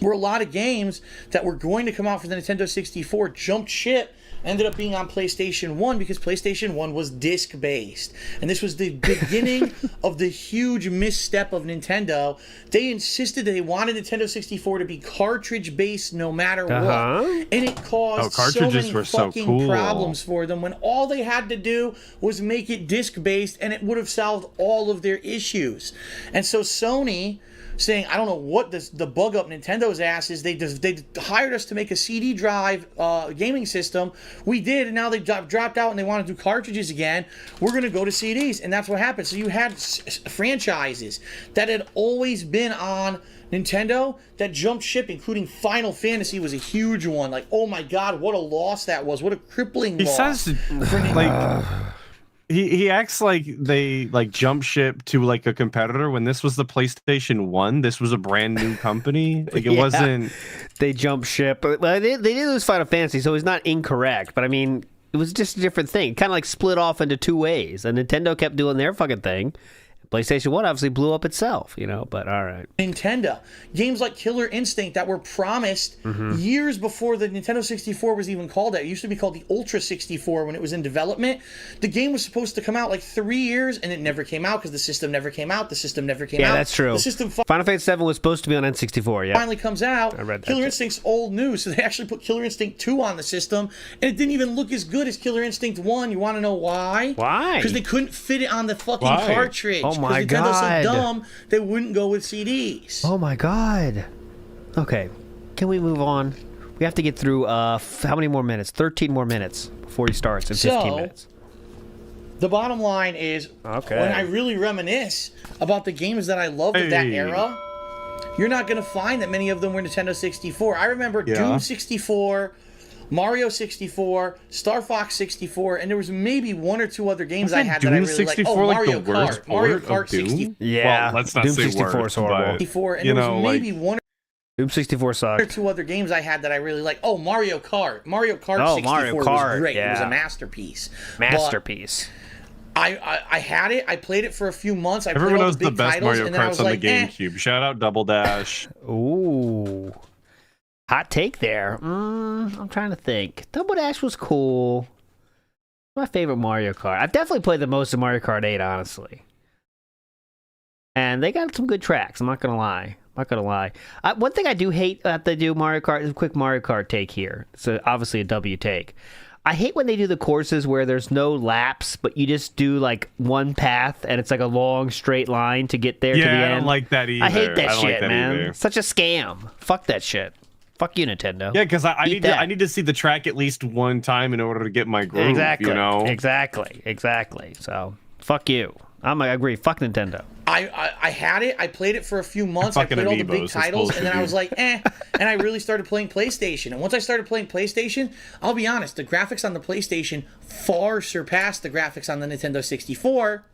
Were a lot of games that were going to come out for the Nintendo 64 jumped ship, ended up being on PlayStation 1 because PlayStation 1 was disc-based. And this was the beginning of the huge misstep of Nintendo. They insisted that they wanted Nintendo 64 to be cartridge-based no matter what. And it caused so many fucking problems for them when all they had to do was make it disc-based and it would have solved all of their issues. And so Sony... saying, I don't know what the bug up Nintendo's ass is. They hired us to make a CD drive gaming system. We did, and now they dropped out and they want to do cartridges again. We're going to go to CDs, and that's what happened. So you had franchises that had always been on Nintendo that jumped ship, including Final Fantasy was a huge one. Like, oh my God, what a loss that was. What a crippling loss. He says, like... He acts like they jump ship to like a competitor when this was the PlayStation 1. This was a brand new company. Like it wasn't. They jump ship. Well, they did lose Final Fantasy, so it's not incorrect. But I mean, it was just a different thing. Kind of like split off into two ways. And Nintendo kept doing their fucking thing. PlayStation 1 obviously blew up itself, but all right. Nintendo. Games like Killer Instinct that were promised years before the Nintendo 64 was even called that. It used to be called the Ultra 64 when it was in development. The game was supposed to come out like 3 years, and it never came out because the system never came out. Yeah, that's true. The system Final Fantasy 7 was supposed to be on N64, yeah. Finally comes out. I read that Killer Instinct's old news, so they actually put Killer Instinct 2 on the system, and it didn't even look as good as Killer Instinct 1. You want to know why? Why? Because they couldn't fit it on the fucking cartridge. Oh my God. Nintendo's so dumb, they wouldn't go with CDs. Oh my God. Okay, can we move on? We have to get through, how many more minutes? 13 more minutes before he starts in 15 minutes. The bottom line is, when I really reminisce about the games that I loved of that era, you're not going to find that many of them were Nintendo 64. I remember Doom 64, Mario 64, Star Fox 64, and there was maybe one or two other games I had that I really liked. Oh, Mario Kart. Mario Kart 64. Yeah, well, let's not Doom say 64 is horrible. 64, and there was maybe one Doom 64 sucked. or two other games I had that I really liked. Oh, Mario Kart. Mario Kart 64 was great. Yeah. It was a masterpiece. Masterpiece. I had it. I played it for a few months. Everyone knows the best Mario Karts on the GameCube. Shout out Double Dash. Ooh. Hot take there. I'm trying to think. Double Dash was cool. My favorite Mario Kart. I've definitely played the most of Mario Kart 8, honestly. And they got some good tracks. I'm not gonna lie. One thing I do hate that they do Mario Kart is a quick Mario Kart take here. So obviously a W take. I hate when they do the courses where there's no laps, but you just do like one path and it's like a long straight line to get there to the end. I don't like that either. I hate that shit, like that man. either. Such a scam. Fuck that shit. Fuck you, Nintendo. Yeah, because I need to see the track at least one time in order to get my groove. Exactly. You know. Exactly. So fuck you. I agree. Fuck Nintendo. I had it. I played it for a few months. I played all the big titles, and then I was like, eh. And I really started playing PlayStation. And once I started playing PlayStation, I'll be honest, the graphics on the PlayStation far surpassed the graphics on the Nintendo 64.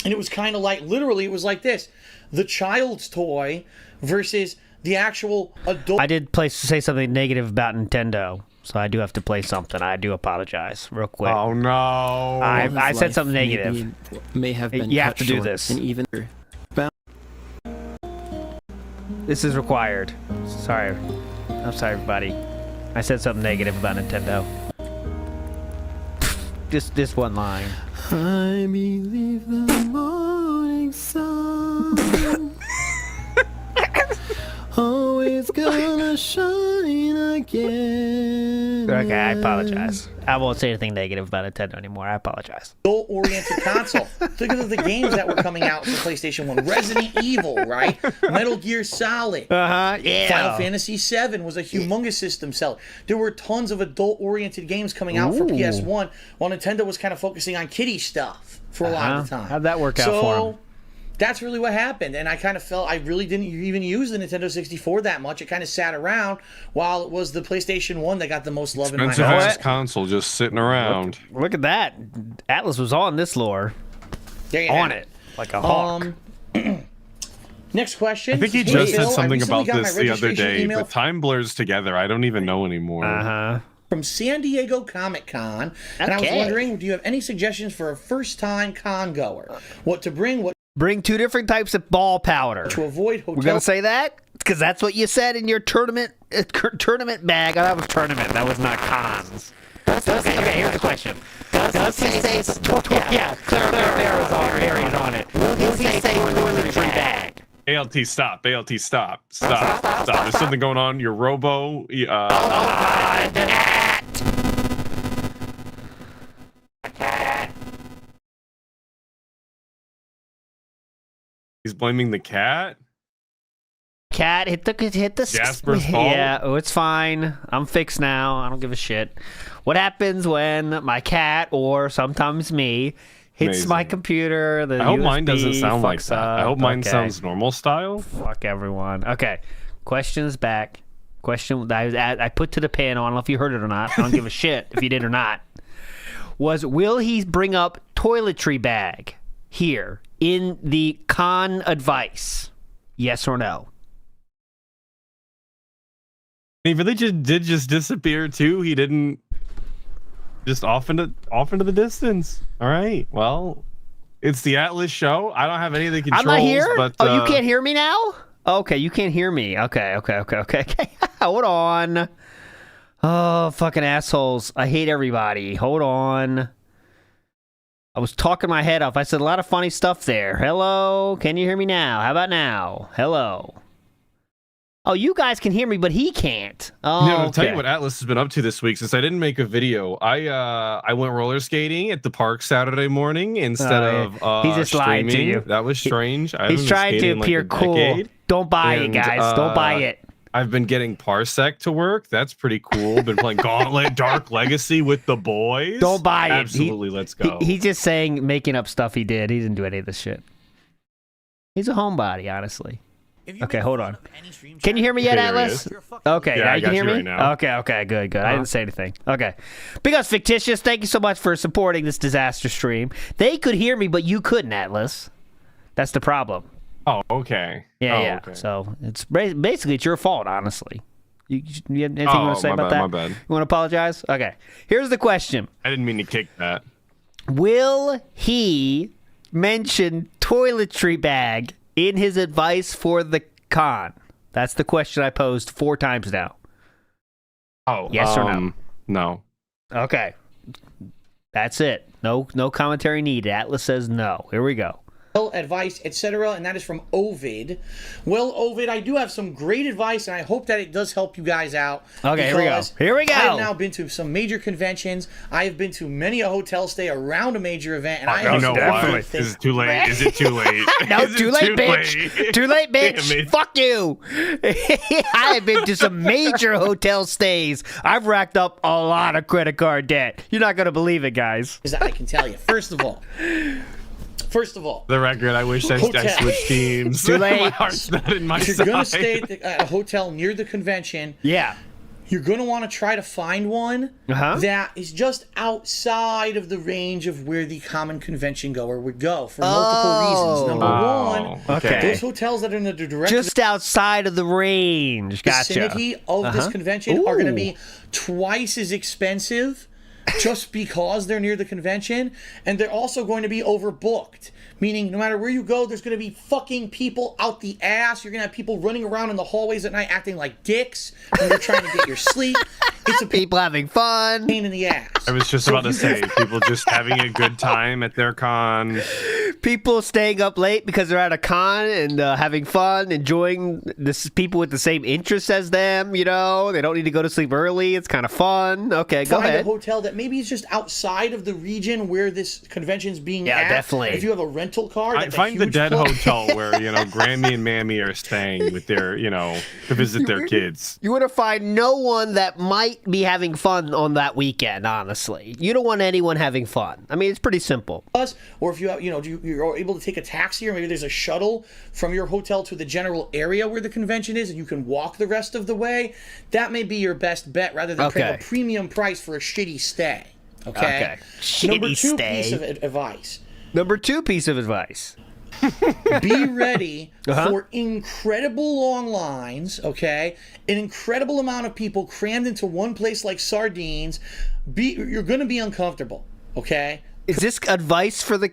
And it was kind of like, literally, it was like this: the child's toy versus the actual adult. I did say something negative about Nintendo, so I do have to play something. I do apologize, real quick. Oh no! I said something negative. May have been. You have to do this. And even. This is required. Sorry. I'm sorry, everybody. I said something negative about Nintendo. This one line. I believe the morning sun always gonna shine again. Okay, I apologize. I won't say anything negative about Nintendo anymore. I apologize. Adult-oriented console. Think of the games that were coming out for PlayStation 1. Resident Evil, right? Metal Gear Solid. Yeah. Final Fantasy VII was a humongous system seller. There were tons of adult-oriented games coming out for PS1, while Nintendo was kind of focusing on kiddie stuff for a lot of the time. How'd that work out for them? That's really what happened, and I kind of felt I really didn't even use the Nintendo 64 that much. It kind of sat around while it was the PlayStation 1 that got the most love in my heart. Expensive console just sitting around. Look at that. Atlas was on this lore. On it. Like a hawk. Next question. I think he just said something about got this my the other day, email but time blurs together. I don't even know anymore. from San Diego Comic-Con, and I was wondering, do you have any suggestions for a first-time con goer? What to bring, what Bring 2 different types of ball powder. to avoid hotel. We're gonna say that because that's what you said in your tournament bag. Oh, that was tournament. That was not cons. Okay, here's the question. Does he say yeah, there was all areas on it. Will he say toiletry bag? ALT, stop. ALT, stop. Stop. There's something going on. Your robo. He's blaming the cat. Cat hit the Jasper's fault? Yeah, oh, it's fine. I'm fixed now. I don't give a shit. What happens when my cat or sometimes me hits my computer? The I hope USB mine doesn't sound like that. I hope mine Okay. sounds normal style. Fuck everyone. Okay, questions back. Question I put to the panel. I don't know if you heard it or not. I don't give a shit if you did or not. Will he bring up toiletry bag here in the con advice? Yes or no? He really did just disappear too. He didn't just off into the distance. All right. Well, it's the Atlas show. I don't have any of the controls. I'm not here. But, you can't hear me now? Okay, you can't hear me. Okay. Hold on. Oh, fucking assholes. I hate everybody. Hold on. I was talking my head off. I said a lot of funny stuff there. Hello? Can you hear me now? How about now? Hello? Oh, you guys can hear me, but he can't. Oh, no, I'll tell you what Atlas has been up to this week. Since I didn't make a video, I went roller skating at the park Saturday morning instead of he's just lying to you. That was strange. He's trying to appear cool. Don't buy it, guys. Don't buy it. I've been getting Parsec to work. That's pretty cool. Been playing Gauntlet Dark Legacy with the boys. Don't buy it. Absolutely, let's go. He's just making up stuff he did. He didn't do any of this shit. He's a homebody, honestly. Okay, hold on. Can you hear me yet, Atlas? Okay, yeah, now I you can hear me? right now. Okay, good. I didn't say anything. Okay. Because Fictitious, thank you so much for supporting this disaster stream. They could hear me, but you couldn't, Atlas. That's the problem. Oh, okay. Yeah. Okay. So it's basically it's your fault, honestly. You have anything you want to say about that? My bad. You want to apologize? Okay. Here's the question. I didn't mean to kick that. Will he mention toiletry bag in his advice for the con? That's the question I posed 4 times now. Oh, Yes or no? No. Okay. That's it. No commentary needed. Atlas says no. Here we go. Advice, etc., and that is from Ovid. Well, Ovid, I do have some great advice, and I hope that it does help you guys out. Okay, here we go. Here we go. I have now been to some major conventions. I have been to many a hotel stay around a major event, and I have definitely. Is it too late? Is it too late? No, too late, bitch. Too late, bitch. Fuck you. I have been to some major hotel stays. I've racked up a lot of credit card debt. You're not gonna believe it, guys. I can tell you. First of all, the record. I wish I switched teams. Too late. My heart's not in my if side. you're gonna stay at a hotel near the convention, Yeah. you're going to want to try to find one that is just outside of the range of where the common convention goer would go for multiple reasons. Number one, those hotels that are in the direct just outside of the range. Gotcha. vicinity of this convention are going to be twice as expensive just because they're near the convention, and they're also going to be overbooked. Meaning, no matter where you go, there's going to be fucking people out the ass. You're going to have people running around in the hallways at night acting like dicks when you're trying to get your sleep. It's a people having fun. Pain in the ass. I was just about to say, people just having a good time at their con. People staying up late because they're at a con and having fun, enjoying this. People with the same interests as them. You know, they don't need to go to sleep early. It's kind of fun. Okay, go ahead. Find a hotel that maybe is just outside of the region where this convention's being at. Yeah, definitely. If you have a rental car, I find the dead hotel where Grammy and Mammy are staying with their to visit their kids. You want to find no one that might be having fun on that weekend. Honestly, you don't want anyone having fun. I mean, it's pretty simple. Or if you have, you're able to take a taxi, or maybe there's a shuttle from your hotel to the general area where the convention is, and you can walk the rest of the way. That may be your best bet rather than paying a premium price for a shitty stay. Okay. Number two piece of advice. Number 2 piece of advice. Be ready for incredible long lines, okay? An incredible amount of people crammed into one place like sardines. You're going to be uncomfortable, okay? Is this advice for the...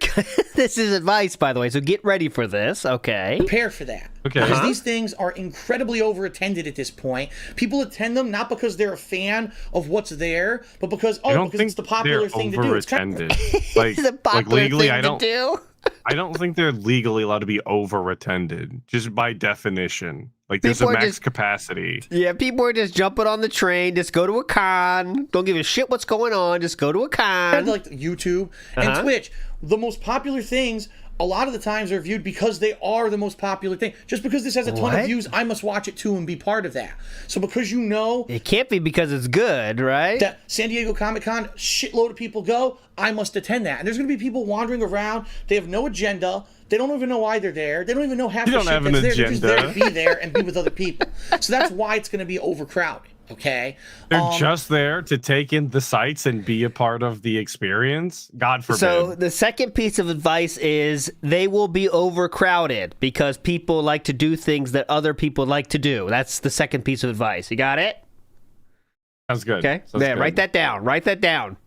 This is advice, by the way, so get ready for this, okay? Prepare for that. Okay. Because these things are incredibly over-attended at this point. People attend them not because they're a fan of what's there, but because, it's the popular thing to do. It's kind of... It's a popular legally, thing to do. I don't think they're legally allowed to be over-attended, just by definition. Like, there's a max capacity. Yeah, people are just jumping on the train. Just go to a con. Don't give a shit what's going on. Just go to a con. Like YouTube and Twitch, the most popular things a lot of the times are viewed because they are the most popular thing. Just because this has a ton of views, I must watch it too and be part of that. So because it can't be because it's good, right? That San Diego Comic-Con, shitload of people go, I must attend that. And there's going to be people wandering around. They have no agenda. They don't even know why they're there. They don't even know half the shit that's there. They're just there to be there and be with other people. So that's why it's going to be overcrowded. Okay, they're just there to take in the sights and be a part of the experience. God forbid. So the second piece of advice is they will be overcrowded because people like to do things that other people like to do. That's the second piece of advice. You got it? Sounds good. Okay, write that down. Write that down.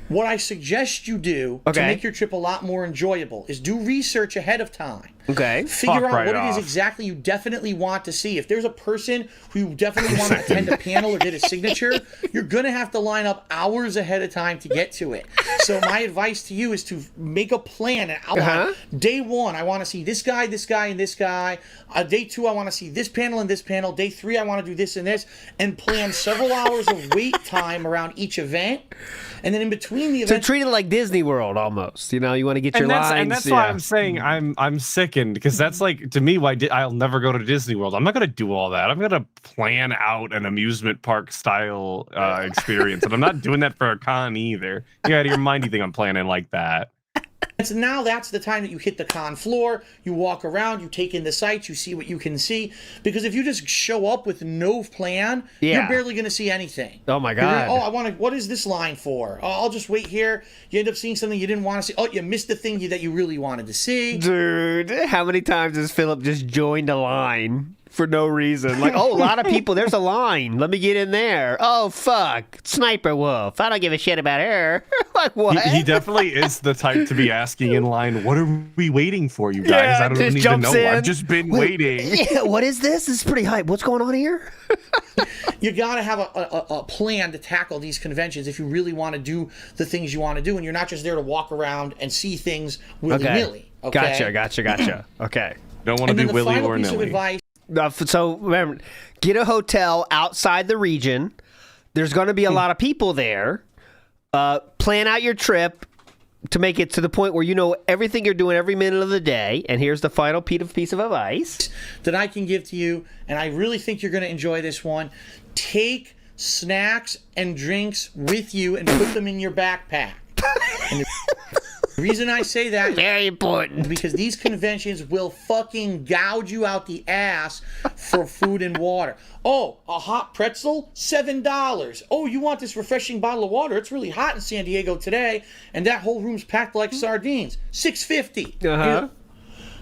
What I suggest you do to make your trip a lot more enjoyable is do research ahead of time. Okay. Figure out what it is exactly you definitely want to see. If there's a person who you definitely want to attend a panel or get a signature, you're going to have to line up hours ahead of time to get to it. So my advice to you is to make a plan and outline. Day 1, I want to see this guy, and this guy. Day 2, I want to see this panel and this panel. Day 3, I want to do this and this. And plan several hours of wait time around each event. And then in between the events... So treat it like Disney World almost. You want to get your lines. And that's why I'm saying I'm sickened, because that's like, to me, why I'll never go to Disney World. I'm not going to do all that. I'm going to plan out an amusement park style experience. And I'm not doing that for a con either. You out of your mind, you think I'm planning like that. And so now that's the time that you hit the con floor, you walk around, you take in the sights, you see what you can see. Because if you just show up with no plan, you're barely going to see anything. Oh my God. What is this line for? Oh, I'll just wait here. You end up seeing something you didn't want to see. Oh, you missed the thing that you really wanted to see. Dude, how many times has Philip just joined a line? for no reason. Like, oh, a lot of people. There's a line. Let me get in there. Oh, fuck. Sniper Wolf. I don't give a shit about her. Like, what? He definitely is the type to be asking in line, what are we waiting for, you guys? I don't even know. I've just been waiting. Yeah, what is this? This is pretty hype. What's going on here? You got to have a plan to tackle these conventions if you really want to do the things you want to do, and you're not just there to walk around and see things willy-nilly. Okay? Gotcha. Okay. Don't want to be willy or nilly. Advice. So remember, get a hotel outside the region. There's going to be a lot of people there. Plan out your trip to make it to the point where you know everything you're doing every minute of the day. And here's the final piece of advice that I can give to you, and I really think you're going to enjoy this one. Take snacks and drinks with you and put them in your backpack. And the reason I say that very important because these conventions will fucking gouge you out the ass for food and water. Oh, a hot pretzel, $7. Oh, you want this refreshing bottle of water? It's really hot in San Diego today, and that whole room's packed like sardines. $6.50. Uh-huh.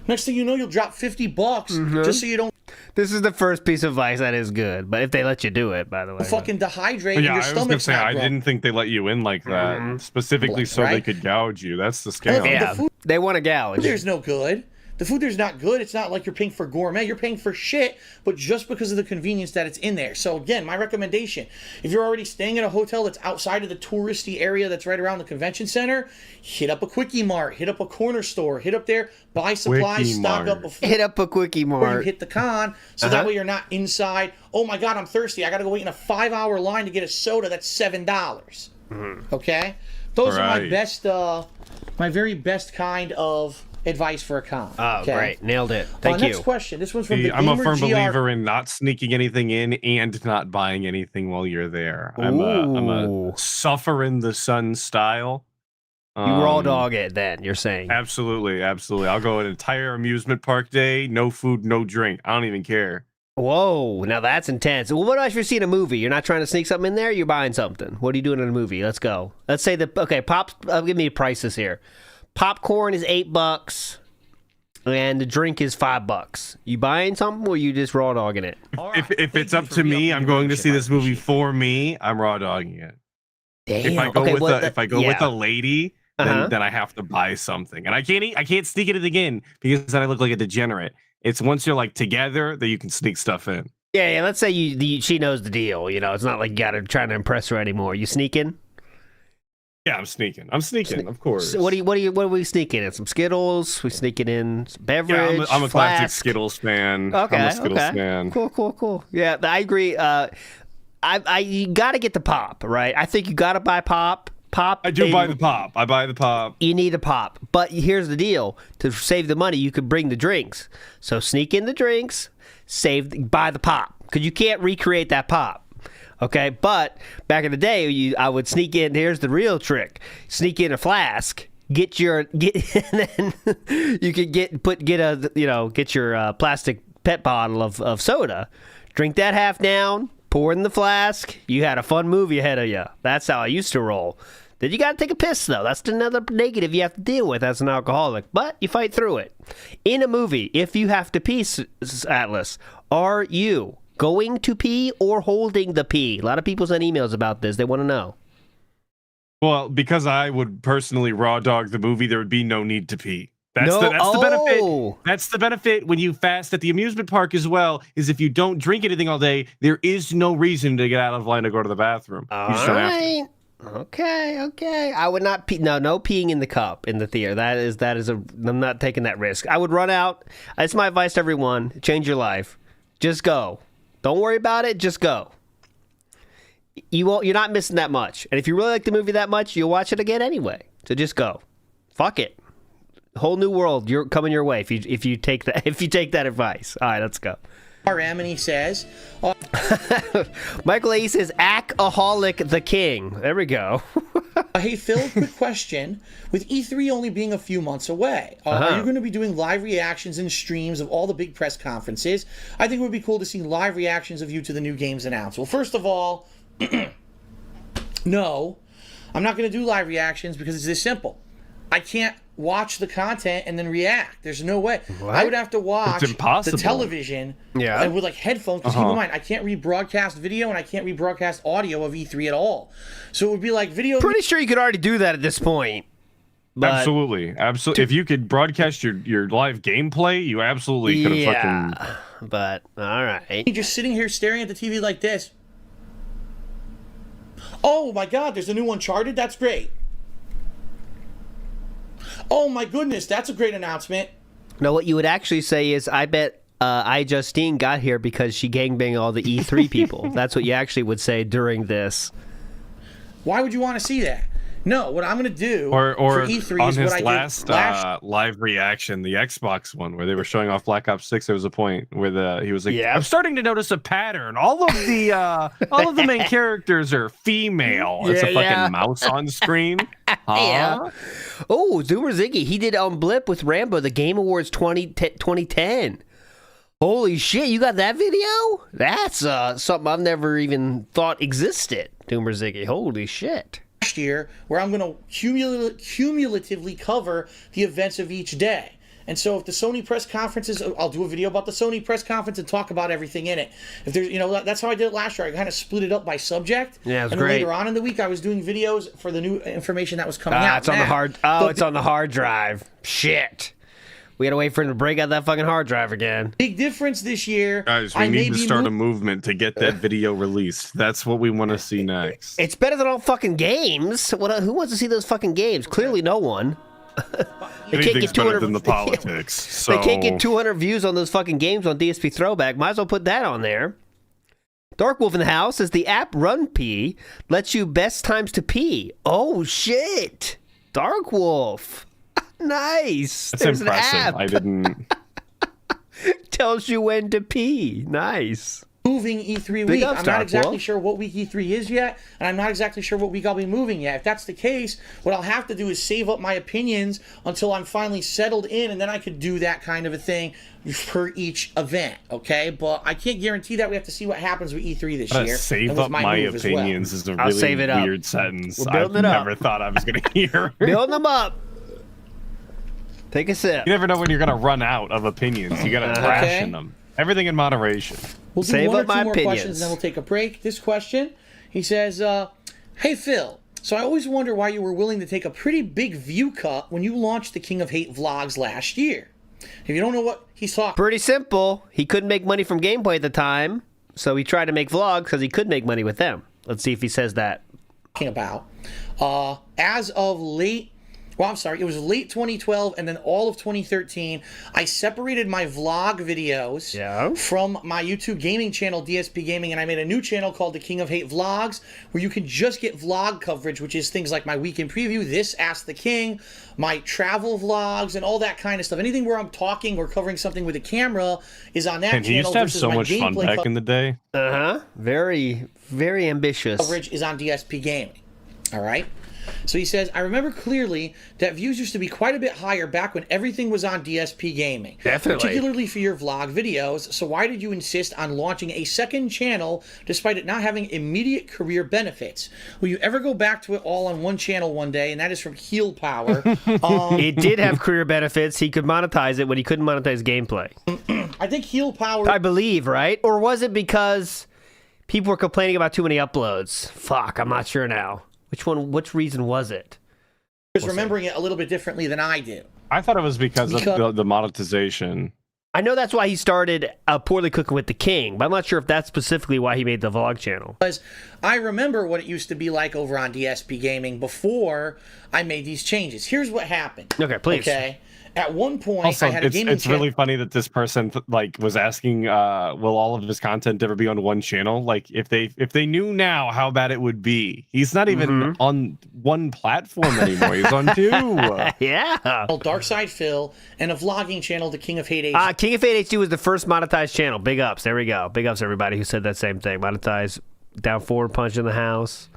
Next thing you know, you'll drop $50 just so you don't. This is the first piece of advice that is good, but if they let you do it, by the way. Fucking dehydrate and your stomach's I was gonna say, I not didn't think they let you in like that, specifically so they could gouge you. That's the scam. Yeah, they want to gouge. There's no good. The food there's not good. It's not like you're paying for gourmet. You're paying for shit, but just because of the convenience that it's in there. So again, my recommendation, if you're already staying at a hotel that's outside of the touristy area that's right around the convention center, hit up a Quickie Mart, hit up a corner store, hit up there, buy supplies, stock up before hit up a Quickie Mart. You hit the con, so that way you're not inside. Oh my God, I'm thirsty. I got to go wait in a 5-hour line to get a soda that's $7. Okay, those are my best, my very best kind of advice for a con. Oh, great. Nailed it. Thank you. Next question. This one's from the I'm a firm GR. believer in not sneaking anything in and not buying anything while you're there. I'm a suffer in the sun style. You raw dog it then, you're saying. Absolutely. I'll go an entire amusement park day, no food, no drink. I don't even care. Whoa, now that's intense. Well, what about if you're seeing a movie? You're not trying to sneak something in there, you're buying something. What are you doing in a movie? Let's go. Let's say give me prices here. Popcorn is $8, and the drink is $5. You buying something, or you just raw dogging it? If it's up to me, I'm going to see this movie for me. I'm raw dogging it. Damn. If I go with a lady, then I have to buy something, and I can't sneak anything in because then I look like a degenerate. It's once you're like together that you can sneak stuff in. Yeah. Let's say she knows the deal. You know, it's not like you got to try to impress her anymore. You sneaking? Yeah, I'm sneaking, of course. So what are we sneaking in? Some Skittles? We sneaking in some beverage? Yeah, I'm a classic Skittles fan. Okay, I'm a Skittles fan. Cool. Yeah, I agree. You got to get the pop, right? I think you got to buy pop. I buy the pop. I buy the pop. You need a pop. But here's the deal. To save the money, you could bring the drinks. So sneak in the drinks, buy the pop. Because you can't recreate that pop. Okay, but back in the day, I would sneak in. Here's the real trick: sneak in a flask, get and then you could get your plastic pet bottle of soda, drink that half down, pour it in the flask. You had a fun movie ahead of you. That's how I used to roll. Then you got to take a piss though. That's another negative you have to deal with as an alcoholic. But you fight through it. In a movie, if you have to pee, Atlas, are you going to pee or holding the pee? A lot of people send emails about this. They want to know. Well, because I would personally raw dog the movie, there would be no need to pee. That's the benefit. That's the benefit when you fast at the amusement park as well, is if you don't drink anything all day, there is no reason to get out of line to go to the bathroom. You just don't have to. Okay. I would not pee. No peeing in the cup in the theater. I'm not taking that risk. I would run out. That's my advice to everyone. Change your life. Just go. Don't worry about it. Just go. You're not missing that much. And if you really like the movie that much, you'll watch it again anyway. So just go. Fuck it. Whole new world. You're coming your way if you take that advice. All right, let's go. RM, and he says, Michael A says, Ackaholic the King. There we go. Hey Phil, quick question. With E3 only being a few months away, are you going to be doing live reactions and streams of all the big press conferences? I think it would be cool to see live reactions of you to the new games announced. Well, first of all, no, I'm not going to do live reactions because it's this simple. I can't watch the content and then react. There's no way. I would have to watch the television and with like headphones. Because keep in mind, I can't rebroadcast video and I can't rebroadcast audio of E3 at all. So it would be like video. Pretty sure you could already do that at this point. But absolutely. If you could broadcast your live gameplay, you absolutely could have fucking. But all right, you're just sitting here staring at the TV like this. Oh my God, there's a new Uncharted. That's great. Oh my goodness, that's a great announcement. No, what you would actually say is, I bet Justine got here because she gangbanged all the E3 people. That's what you actually would say during this. Why would you want to see that? No, what I'm going to do or for E3 on is his what last, I did live reaction, the Xbox one, where they were showing off Black Ops 6. There was a point where he was like, I'm starting to notice a pattern. All of the main characters are female. It's a fucking mouse on screen. Yeah. Oh, Zoomer Ziggy, he did Blip with Rambo, the Game Awards 2010. Holy shit, you got that video? That's something I've never even thought existed, Zoomer Ziggy. Holy shit. Year, where I'm going to cumulatively cover the events of each day. And so if the Sony press conferences, I'll do a video about the Sony press conference and talk about everything in it. If there's, that's how I did it last year. I kind of split it up by subject. Yeah, it was and great. Later on in the week, I was doing videos for the new information that was coming out. It's on the hard. Oh, it's on the hard drive. Shit. We gotta wait for him to break out that fucking hard drive again. Big difference this year. Guys, we need to start a movement to get that video released. That's what we want to see next. It's better than all fucking games. Who wants to see those fucking games? Clearly no one. They can't get 200 than the politics. So. They can't get 200 views on those fucking games on DSP Throwback. Might as well put that on there. Dark Wolf in the house says the app Run Pee lets you best times to pee. Oh shit. Dark Wolf. Nice. That's There's impressive. An app. I didn't. Tells you when to pee. Nice. Moving E3 week. I'm not exactly sure what week E3 is yet, and I'm not exactly sure what week I'll be moving yet. If that's the case, what I'll have to do is save up my opinions until I'm finally settled in, and then I could do that kind of a thing for each event, okay? But I can't guarantee that. We have to see what happens with E3 this year. Save up my opinions is a really weird sentence. I've never thought I was going to hear. Building them up. Take a sip. You never know when you're going to run out of opinions. You got to ration them. Everything in moderation. We'll do Save one or up two my more opinions. questions, and then we'll take a break. This question, he says, hey, Phil, so I always wonder why you were willing to take a pretty big view cut when you launched the King of Hate vlogs last year. If you don't know what he's talking Pretty simple. He couldn't make money from gameplay at the time, so he tried to make vlogs because he could make money with them. Let's see if he says that. about, as of late, well, I'm sorry, it was late 2012 and then all of 2013, I separated my vlog videos from my YouTube gaming channel, DSP Gaming, and I made a new channel called The King of Hate Vlogs, where you can just get vlog coverage, which is things like my weekend preview, this Ask the King, my travel vlogs, and all that kind of stuff. Anything where I'm talking or covering something with a camera is on that channel. He used to have so much fun back in the day. Very, very ambitious. Coverage is on DSP Gaming. All right? So he says, I remember clearly that views used to be quite a bit higher back when everything was on DSP Gaming. Definitely. Particularly for your vlog videos. So why did you insist on launching a second channel despite it not having immediate career benefits? Will you ever go back to it all on one channel one day? And that is from Heel Power. It did have career benefits. He could monetize it when he couldn't monetize gameplay. I think Heel Power... I believe, right? Or was it because people were complaining about too many uploads? Fuck, I'm not sure now. Which reason was it? He was remembering it a little bit differently than I do. I thought it was because of the monetization. I know that's why he started Poorly Cooking with the King, but I'm not sure if that's specifically why he made the vlog channel. Because I remember what it used to be like over on DSP Gaming before I made these changes. Here's what happened. Okay, please. Okay. At one point, Also, I had a gaming it's really funny that this person was asking, will all of his content ever be on one channel? Like, if they knew now how bad it would be. He's not even on one platform anymore. He's on two. Yeah. Dark Side Phil and a vlogging channel, The King of Hate HD. King of Hate HD was the first monetized channel. Big ups. There we go. Big ups, everybody who said that same thing. Monetized, down forward punch in the house.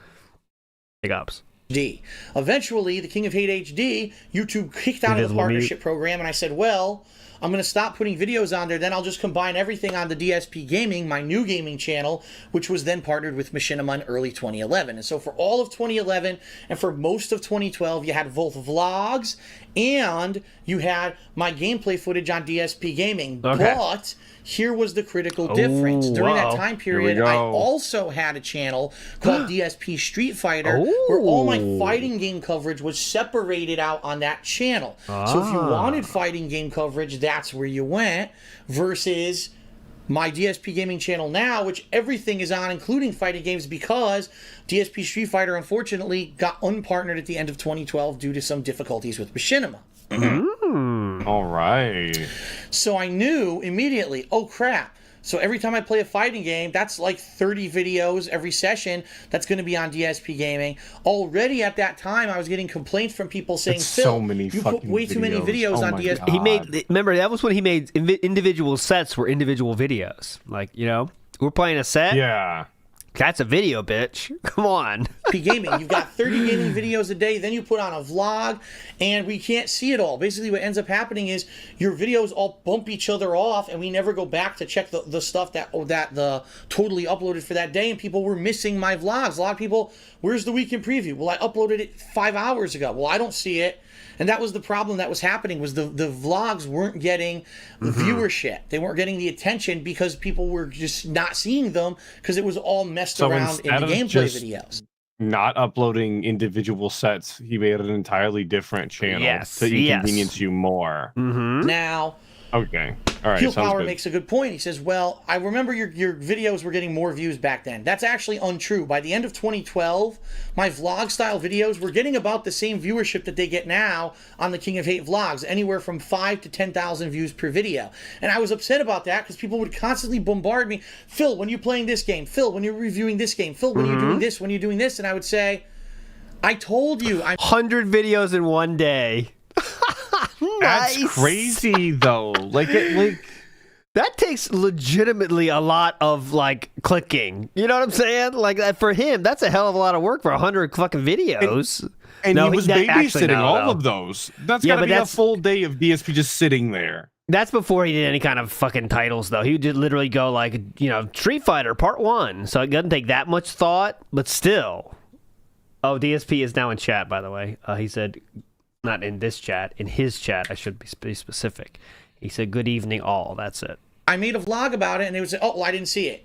Big ups. Eventually, the King of Hate HD, YouTube kicked out of the partnership program, and I said, well, I'm going to stop putting videos on there, then I'll just combine everything on the DSP Gaming, my new gaming channel, which was then partnered with Machinima in early 2011. And so for all of 2011 and for most of 2012, you had both vlogs and you had my gameplay footage on DSP Gaming. Okay. But here was the critical difference. During that time period, I also had a channel called DSP Street Fighter, where all my fighting game coverage was separated out on that channel. So if you wanted fighting game coverage, that's where you went, versus my DSP Gaming channel now, which everything is on, including fighting games, because DSP Street Fighter, unfortunately, got unpartnered at the end of 2012 due to some difficulties with Machinima. All right. So I knew immediately, oh crap. So every time I play a fighting game, that's like 30 videos every session that's going to be on DSP Gaming. Already at that time, I was getting complaints from people saying, Phil, so many you put way too many videos on DSP. He made, remember, that was when he made individual sets were individual videos. Like, you know, we're playing a set. Yeah. That's a video, bitch. Come on. Gaming. You've got 30 gaming videos a day, then you put on a vlog, and we can't see it all. Basically, what ends up happening is your videos all bump each other off, and we never go back to check the stuff that the totally uploaded for that day, and people were missing my vlogs. A lot of people, where's the weekend preview? Well, I uploaded it 5 hours ago. Well, I don't see it. And that was the problem that was happening, was the vlogs weren't getting the viewership. They weren't getting the attention because people were just not seeing them because it was all messed around in the gameplay videos. Not uploading individual sets, he made an entirely different channel to inconvenience you more. Now, okay. All right. Heel Power makes a good point. He says, well, I remember your videos were getting more views back then. That's actually untrue. By the end of 2012, my vlog-style videos were getting about the same viewership that they get now on the King of Hate vlogs, anywhere from 5,000 to 10,000 views per video. And I was upset about that because people would constantly bombard me, Phil, when you're playing this game, Phil, when you're reviewing this game, Phil, when you're doing this, when you're doing this, and I would say, I told you. 100 videos in one day. Nice. That's crazy, though. That takes legitimately a lot of clicking. You know what I'm saying? Like for him, that's a hell of a lot of work for 100 fucking videos. And he was babysitting all of those. That's gotta be a full day of DSP just sitting there. That's before he did any kind of fucking titles, though. He did literally go Street Fighter Part 1. So it doesn't take that much thought, but still. Oh, DSP is now in chat, by the way. He said, not in this chat, in his chat, I should be specific. He said, good evening all, that's it. I made a vlog about it, and they would say, oh, well, I didn't see it.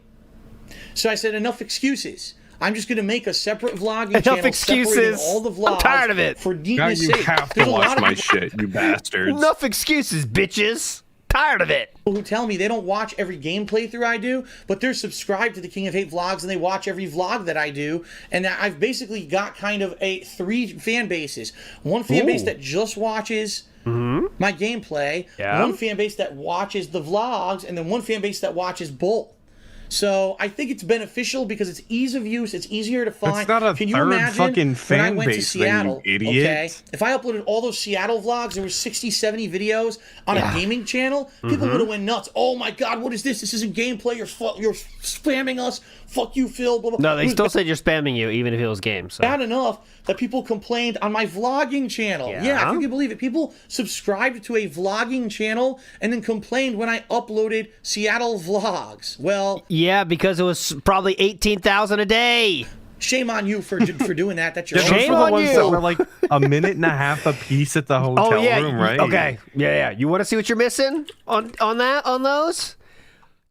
So I said, enough excuses. I'm just going to make a separate vlogging channel separating all the vlogs. I'm tired of it. For neatness sake. You have to watch my shit, you bastards. Enough excuses, bitches. Tired of it. People who tell me they don't watch every game playthrough I do, but they're subscribed to the King of Hate vlogs and they watch every vlog that I do. And I've basically got kind of 3 fan bases. One fan base that just watches my gameplay, one fan base that watches the vlogs, and then one fan base that watches both. So I think it's beneficial because it's ease of use. It's easier to find. It's not a Can you third imagine fucking fan when I went to base Seattle? thing, you idiot. Okay, if I uploaded all those Seattle vlogs, there were 60, 70 videos on a gaming channel. People would have went nuts. Oh my God, what is this? This isn't gameplay. You're spamming us. Fuck you, Phil. Blah, blah. No, they still said you're spamming you, even if it was games. So. Bad enough that people complained on my vlogging channel. Yeah, if you can believe it. People subscribed to a vlogging channel and then complained when I uploaded Seattle vlogs. Well, yeah, because it was probably 18,000 a day. Shame on you for doing that. That's your own shame fault. on you. That were like a minute and a half a piece at the hotel room, right? Okay. Yeah. You want to see what you're missing on those?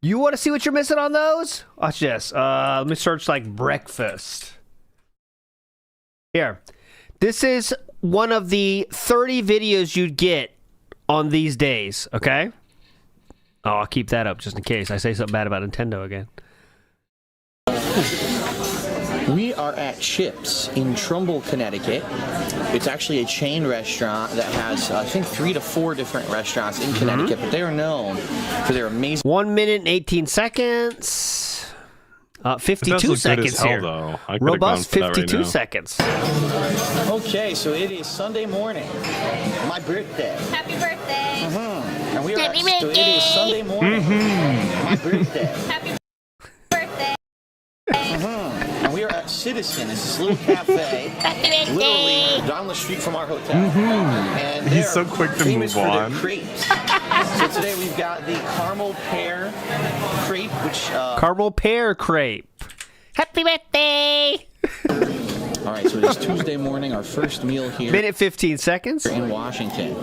You want to see what you're missing on those? Watch this. Let me search breakfast. Here. This is one of the 30 videos you'd get on these days, okay? Oh, I'll keep that up just in case I say something bad about Nintendo again. We are at Chips in Trumbull, Connecticut. It's actually a chain restaurant that has, I think, 3 to 4 different restaurants in Connecticut, but they are known for their amazing... 1 minute and 18 seconds. 52 seconds here. Though. Robust 52 seconds. Okay, so it is Sunday morning. My birthday. Happy birthday. And we are so it is Sunday morning. My birthday. Happy birthday. And we are at Citizen is this little cafe, literally down the street from our hotel. And He's they're so quick to famous move for on. their crepes. So today we've got the caramel pear crepe, which Caramel pear crepe. Happy birthday! all right, so it is Tuesday morning, our first meal here Minute 15 seconds. in Washington.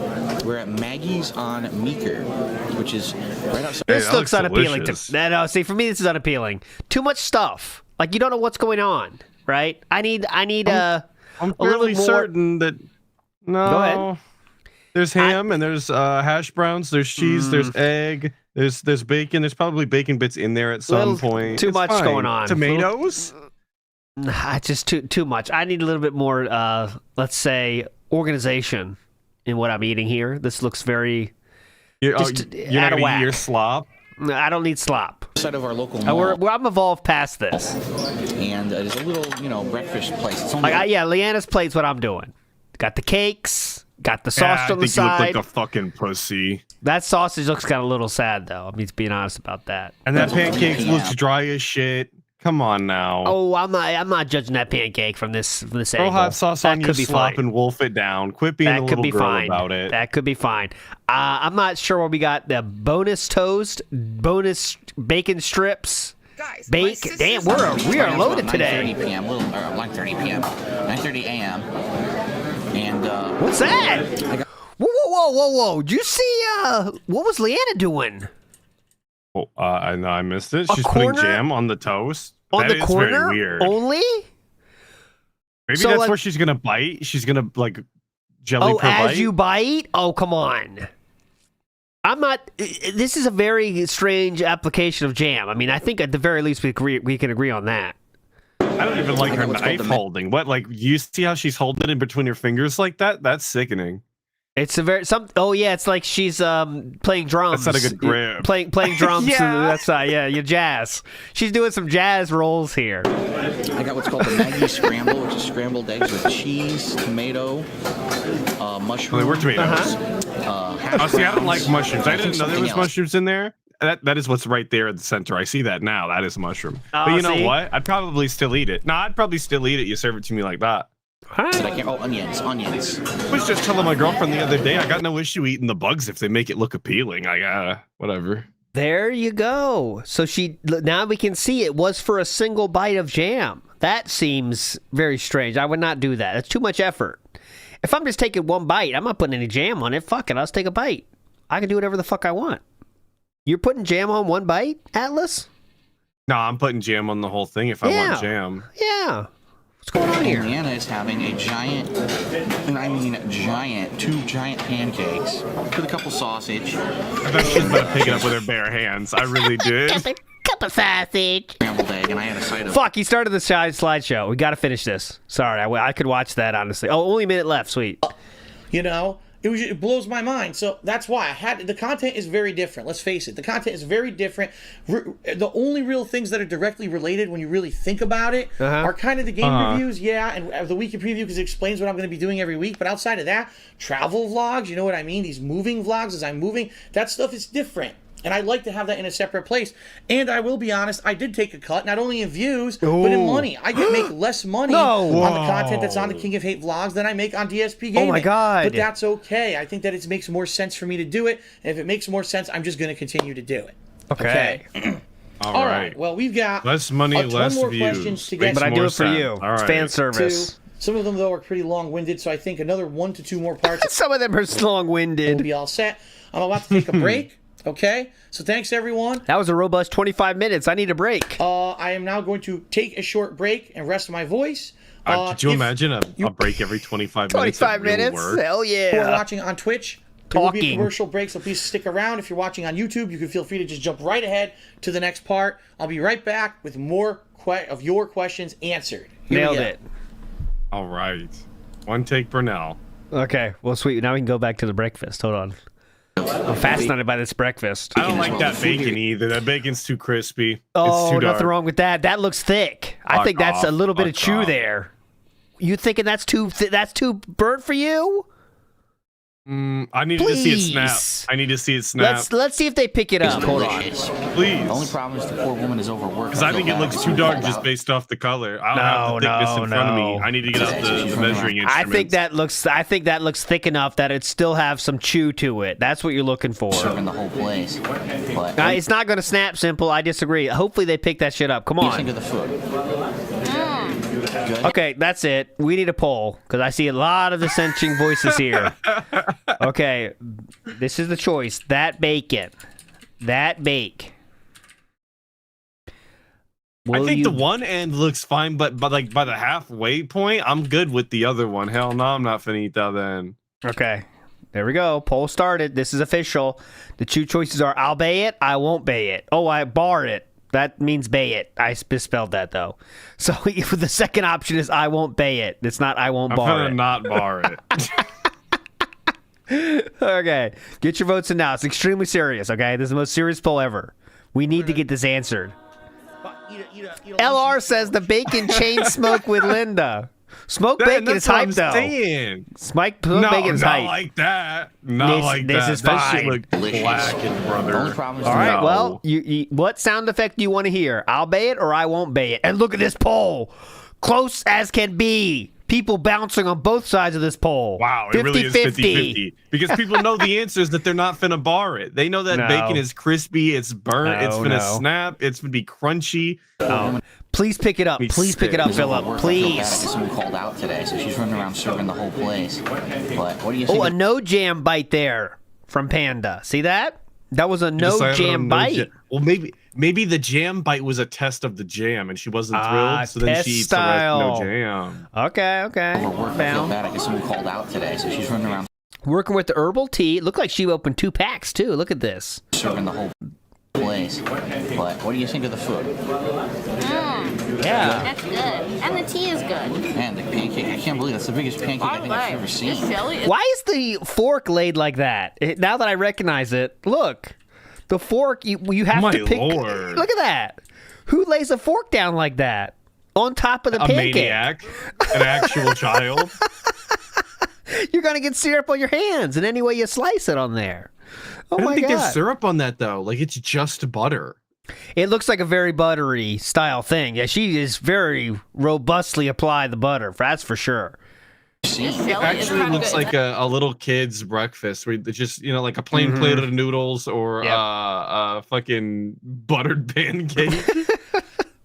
We're at Maggie's on Meeker, which is right outside. This that looks looks unappealing delicious. to no, see, for me, this is unappealing. Too much stuff. Like, you don't know what's going on, right? I need I'm a little fairly bit more. certain that no. Go ahead. There's ham and there's hash browns. There's cheese. There's egg. There's bacon. There's probably bacon bits in there at some Little point. too It's much fine. going on. Tomatoes. Nah, it's just too much. I need a little bit more, let's say, organization in what I'm eating here. This looks very. You're Just not out of gonna whack. eat your slop. I don't need slop. Outside of our local mall, I'm evolved past this. and it is a little, breakfast place. It's only Like, yeah, Leanna's plate's what I'm doing. Got the cakes, got the Yeah, sauce I on the think you look side. like a fucking pussy. That sausage looks kind of a little sad, though. I mean, being honest about that. And that That's what pancake I'm looks thinking. dry as shit. Come on now. Oh, I'm not judging that pancake from this Throw angle. hot sauce That on your could be slop fine. and wolf it down. Quit being a That could little be girl fine. about it. That could be fine. I'm not sure what we got. The bonus toast, bonus bacon strips, bake. Damn, we are loaded today. 9:30 p.m. Little, or 9:30 p.m. 9:30 a.m. And What's that? Whoa! Did you see? What was Leanna doing Oh, I know I missed it. A She's putting corner? jam on the toast. on That the is corner? very weird. Only? Maybe So, that's like- where she's gonna bite. She's gonna like jelly per as bite. you bite? Oh, come on. I'm not. This is a very strange application of jam. I mean, I think at the very least we can agree on that. I don't even like I know her what's called knife the holding. What, like, you see how she's holding it in between her fingers like that? That's sickening. It's a very Oh yeah, it's like she's playing drums. That's not a good grip. Playing drums. Yeah. That's your jazz. She's doing some jazz rolls here. I got what's called the Maggie Scramble, which is scrambled eggs with cheese, tomato, mushroom. Well, they were tomatoes. Hash Oh, see, I don't browns, like mushrooms. I think didn't know there something was else. mushrooms in there. That is what's right there at the center. I see that now. That is a mushroom. Oh, But you know see? what? I'd probably still eat it. I'd probably still eat it. You serve it to me like that. That I can't. Oh, onions. I was just telling my girlfriend the other day, I got no issue eating the bugs if they make it look appealing. Whatever. There you go. So now we can see it was for a single bite of jam. That seems very strange. I would not do that. That's too much effort. If I'm just taking one bite, I'm not putting any jam on it. Fuck it, I'll just take a bite. I can do whatever the fuck I want. You're putting jam on one bite, Atlas? No, I'm putting jam on the whole thing if I Yeah. want jam. Yeah. What's going on here? Indiana is having a giant, and I mean giant, 2 giant pancakes with a couple sausage, I bet she's about to pick it up with her bare hands. I really did. Cup of sausage. scrambled egg, and I had a side of. Fuck, he started the slideshow. We got to finish this. Sorry, I could watch that, honestly. Oh, only a minute left. Sweet. You know, it blows my mind. So that's why the content is very different. Let's face it, the content is very different. The only real things that are directly related when you really think about it are kind of the game reviews, and the weekly preview because it explains what I'm going to be doing every week. But outside of that, travel vlogs, you know what I mean? These moving vlogs as I'm moving, that stuff is different. And I'd like to have that in a separate place. And I will be honest, I did take a cut, not only in views, but in money. I make less money on the content that's on the King of Hate vlogs than I make on DSP Gaming. Oh my God. But that's okay. I think that it makes more sense for me to do it. And if it makes more sense, I'm just going to continue to do it. Okay. All right. Well, we've got Less money, a ton less more views. questions to get Makes But I do more it for sense. you. All It's right. fan to. service. Some of them, though, are pretty long-winded, so I think another 1 to 2 more parts Some of them are will long-winded. be all set. I'm about to take a break. Okay, so thanks everyone. That was a robust 25 minutes. I need a break. I am now going to take a short break and rest my voice. Could you imagine a break every 25 minutes? 25 at real minutes? work? Hell Who are yeah. watching on Twitch, there will be a Talking. commercial break, so please stick around. If you're watching on YouTube, you can feel free to just jump right ahead to the next part. I'll be right back with more of your questions answered. Here we Nailed go. it. All right. One take, Burnell. Okay, well, sweet. Now we can go back to the breakfast. Hold on. I'm fascinated by this breakfast. I don't like that bacon either. That bacon's too crispy. Oh, it's too dark. nothing wrong with that. That looks thick. I Fuck think that's a off. little bit of Fuck chew off. there. You thinking that's too burnt for you? I need to see it snap. I need to see it snap. Let's see if they pick it up. Hold on. Delicious. Please. The only problem is the poor woman is overworked. Because I think it looks too dark just based off the color. I don't have the thickness in front of me. I need to get out the measuring instrument. I think that looks thick enough that it still have some chew to it. That's what you're looking for. Serving the whole place. But It's not going to snap, Simple. I disagree. Hopefully they pick that shit up. Come what do you on. think of the food? Good. Okay, that's it. We need a poll because I see a lot of dissenting voices here. Okay, this is the choice. That bacon. That bake. I think the one end looks fine, but like by the halfway point, I'm good with the other one. Hell no, I'm not finna eat that then. Okay, there we go. Poll started. This is official. The two choices are I'll bay it, I won't bay it. Oh, I bar it. That means bay it. I misspelled that though. So the second option is I won't bay it. It's not I won't bar it. I'm gonna not bar it. Okay, get your votes in now. It's extremely serious. Okay, this is the most serious poll ever. We need to get this answered. LR says the bacon chain smoke with Linda. Smoked bacon is hype though. Smoked bacon is hype. Not like that. Not like that. This is that fine. shit look blackened, brother. The only problem is All right, well, you what sound effect do you want to hear? I'll bay it or I won't bay it. And look at this poll. Close as can be. People bouncing on both sides of this poll. Wow, it really is 50-50. Because people know the answer is that they're not finna bar it. They know that bacon is crispy, it's burnt, it's finna snap, it's gonna be crunchy. Please pick it up. Please pick it up, Philip. Please. Someone called out today, so she's running around serving the whole place. But what do you think? Oh, a no jam bite there from Panda. See that? That was a no jam bite. Well, maybe the jam bite was a test of the jam, and she wasn't thrilled, so then she eats style. the no jam. Okay. I feel bad. I guess someone called out today, so she's running around working with the herbal tea. It looked like she opened 2 packs too. Look at this. serving the whole place. But what do you think of the food? Yeah. That's good. And the tea is good. Man, the pancake, I can't believe that's the biggest pancake I think I've ever seen. Why is the fork laid like that? Now that I recognize it, look. The fork, you have to pick. Lord. Look at that. Who lays a fork down like that? On top of the pancake? Maniac. An actual child. You're going to get syrup on your hands in any way you slice it on there. Oh I don't my think God. there's syrup on that, though. Like, it's just butter. It looks like a very buttery style thing. Yeah, she is very robustly applied the butter. That's for sure. It actually looks like a little kid's breakfast where it's just, like a plain plate of noodles or a fucking buttered pancake.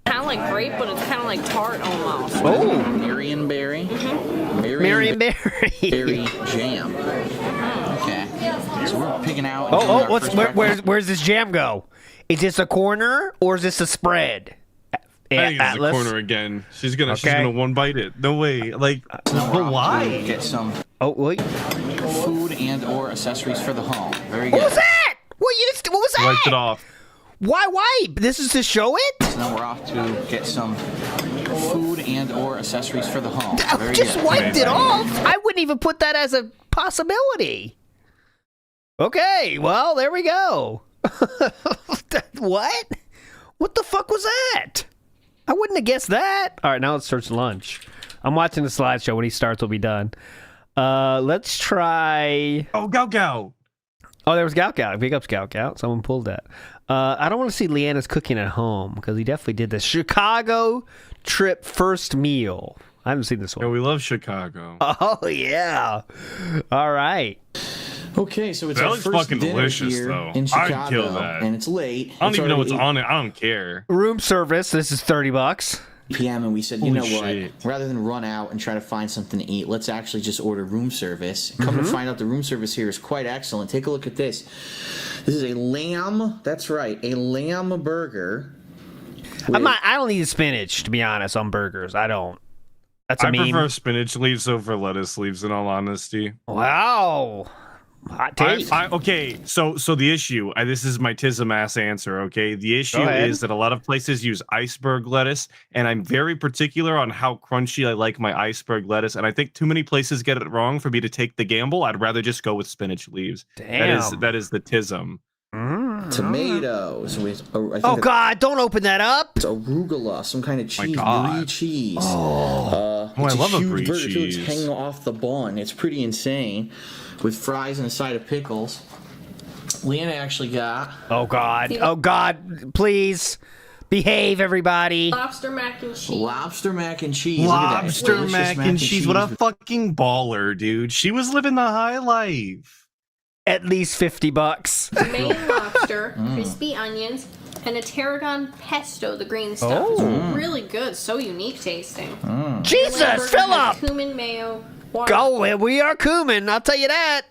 Kind of like grape, but it's kind of like tart almost. Oh, Marionberry. Marionberry. Berry jam. Okay. So we're picking out. Where's this jam go? Is this a corner or is this a spread? I think it's a corner again. She's gonna one bite it. No way. Like, but why? Get some wait. food and or accessories for the home. Very good. What was that? What was that? Wiped it off. Why? This is to show it? So now we're off to get some food and or accessories for the home. Very just good. wiped it off. I wouldn't even put that as a possibility. Okay, well, there we go. What? What the fuck was that? I wouldn't have guessed that. All right, now let's search lunch. I'm watching the slideshow. When he starts, we'll be done. Let's try... Oh, Gao Gao. Oh, there was Gao Gao. Big ups, Gao Gao. Someone pulled that. I don't want to see Leanna's cooking at home because he definitely did this. Chicago trip first meal. I haven't seen this one. Yeah, we love Chicago. Oh, yeah. All right. Okay, so it's that our looks first fucking dinner delicious, here though. in Chicago, I'd kill that. And it's late. I don't even know what's on it. I don't care. Room service. This is $30. PM, and we said, you know shit. what? Rather than run out and try to find something to eat, let's actually just order room service. Come to find out, the room service here is quite excellent. Take a look at this. This is a lamb. That's right, a lamb burger. I don't need spinach, to be honest, on burgers. I don't. That's a meme. I prefer spinach leaves over lettuce leaves, in all honesty. Wow. Hot take. Okay, so the issue, this is my tism ass answer, okay? The issue is that a lot of places use iceberg lettuce, and I'm very particular on how crunchy I like my iceberg lettuce, and I think too many places get it wrong for me to take the gamble. I'd rather just go with spinach leaves. Damn. That is the tism. tomatoes with I think Oh God! Don't open that up. it's arugula, some kind of cheese, God. brie cheese. I It's love a huge brie burger too. It's cheese. hanging off the bun. It's pretty insane, with fries and a side of pickles. Leanna actually got Oh God! Oh God! Please behave, everybody. Lobster mac and cheese. lobster mac and cheese. Look at that. Lobster Delicious mac and cheese. What a fucking baller, dude. She was living the high life. At least $50. Maine lobster, crispy onions, and a tarragon pesto, the green stuff. It's really good, so unique tasting. Jesus, Hamburger Philip! has cumin mayo. Water. Go, we are cumin. I'll tell you that.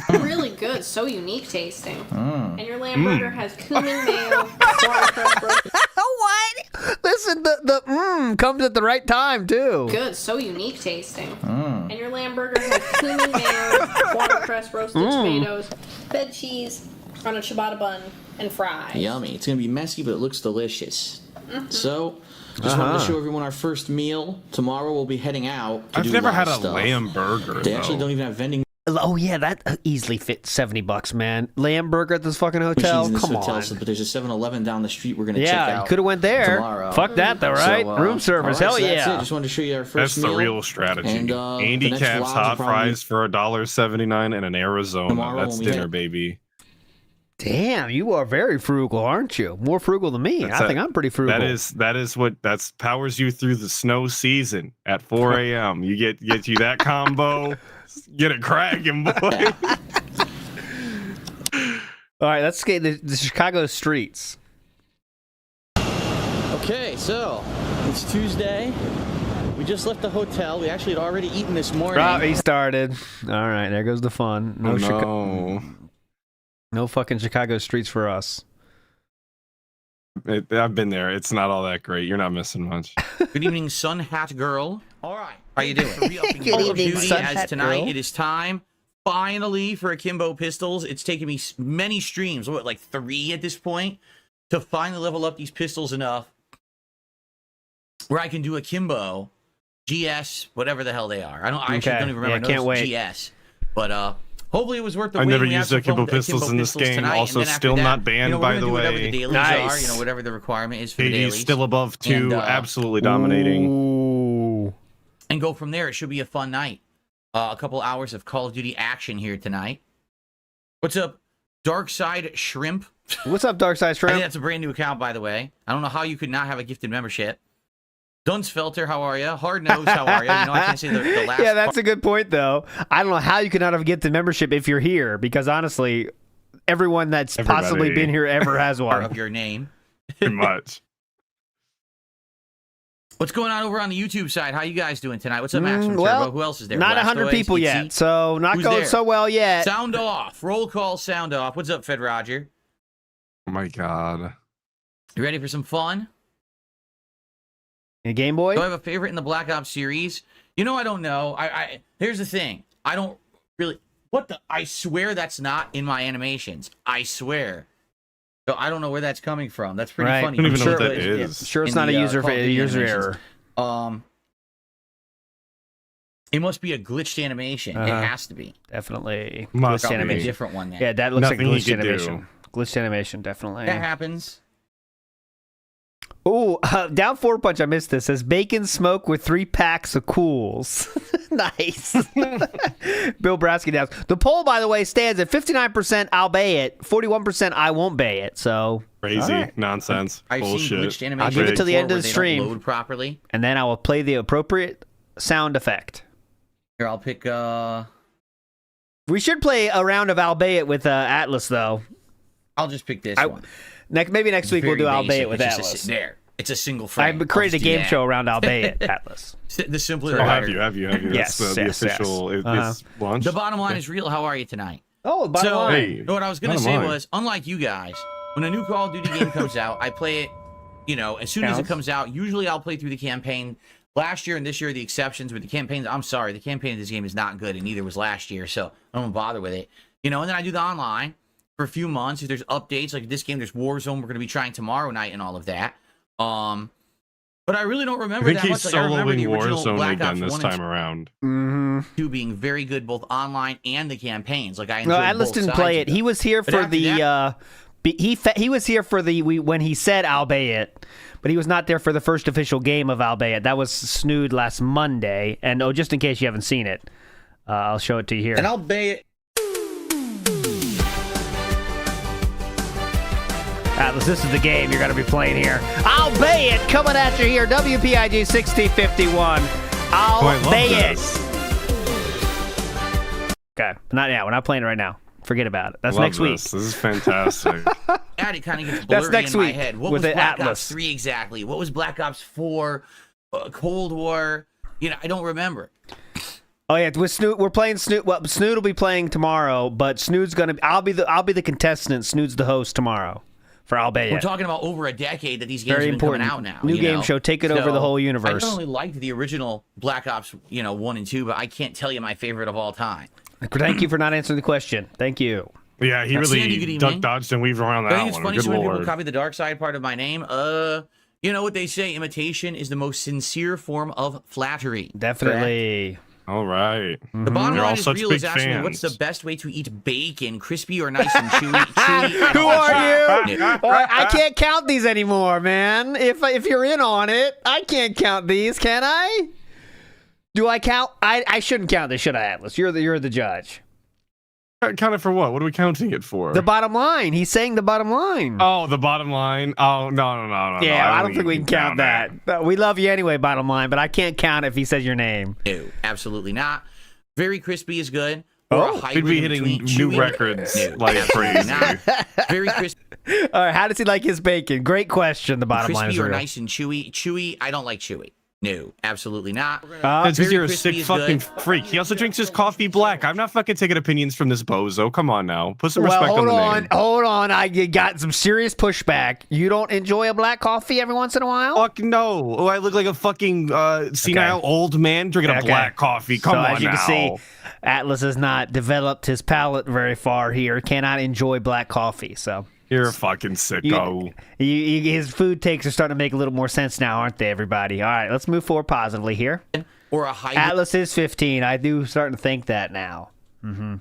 Really good, so unique tasting. And your lamb burger has cumin mayo, watercress roasted. What? Listen, the comes at the right time too. Good, so unique tasting. And your lamb burger has cumin mayo, watercress roasted tomatoes, fed cheese on a ciabatta bun, and fries. Yummy. It's gonna be messy, but it looks delicious. So, just wanted to show everyone our first meal. Tomorrow we'll be heading out. I've never had a lamb burger. They actually don't even have vending Oh yeah, that easily fits $70, man. Lamb burger at this fucking hotel. machines in this Come hotel, on. but there's a 7-Eleven down the street we're gonna check Yeah, out. you could have went there. tomorrow. Fuck that though, right? So, Room service, all right, hell so that's yeah. it. Just wanted to show you our That's first the meal. real strategy. And, the Andy next Cap's vlog will hot probably- fries for $1.79 and an Arizona. Tomorrow That's when we dinner, hit- baby. Damn, you are very frugal, aren't you? More frugal than me. I think I'm pretty frugal. That is what powers you through the snow season at 4 a.m. You get you that combo, get it cracking, boy. All right, let's skate the Chicago streets. Okay, so it's Tuesday. We just left the hotel. We actually had already eaten this morning. Oh, he started. All right, there goes the fun. No fucking Chicago streets for us. I've been there. It's not all that great. You're not missing much. Good evening, Sun Hat Girl. All right, how you doing? Good evening, Sun Hat As tonight Girl. it is time finally for Akimbo Pistols. It's taken me many streams, like 3 at this point, to finally level up these pistols enough where I can do Akimbo, GS, whatever the hell they are. I actually don't even remember. Yeah, I know can't it's wait. GS, but hopefully it was worth the wait. I've never We had used some Akimbo fun with pistols in this game. tonight, Also, and then after still that, not banned, we're by gonna the do whatever way. the dailies Nice. are, whatever the requirement is for the KD's dailies. still above 2, And, absolutely dominating. Ooh. And go from there. It should be a fun night. A couple hours of Call of Duty action here tonight. What's up, Dark Side Shrimp? What's up, Dark Side I Shrimp? think that's a brand new account, by the way. I don't know how you could not have a gifted membership. Dunsfelter, how are you? Hard Nose, how are you? You know, I can't say the last Yeah, that's a good point, though. I don't know how you could not have get the membership if you're here, because honestly, everyone that's possibly Everybody. been here ever has part one. of your name. Pretty much. What's going on over on the YouTube side? How you guys doing tonight? What's up, Max from well, Turbo? Who else is there? Not 100 Blastoise, people Itzy? yet, so not Who's going there? so well yet. Sound off. Roll call, sound off. What's up, Fed Roger? Oh my god. You ready for some fun? A Game Boy? Do I have a favorite in the Black Ops series? You know, I don't know. Here's the thing. I don't really... I swear that's not in my animations. I swear. So I don't know where that's coming from. That's pretty Right. funny. I don't even know what Sure, that is. Sure, it's in not a the, user Call of Duty user animations. error. It must be a glitched animation. It has to be. Definitely. Must Glitched be. A animation. different one then. Yeah, that looks Nothing like he glitched could do. animation. Glitched animation, definitely. That happens. Ooh, Down 4 Punch, I missed this. Says bacon smoke with 3 packs of cools. Nice. Bill Brasky down. The poll, by the way, stands at 59% I'll bay it, 41% I won't bay it. So Crazy. All right. Nonsense. I've seen Bullshit. glitched animations. I'll give it to the before end of where the they stream. don't load properly. And then I will play the appropriate sound effect. Here, I'll pick. We should play a round of I'll bay it with Atlas, though. I'll just pick this one. Maybe next week we'll do I'll bay it with It's just Atlas. there. It's a single frame. I've created a I'll just do game that. show around I'll bay it, Atlas. The simpler Oh, the have better. you? Yes, That's the yes, official. yes. It's launched. The bottom line is real. How are you tonight? Oh, bottom So, line. Hey, what I was going to bottom say line. was, unlike you guys, when a new Call of Duty game comes out, I play it, as soon as it comes out. Usually I'll play through the campaign. Last year and this year are the exceptions, but the campaigns, I'm sorry, the campaign of this game is not good, and neither was last year, so I don't bother with it. And then I do the online for a few months. If there's updates, like this game, there's Warzone, we're going to be trying tomorrow night and all of that. But I really don't I remember think that he's much. Like, I remember the soloing original Warzone Black again Ops this 1 and time around. 2 being very good, both online and the campaigns. Like I enjoyed No, Atlas both didn't sides play of it. them. He was here But for after the that- He was here for when he said albeit, but he was not there for the first official game of albeit. That was Snood last Monday. And just in case you haven't seen it, I'll show it to you here. And albeit. Atlas, this is the game you're going to be playing here. Albeit coming at you here. WPIG 6051. Albeit. Okay, not now. We're not playing it right now. Forget about it. That's next week. This is fantastic. God, it kind of gets blurry next in my week head. What with was the Black Atlas. Ops 3 exactly? What was Black Ops 4? Cold War? I don't remember. Oh yeah, with Snood, we're playing Snood. Well, Snood will be playing tomorrow, but Snood's gonna. I'll be the contestant. Snood's the host tomorrow for albeit. We're talking about over a decade that these games Very have been important. coming out now. New game show. Take it over the whole universe. I not only liked the original Black Ops, 1 and 2, but I can't tell you my favorite of all time. Thank you for not answering the question. Thank you. Yeah, he really dodged and weaved around that I think it's one. funny Good so many lord. people copy the dark side part of my name. You know what they say, imitation is the most sincere form of flattery. Definitely. Correct? All right. The bottom You're all line is such real big is asking me, what's the fans. best way to eat bacon? Crispy or nice and chewy? Chewy. Who are you? I can't count these anymore, man. If you're in on it, I can't count these, can I? Do I count? I shouldn't count this, should I, Atlas? You're the judge. Count it for what? What are we counting it for? The bottom line. He's saying the bottom line. Oh, the bottom line. Oh, no. Yeah, I don't think we can count that. We love you anyway, bottom line, but I can't count if he says your name. No, absolutely not. Very crispy is good. We'd be hitting new records like crazy. Very crispy. All right, how does he like his bacon? Great question. The bottom line is Crispy or real. nice and chewy? Chewy, I don't like chewy. No, absolutely not. That's because you're a crispy sick is fucking good. freak. He also drinks his coffee black. I'm not fucking taking opinions from this bozo. Come on now. Put some respect on the name. Hold on. I got some serious pushback. You don't enjoy a black coffee every once in a while? Fuck no. Oh, I look like a fucking senile old man drinking a black coffee. Come on as you now. can see, Atlas has not developed his palate very far here. Cannot enjoy black coffee, so... You're a fucking sicko. His food takes are starting to make a little more sense now, aren't they, everybody? All right, let's move forward positively here. Or a high. Atlas is 15. I do starting to think that now. Mm-hmm.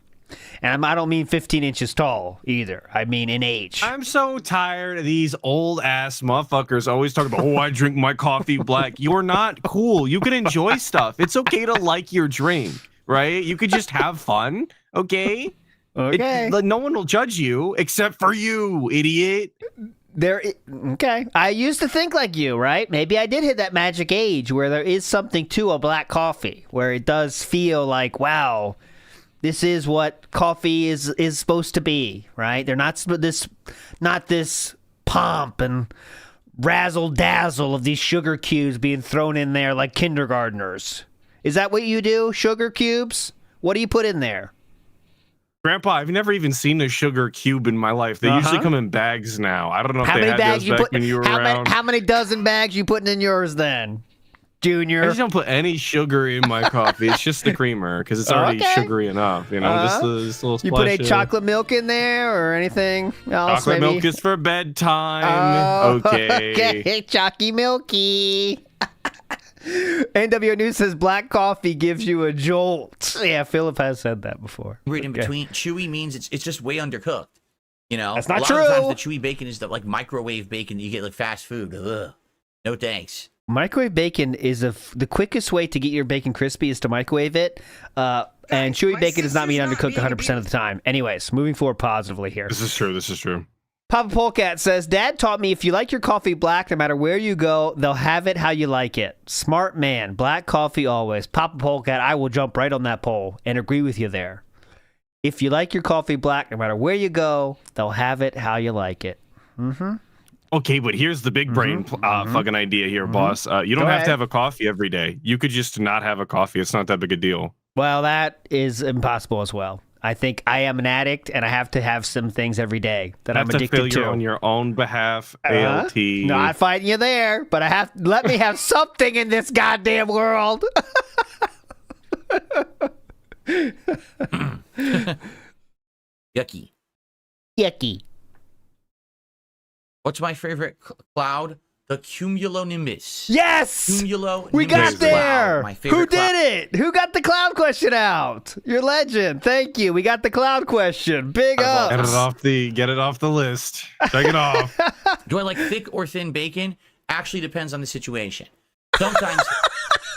And I don't mean 15 inches tall either. I mean in age. I'm so tired of these old ass motherfuckers always talking about, I drink my coffee black. You're not cool. You can enjoy stuff. It's okay to like your drink, right? You could just have fun, okay? Okay. No one will judge you except for you, idiot. Okay. I used to think like you, right? Maybe I did hit that magic age where there is something to a black coffee, where it does feel like, wow, this is what coffee is supposed to be, right? They're not this pomp and razzle dazzle of these sugar cubes being thrown in there like kindergartners. Is that what you do? Sugar cubes? What do you put in there? Grandpa, I've never even seen a sugar cube in my life. They usually come in bags now. I don't know if they had those back when you were around. How many dozen bags you putting in yours then, Junior? I just don't put any sugar in my coffee. It's just the creamer because it's already sugary enough. You know, just this little splash. You put any chocolate milk in there or anything else? Chocolate milk is for bedtime. Okay. Chalky milky. NWO News says black coffee gives you a jolt. Yeah, Philip has said that before. Right in between. Chewy means it's just way undercooked. That's not a lot true. of times the chewy bacon is the like microwave bacon that you get like fast food. Ugh. No thanks. Microwave bacon is the quickest way to get your bacon crispy is to microwave it. And chewy bacon does not mean undercooked 100% of the time. Anyways, moving forward positively here. This is true. Papa Polecat says, Dad taught me if you like your coffee black, no matter where you go, they'll have it how you like it. Smart man. Black coffee always. Papa Polecat, I will jump right on that pole and agree with you there. If you like your coffee black, no matter where you go, they'll have it how you like it. Mm-hmm. Okay, but here's the big brain fucking idea here, boss. You don't have to have a coffee every day. You could just not have a coffee. It's not that big a deal. Well, that is impossible as well. I think I am an addict, and I have to have some things every day that I'm addicted to. On your own behalf, ALT. No, I'm fighting you there, but let me have something in this goddamn world. Yucky. Yucky. What's my favorite cloud? the cumulonimbus. Yes! Cumulonimbus We got cloud, there! my favorite Who cloud. did it? Who got the cloud question out? You're legend. Thank you. We got the cloud question. Big up. Get it off the list. Check it off. Do I like thick or thin bacon? Actually depends on the situation. Sometimes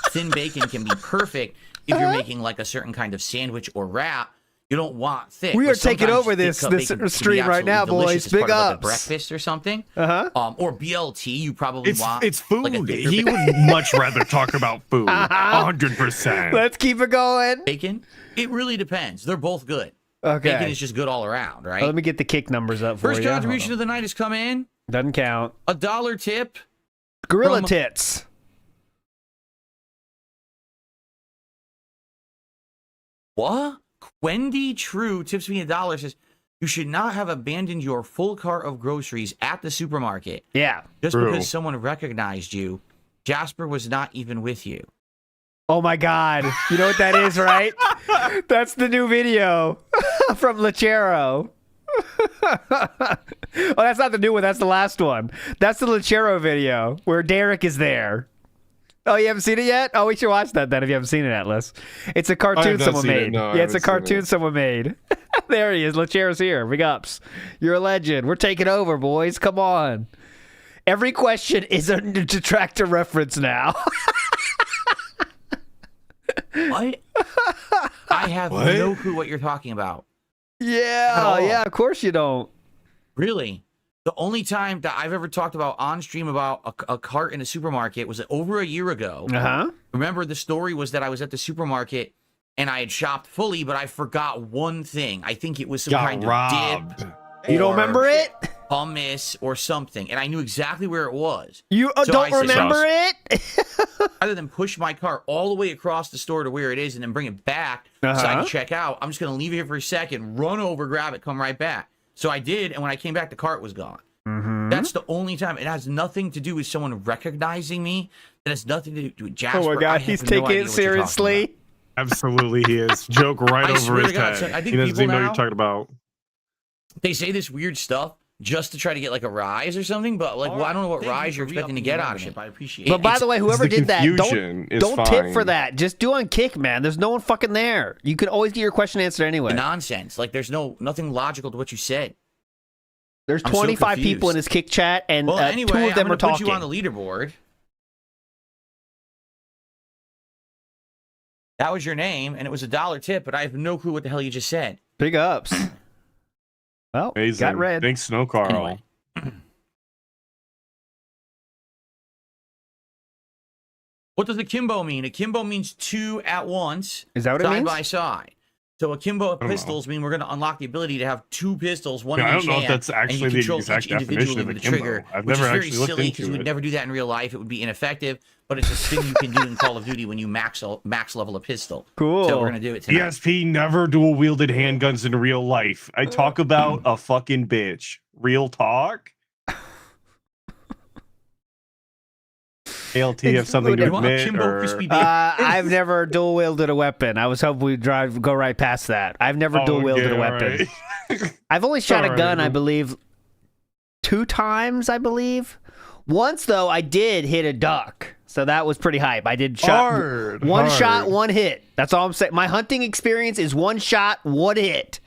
thin bacon can be perfect if you're making like a certain kind of sandwich or wrap. You don't want thick. We but are taking sometimes over thick this cut bacon can be stream right now, absolutely boys. delicious as Big part of, like, a ups. breakfast or something. Or BLT. You probably want. It's food. Like a thicker He would much rather talk about food. 100%. Let's keep it going. bacon. It really depends. They're both good. Okay. Bacon is just good all around, right? Let me get the kick numbers up for First you. contribution of the night has come in. Doesn't count. $1 tip. Gorilla From- tits. What? Wendy True tips me $1. Says you should not have abandoned your full cart of groceries at the supermarket. Yeah. Just True. because someone recognized you. Jasper was not even with you. Oh my God. You know what that is, right? That's the new video from Lechero. Oh, that's not the new one. That's the last one. That's the Lechero video where Derek is there. Oh, you haven't seen it yet? Oh, we should watch that then if you haven't seen it, Atlas. It's a cartoon someone made. No, Yeah, it's a cartoon someone made. There he is. Lechero's here. Big ups. You're a legend. We're taking over, boys. Come on. Every question is a detractor reference now. What? I have no clue what you're talking about. Yeah, yeah, of course you don't. Really? The only time that I've ever talked about on stream about a cart in a supermarket was over a year ago. Uh-huh. Remember, the story was that I was at the supermarket and I had shopped fully, but I forgot one thing. I think it was some kind of dip. You don't remember it? Hummus or something. And I knew exactly where it was. You don't remember it? Rather than push my cart all the way across the store to where it is and then bring it back so I can check out, I'm just going to leave it here for a second, run over, grab it, come right back. So I did, and when I came back, the cart was gone. That's the only time. It has nothing to do with someone recognizing me. It has nothing to do with Jasper. Oh my God, he's taking it seriously. Absolutely, he is. Joke right over his head. I think he doesn't people even know what now, you're talking about. they say this weird stuff just to try to get like a rise or something, but like, well, I don't know what rise you're expecting to get out of it. I appreciate it. But by the way, whoever did that, confusion is don't tip fine. for that. Just do on Kick, man. There's no one fucking there. You can always get your question answered anyway. Nonsense. Like, there's nothing logical to what you said. There's I'm so 25 people confused. in his Kick chat, and Well, anyway, 2 of them I'm are gonna talking. put you on the leaderboard. That was your name, and it was $1 tip, but I have no clue what the hell you just said. Big ups. Well, Amazing. got red. Thanks, Snow Carl. Anyway. What does akimbo mean? Akimbo means 2 at once. Is that what it side means? by side. So akimbo don't know. pistols mean we're going to unlock the ability to have 2 pistols, one Yeah, I in don't each know if hand, that's and you actually the control exact each individually definition of with a akimbo. trigger, I've which never is very actually looked silly into because you would it. never do that in real life. It would be ineffective, but it's a thing you can do in Call of Duty when you max level a pistol. Cool. So we're going to do it tonight. ESP never dual wielded handguns in real life. I talk about a fucking bitch. Real talk. ALT have something to You want admit. akimbo Or... crispy beef? I've never dual wielded a weapon. I was hoping we'd go right past that. I've never dual wielded a weapon. Right. I've only shot a Alright. gun, I believe, 2 times, I believe. Once, though, I did hit a duck. So that was pretty hype. I did one shot, 1 hit. That's all I'm saying. My hunting experience is 1 shot, 1 hit.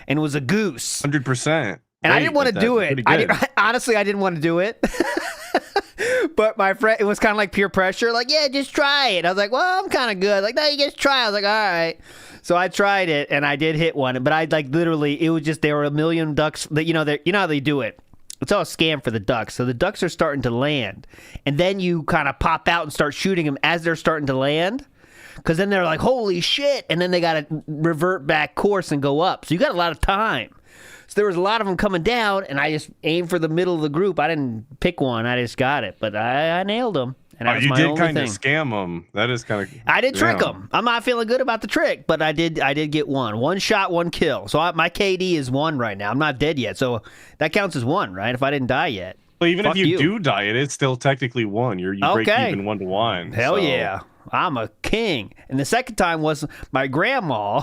And it was a goose. 100%. And I didn't want to do it. Honestly, I didn't want to do it. But my friend, it was kind of like peer pressure. Like, yeah, just try it. I was like, well, I'm kind of good. Like, no, you just try. I was like, all right. So I tried it, and I did hit one. But I like literally, it was just there were a million ducks. That you know how they do it. It's all a scam for the ducks. So the ducks are starting to land, and then you kind of pop out and start shooting them as they're starting to land. Because then they're like, holy shit, and then they got to revert back course and go up. So you got a lot of time. So there was a lot of them coming down, and I just aimed for the middle of the group. I didn't pick one. I just got it. But I nailed them. And that was you my did only kind of thing. scam them. That is kind of... I did trick them. I'm not feeling good about the trick, but I did get one. 1 shot, 1 kill. So my KD is 1 right now. I'm not dead yet. So that counts as 1, right? If I didn't die yet. Well, even Fuck if you do die, it's still technically 1. You break even 1-to-1. Hell so. yeah. I'm a king. And the second time was my grandma.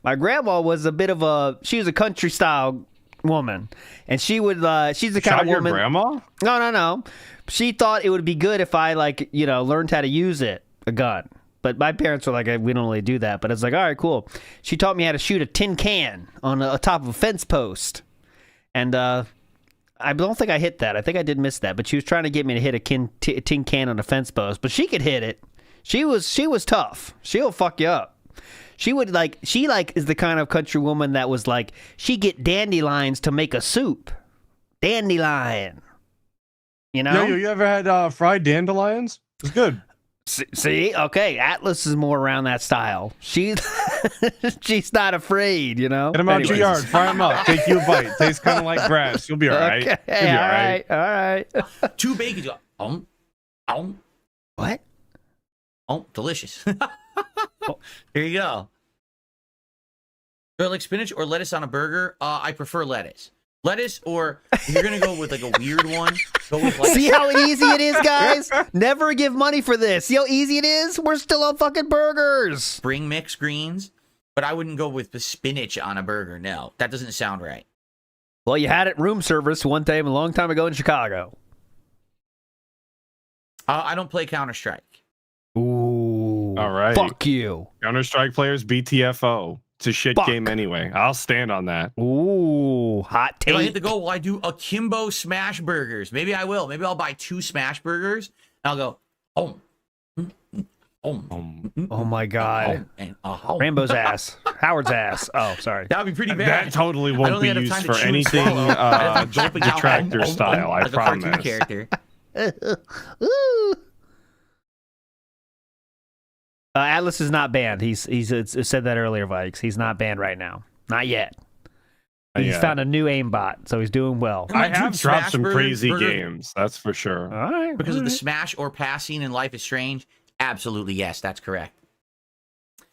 My grandma was a bit of she was a country style woman. And she would, she's the kind of woman. Your grandma? No. She thought it would be good if I learned how to use a gun. But my parents were like, we don't really do that. But it's like, all right, cool. She taught me how to shoot a tin can on the top of a fence post. And I don't think I hit that. I think I did miss that. But she was trying to get me to hit a tin can on a fence post. But she could hit it. She was tough. She'll fuck you up. She is the kind of country woman that was like, she get dandelions to make a soup. Dandelion. You know? Yo, you ever had fried dandelions? It's good. See? Okay, Atlas is more around that style. She's not afraid, you know? Get them out your yard, fry them up, take you a bite. Tastes kind of like grass. You'll be all right. Okay, all right. 2 bacon. What? Oh, delicious. Here you go. Garlic, spinach, or lettuce on a burger? I prefer lettuce. Lettuce, or if you're going to go with like a weird one, go with like... See how easy it is, guys? Never give money for this. See how easy it is? We're still on fucking burgers. Spring mix greens, but I wouldn't go with the spinach on a burger. No, that doesn't sound right. Well, you had it room service one time a long time ago in Chicago. I don't play Counter-Strike. Ooh. All right. Fuck you. Counter-Strike players, BTFO. It's a shit game anyway. I'll stand on that. Ooh, hot take. If I hit the goal, will I do akimbo smash burgers? Maybe I will. Maybe I'll buy 2 smash burgers, and I'll go, oh my God. Rambo's ass. Howard's ass. Oh, sorry. That would be pretty bad. That totally won't be used for anything detractor style, I promise. Character. Atlas is not banned. He's said that earlier, Vikes. He's not banned right now. Not yet. He's found a new aimbot, so he's doing well. I have dropped some crazy games, that's for sure. All right. Because of the smash or pass scene in Life is Strange? Absolutely, yes, that's correct.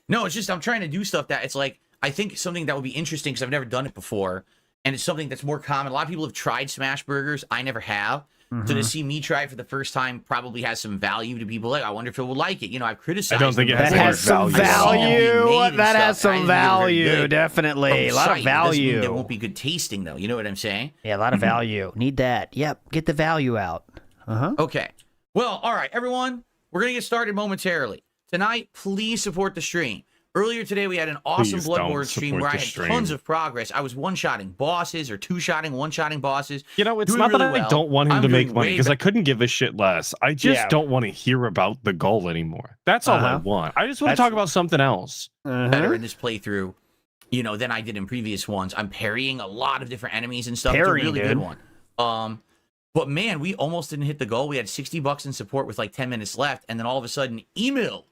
No, it's just I'm trying to do stuff that it's like, I think something that would be interesting because I've never done it before, and it's something that's more common. A lot of people have tried smash burgers. I never have. So to see me try it for the first time probably has some value to people. Like, I wonder if it will like it. You know, I've criticized. I don't think it that has some value. That has some value, definitely. A lot of value. That won't be good tasting, though. You know what I'm saying? Yeah, a lot of value. Need that. Yep, get the value out. Okay. Well, all right, everyone. We're gonna get started momentarily. Tonight, please support the stream. Earlier today, we had an awesome Bloodborne stream where I had tons of progress. I was one-shotting bosses or two-shotting, one-shotting bosses. You know, it's not that I don't want him to make money because I couldn't give a shit less. I just don't want to hear about the goal anymore. That's all I want. I just want to talk about something else. Better in this playthrough, you know, than I did in previous ones. I'm parrying a lot of different enemies and stuff. It's a really good one. But man, we almost didn't hit the goal. We had $60 in support with like 10 minutes left, and then all of a sudden, Emil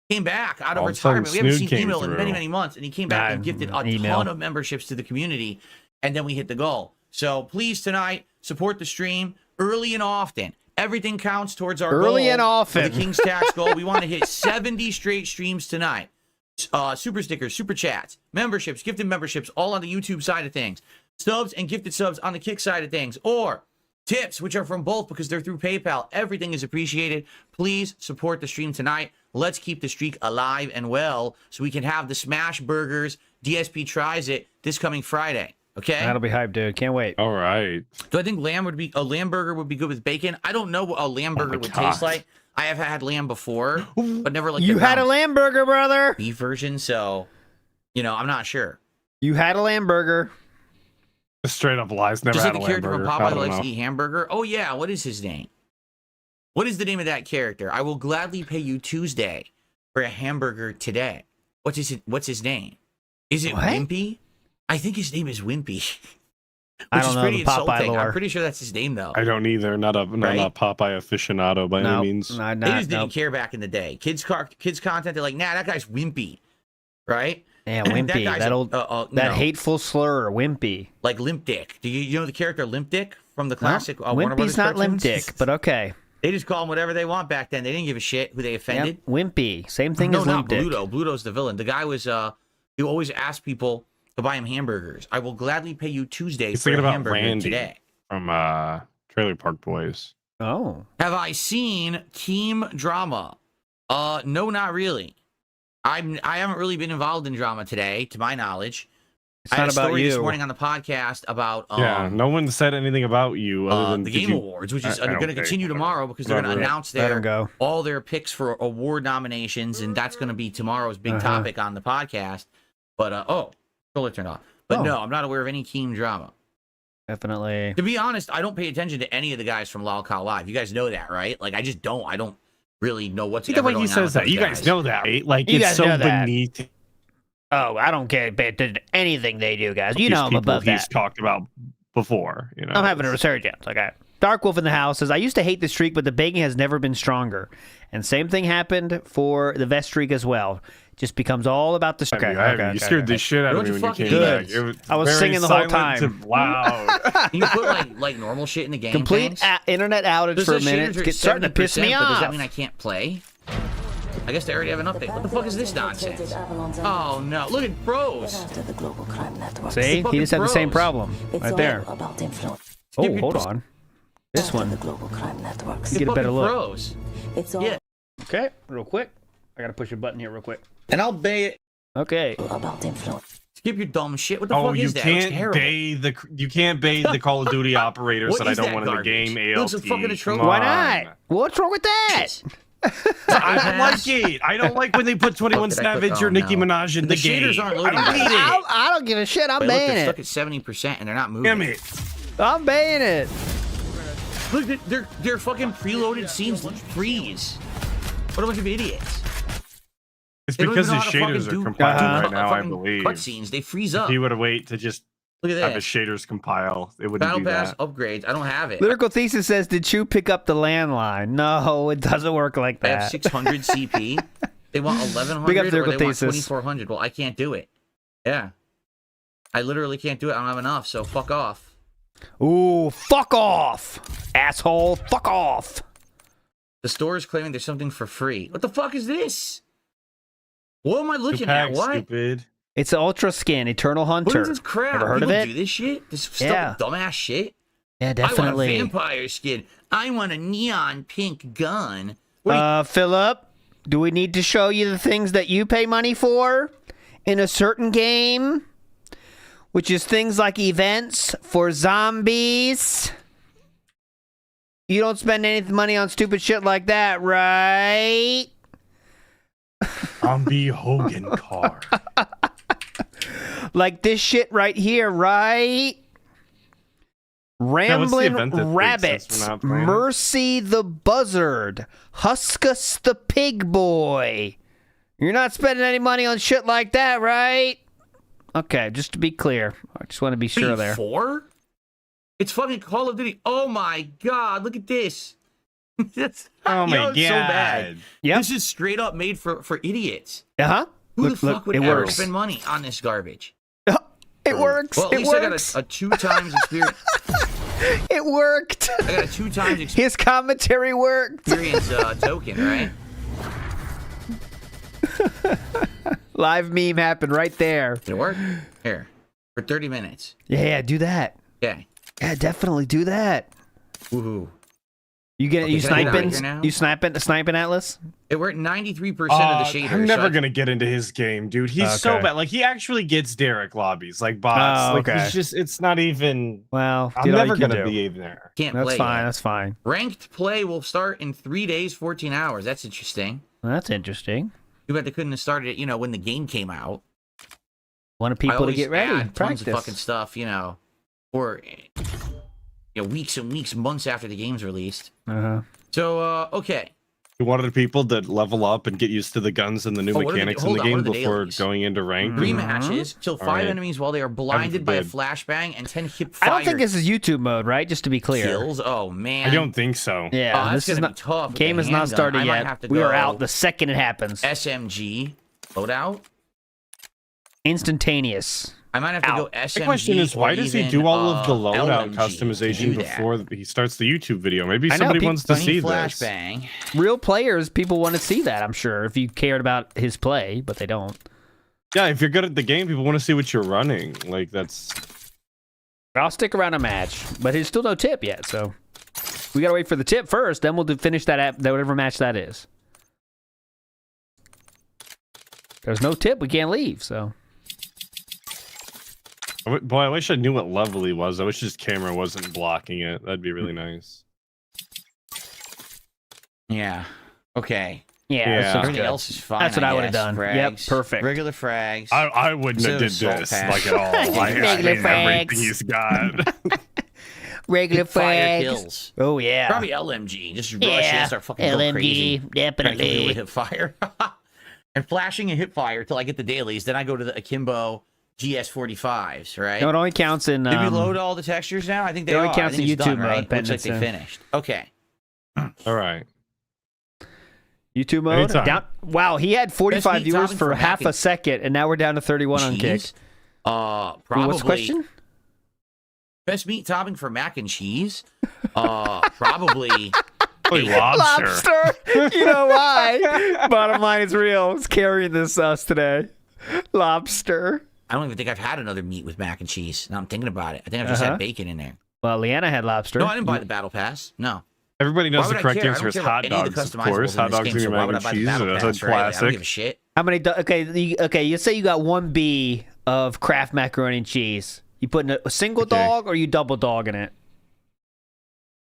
came back out of retirement. We haven't seen Emil in many, many months, and he came back and gifted a ton of memberships to the community, and then we hit the goal. So please tonight, support the stream early and often. Everything counts towards our early and often. The King's Tax goal. We want to hit 70 straight streams tonight. Super stickers, super chats, memberships, gifted memberships, all on the YouTube side of things. Subs and gifted subs on the Kick side of things, or tips, which are from both because they're through PayPal. Everything is appreciated. Please support the stream tonight. Let's keep the streak alive and well so we can have the Smash Burgers DSP Tries It this coming Friday. Okay? That'll be hype, dude. Can't wait. All right. Do I think a lamb burger would be good with bacon? I don't know what a lamb burger would taste like. I have had lamb before, but never like you had a lamb burger, brother. Beef version, so you know, I'm not sure. You had a lamb burger. Straight up lies. Never just had like a the character lamb from burger. Popeye likes to eat hamburger. Oh yeah, what is his name? What is the name of that character? I will gladly pay you Tuesday for a hamburger today. What's his name? Is it Wimpy? I think his name is Wimpy. Which is pretty insulting. I'm pretty sure that's his name though. I don't either. Not a Popeye aficionado by any means. They just didn't care back in the day. Kids content, they're like, nah, that guy's Wimpy. Right? Yeah, Wimpy. that hateful slur, Wimpy. Like Limp Dick. Do you know the character Limp Dick from the classic? Wimpy's not Limp Dick, but okay. They just call him whatever they want back then. They didn't give a shit who they offended. Yep, Wimpy. Same thing as Limp Dick. Bluto. Bluto's the villain. The guy was, he always asked people to buy him hamburgers. I will gladly pay you Tuesday for a hamburger Randy today. From Trailer Park Boys. Oh. Have I seen team drama? No, not really. I haven't really been involved in drama today, to my knowledge. It's I had not a about story you. this morning on the podcast about Yeah, no one said anything about you other than the did Game you- Awards, which is I going don't to care. continue tomorrow because they're going to Whatever. announce Let 'em go. all their picks for award nominations, and that's going to be tomorrow's big topic on the podcast. But controller turned off. But no, I'm not aware of any team drama. Definitely. To be honest, I don't pay attention to any of the guys from LolCal Live. You guys know that, right? Like, I just don't. I don't really know what's See the way going he on says with that. those You guys know that, right? Like You it's guys so know that. beneath Oh, I don't care about anything they do, guys. You these know I'm people above he's that. talked about before. You know, I'm having a resurgence. Okay. Dark Wolf in the house says, I used to hate the streak, but the begging has never been stronger. And same thing happened for the vest streak as well. It just becomes all about the streak. You scared the shit out of me when you came Good. back. It was I was very singing the whole silent time. and loud. Can you put like normal shit in the game? Complete thanks? internet outage This for a says minute. shaders are It's starting to piss me 70%, but does that off. mean I can't play? I guess they already have an update. What the fuck is this nonsense? Oh no! Look at bros. See? He just had the same problem. Right there. Oh, hold on. This one. Get a better look. Pros. Yeah. Okay, real quick. I gotta push a button here real quick. And I'll bay it. Okay. Skip your dumb shit. What the Oh, fuck you is that? It looks can't terrible. bay the Call of Duty operators What that I is don't that want in the garbage? game. It looks ALT. like fucking a Come trophy. Why on. not? What's wrong with that? I don't like it. I don't like when they put 21 What did I click Savage or on Nicki now? Minaj in The the game. shaders aren't I loading don't right. need it. I don't give a shit. I'm But look, baying they're it. stuck at 70% and they're not moving. Damn it. I'm baying it. Look, their fucking preloaded scenes freeze. What a bunch of idiots. It's They don't because even know his how to shaders fucking are do compiling right now, I fucking believe. Cutscenes, they freeze up. If he would have waited to just Look at have his this. shaders compile, it wouldn't Battle do Pass that. upgrades. I don't have it. Lyrical Thesis says, did you pick up the landline? No, it doesn't work like I have that. 600 CP. They want 1100 Big up or they Lyrical want Thesis. 2400. Well, I can't do it. Yeah. I literally can't do it. I don't have enough, so fuck off. Ooh, fuck off. Asshole, fuck off. The store is claiming there's something for free. What the fuck is this? What am I looking Tupac, at? What? Stupid. It's Ultra Skin, Eternal Hunter. What is this crap? Ever heard People of it? do this shit? This Yeah. stuff, dumbass shit? Yeah, I want definitely. a vampire skin. I want a neon pink gun. What are you- Philip, do we need to show you the things that you pay money for in a certain game? Which is things like events for zombies. You don't spend any money on stupid shit like that, right? Zombie Hogan car. Like this shit right here, right? Ramblin' event that takes Rabbit, us from not playing it? Mercy the Buzzard, Huskus the Pig Boy. You're not spending any money on shit like that, right? Okay, just to be clear. I just want to be sure there. 4? It's fucking Call of Duty. Oh my god, look at this. That's, Oh my it's so bad. god. Yep. This is straight up made for idiots. Uh-huh. Who Look, the fuck would it ever works. spend money on this garbage? It works. Well, at It least works. I got a 2 times experience. It worked. I got a 2 times His commentary worked. experience token, right? Live meme happened right there. Did it work? Here. For 30 minutes. Yeah, do that. Okay. Yeah, definitely do that. Woohoo. You get Okay, you can I get out of sniping? here now? You sniping Atlas? It worked 93% of the shaders. I'm never so gonna get into his game, dude. He's so Okay. bad. Like he actually gets Derek lobbies, like bots. Oh, like okay. he's just it's not even Well, I'm did all you never can gonna do. be in there. Can't That's play fine. yet. That's fine. Ranked play will start in 3 days, 14 hours. That's interesting. Well, that's interesting. Too bad they couldn't have started it, when the game came out. Wanted I people to always get ready, add tons practice. of fucking stuff, or weeks and weeks, months after the game's released. Uh-huh. So, okay. You wanted people to level up and get used to the guns and the new Oh, what are the- mechanics in hold the on, what game are the before dailies? going into ranked. 3 matches, kill 5 Alright. enemies while they are blinded by a forbid. flashbang, and 10 hip I fire don't think this is YouTube mode, right? Just to be clear. kills. Oh, man. I don't think so. Yeah, Oh, that's this is gonna not be tough with game the has not handgun. started I might yet. have to We are go out the second it happens. SMG loadout. Instantaneous. I might have to go Out. SMG. The question is, why or does he even, do all of the LMG loadout to customization do that. before he starts the YouTube video? Maybe I know, somebody people- wants to Funny see this. flashbang. Real players, people want to see that, I'm sure, if you cared about his play, but they don't. Yeah, if you're good at the game, people want to see what you're running. Like that's I'll stick around a match, but there's still no tip yet, so we gotta wait for the tip first. Then we'll finish that whatever match that is. There's no tip, we can't leave. So Boy, I wish I knew what level he was. I wish his camera wasn't blocking it. That'd be really nice. Yeah. Okay. Yeah. Everything else is fine. That's what I would have guess. done. Frags, Yep, perfect. Regular frags. I wouldn't have did Assault this pack. like at all. I Regular hate frags. everything he's got. Regular Fire frags. kills. Oh yeah. Probably LMG. Just rush Yeah. and start fucking going crazy. LMG, definitely. With hip fire. And flashing and hip fire till I get the dailies. Then I go to the Akimbo GS45s, right? No, it only counts in. Did we load all the textures now? I think they it only are. counts I think in it's YouTube done, right? mode, Looks like they Pendleton. finished. Okay. All right. YouTube mode. Anytime. Down. Wow, he had 45 Best meat viewers topping for for half mac a second, and now we're down to 31 on Kick. Cheese? Probably. What's the question? Best meat topping for mac and cheese? Probably. Lobster. You know why? Bottom line is real. It's carrying this us today. Lobster. I don't even think I've had another meat with mac and cheese. Now I'm thinking about it. I think I've just had bacon in there. Well, Leanna had lobster. No, I didn't buy the battle pass. No. Everybody knows Why the would I correct care? I answer don't is care about hot any of the dogs, of customizables course. in Hot this dogs game, and so why mac would I and buy the cheese battle are a pass, hood right? I don't classic. give a shit. How many? Okay, you say you got 1B of Kraft macaroni and cheese. You putting a single dog or you double dogging it?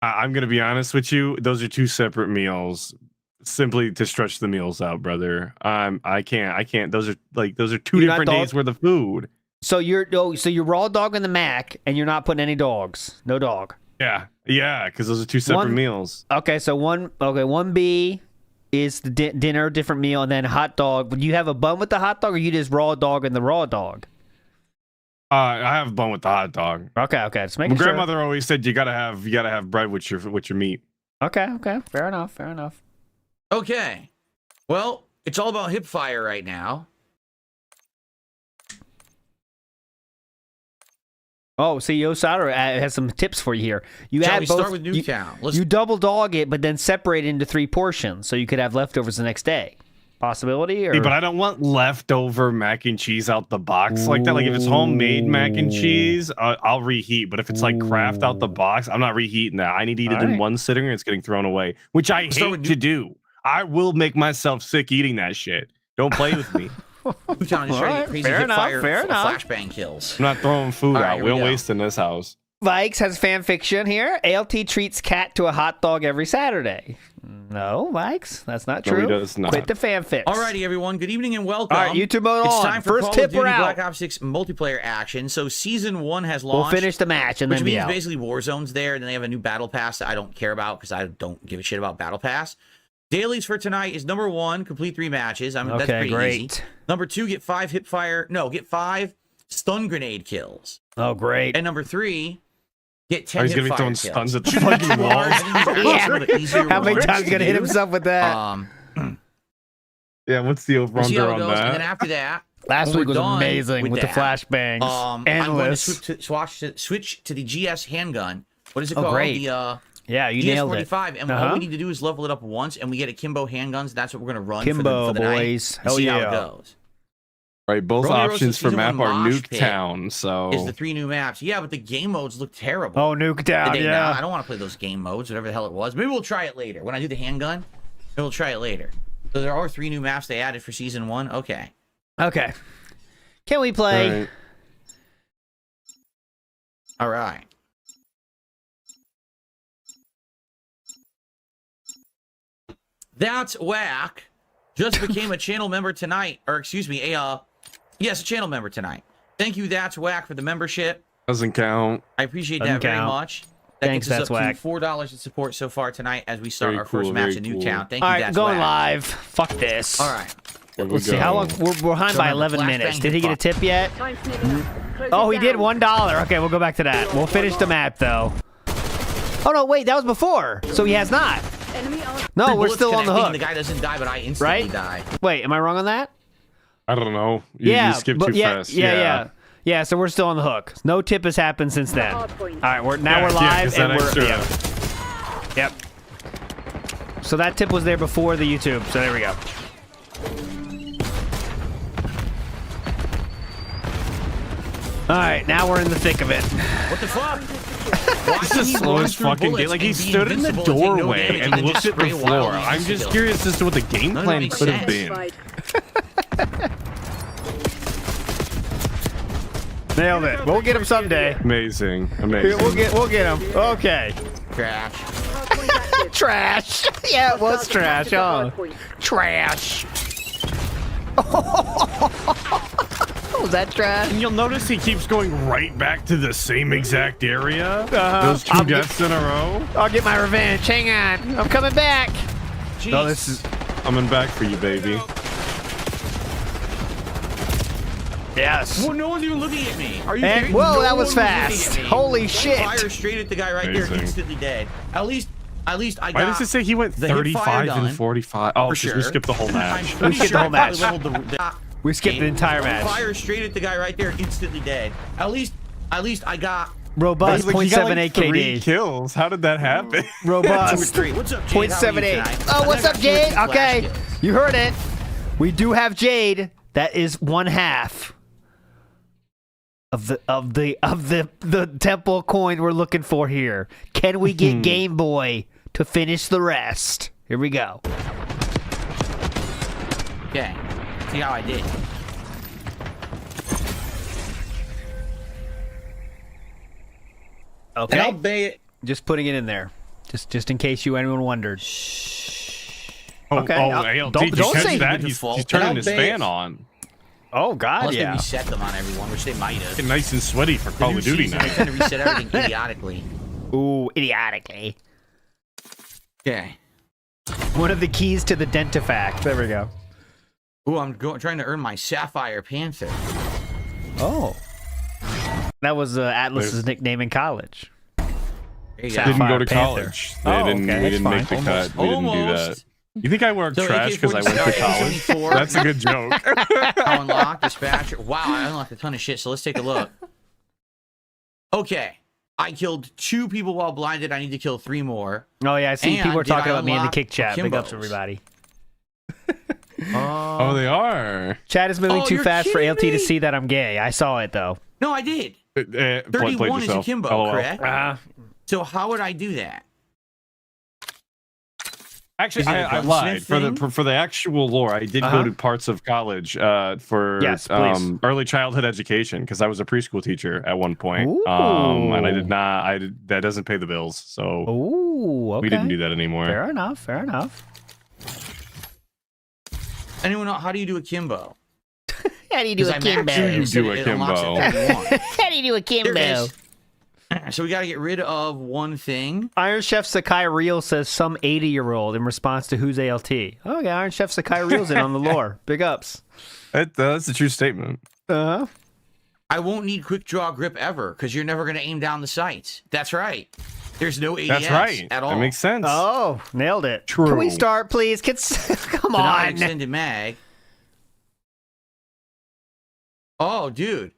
I'm gonna be honest with you. Those are two separate meals, simply to stretch the meals out, brother. I can't. Those are two You're not different days worth of food. So you're raw dogging the mac, and you're not putting any dogs. No dog. Yeah, because those are two separate meals. Okay, so 1B is the dinner, different meal, and then hot dog. Would you have a bun with the hot dog, or you just raw dog and the raw dog? I have a bun with the hot dog. Okay. Just My making sure. grandmother always said you gotta have bread with your meat. Okay. Fair enough. Okay. Well, it's all about hip fire right now. Oh, see, Osada has some tips for you here. You Shall add we both. start with Newtown? You double dog it, but then separate it into 3 portions, so you could have leftovers the next day. Possibility, or But I don't want leftover mac and cheese out the box like that. Like if it's homemade mac and cheese, I'll reheat. But if it's like Kraft out the box, I'm not reheating that. I need to eat it in one sitting, or it's getting thrown away, which I hate to do. I will make myself sick eating that shit. Don't play with me. Newtown is trying to get crazy hip fire flashbang kills. I'm not throwing food All out. right, here We we don't go. waste in this house. Vikes has fan fiction here. ALT treats cat to a hot dog every Saturday. No, Vikes, that's not No, he true. does not. Quit the fanfics. Alrighty, everyone. Good evening and welcome. All right, YouTube mode it's on. time for First Call tip, of Duty we're out. Black Ops 6 multiplayer action. So Season 1 has launched. We'll finish the match and which then be means out. basically Warzone's there, and then they have a new Battle Pass that I don't care about because I don't give a shit about Battle Pass. Dailies for tonight is number 1, complete 3 matches. That's pretty great. easy. Number 2, get 5 get 5 stun grenade kills. Oh, great. And number 3, get 10 he's hip gonna be fire throwing kills. stuns at the fucking wall. How many times gonna hit himself with that? Yeah, what's the over We'll see how under it on goes. And then that? after that, Last when week we're was done amazing with the that, flashbangs. I'm going to Endless. switch to the GS handgun. What is it Oh, called? great. The Yeah, you nailed it. GS45, and all we need to do is level it up once, and we get a Kimbo handguns. That's what we're going to run Kimbo, for the boys. night. Hell See yeah. how it goes. Right, both Rolling options Roast's for Season map 1 are Mosh Pit Nuketown, so Is the 3 new maps. Yeah, but the game modes look terrible. Oh, Nuketown, Did they yeah. not? I don't want to play those game modes, whatever the hell it was. Maybe we'll try it later. When I do the handgun, maybe we'll try it later. So there are 3 new maps they added for Season 1. Okay. Okay. Can we play? All right. That's whack. Just became a channel member tonight, or excuse me, a channel member tonight. Thank you, That's Whack, for the membership. doesn't count. I appreciate Doesn't that very count. much. That Thanks, gets us That's up Whack. to $4 in support so far tonight as we start Very our first cool, match very in cool. Newtown. Thank All you, right, That's going Whack. live. Fuck this. All right. Here we Let's see go. how long we're behind So by remember, 11 flashbang minutes. Did he hip get a tip yet? Oh, he did $1. Okay, we'll go back to that. We'll finish the map though. Oh no, wait, that was before. So he has not. No, we're Bullets still on the connecting, hook. The guy doesn't die, but I instantly Right? die. Wait, am I wrong on that? I don't know. You skipped but too fast. Yeah, so we're still on the hook. No tip has happened since then. All right, we're live 'cause and that we're extra- Yep. So that tip was there before the YouTube. So there we go. All right, now we're in the thick of it. What the fuck? It's the slowest fucking game. Like he stood in the doorway and looked at the floor. I'm just curious as to what the game None of plan that makes could have sense. been. Nailed it. We'll get him someday. Amazing. Here, Amazing. we'll get him. Okay. Trash. Trash. Yeah, it was trash. Oh, trash. Was that trash? And you'll notice he keeps going right back to the same exact area. Those 2 I'll deaths in a row. I'll get my revenge. Hang on. I'm coming back. Jeez. No, this is. Coming back for you, baby. Yes. Well, no one's even looking at me. Are you And, serious? whoa, No that was one fast. looking at me. Holy shit. Fire straight at the guy right there, Amazing. instantly dead. At least I got. Why does it say he went the hip fire 35 and done, 45? Oh, for because sure. we skipped the whole match. I'm We skipped sure the whole I probably match. leveled the We skipped the entire match. Fire straight at the guy right there, instantly dead. At least I got Robust, Like, he got, 0.78 like, 3 KD. kills. How did that happen? 2 or Robust. 3. What's up, Jade? How are you 0.78. tonight? Oh, what's up, Jade? Flash Okay. kills. You heard it. We do have Jade. That is 1/2 of the temple coin we're looking for here. Can we get Game Boy to finish the rest? Here we go. Okay. See how I did. Okay. And I'll bay it. Just putting it in there. Just in case anyone wondered. Oh, Okay, ALT, don't did you catch say that? He's turning I'll his bet- fan on. Oh God, Unless they yeah. reset them on everyone, which they might have. Getting nice and sweaty for The Call new of Duty season, now. They tend to reset everything idiotically. Ooh, idiotically. Okay. One of the keys to the Dentifact. There we go. Ooh, I'm trying to earn my Sapphire Panther. Oh. That was Atlas's nickname in college. There you go. Didn't go to Panther. college. Oh, We okay, didn't that's make the fine. cut. We didn't do that. Almost. You think I wear So trash because I went to college? AK-47, That's a good joke. How unlocked, dispatcher. Wow, I unlocked a ton of shit, so let's take a look. Okay. I killed 2 people while blinded. I need to kill 3 more. Oh yeah, I see And people are did I talking about me in the unlock kick chat. Big ups Akimbos? everybody. Oh, they are. Chat is moving Oh, too you're fast for kidding LT to me. see that I'm gay. I saw it though. No, I did. Played 31 is yourself. Akimbo, LOL. correct? So how would I do that? Actually, Is it a I lied. gunsmith For the actual lore, I did go to parts of college for Yes, please. early childhood education because I was a preschool teacher at one point. Ooh. And I did not. That doesn't pay the bills, so Ooh, okay. we didn't do that anymore. Fair enough. Fair enough. Anyone know how do you do Akimbo? How do you do a kimbo? You do a Akimbo. How do you do a kimbo? So we got to get rid of one thing. Iron Chef Sakai Real says some 80-year-old in response to who's ALT. Oh yeah, Iron Chef Sakai Real's in on the lore. Big ups. That's a true statement. Uh-huh. I won't need quick draw grip ever because you're never going to aim down the sights. That's right. There's no ADS That's right. at all. That makes sense. Oh, nailed it. True. Can we start, please? Come So now on. extended mag. Oh, dude.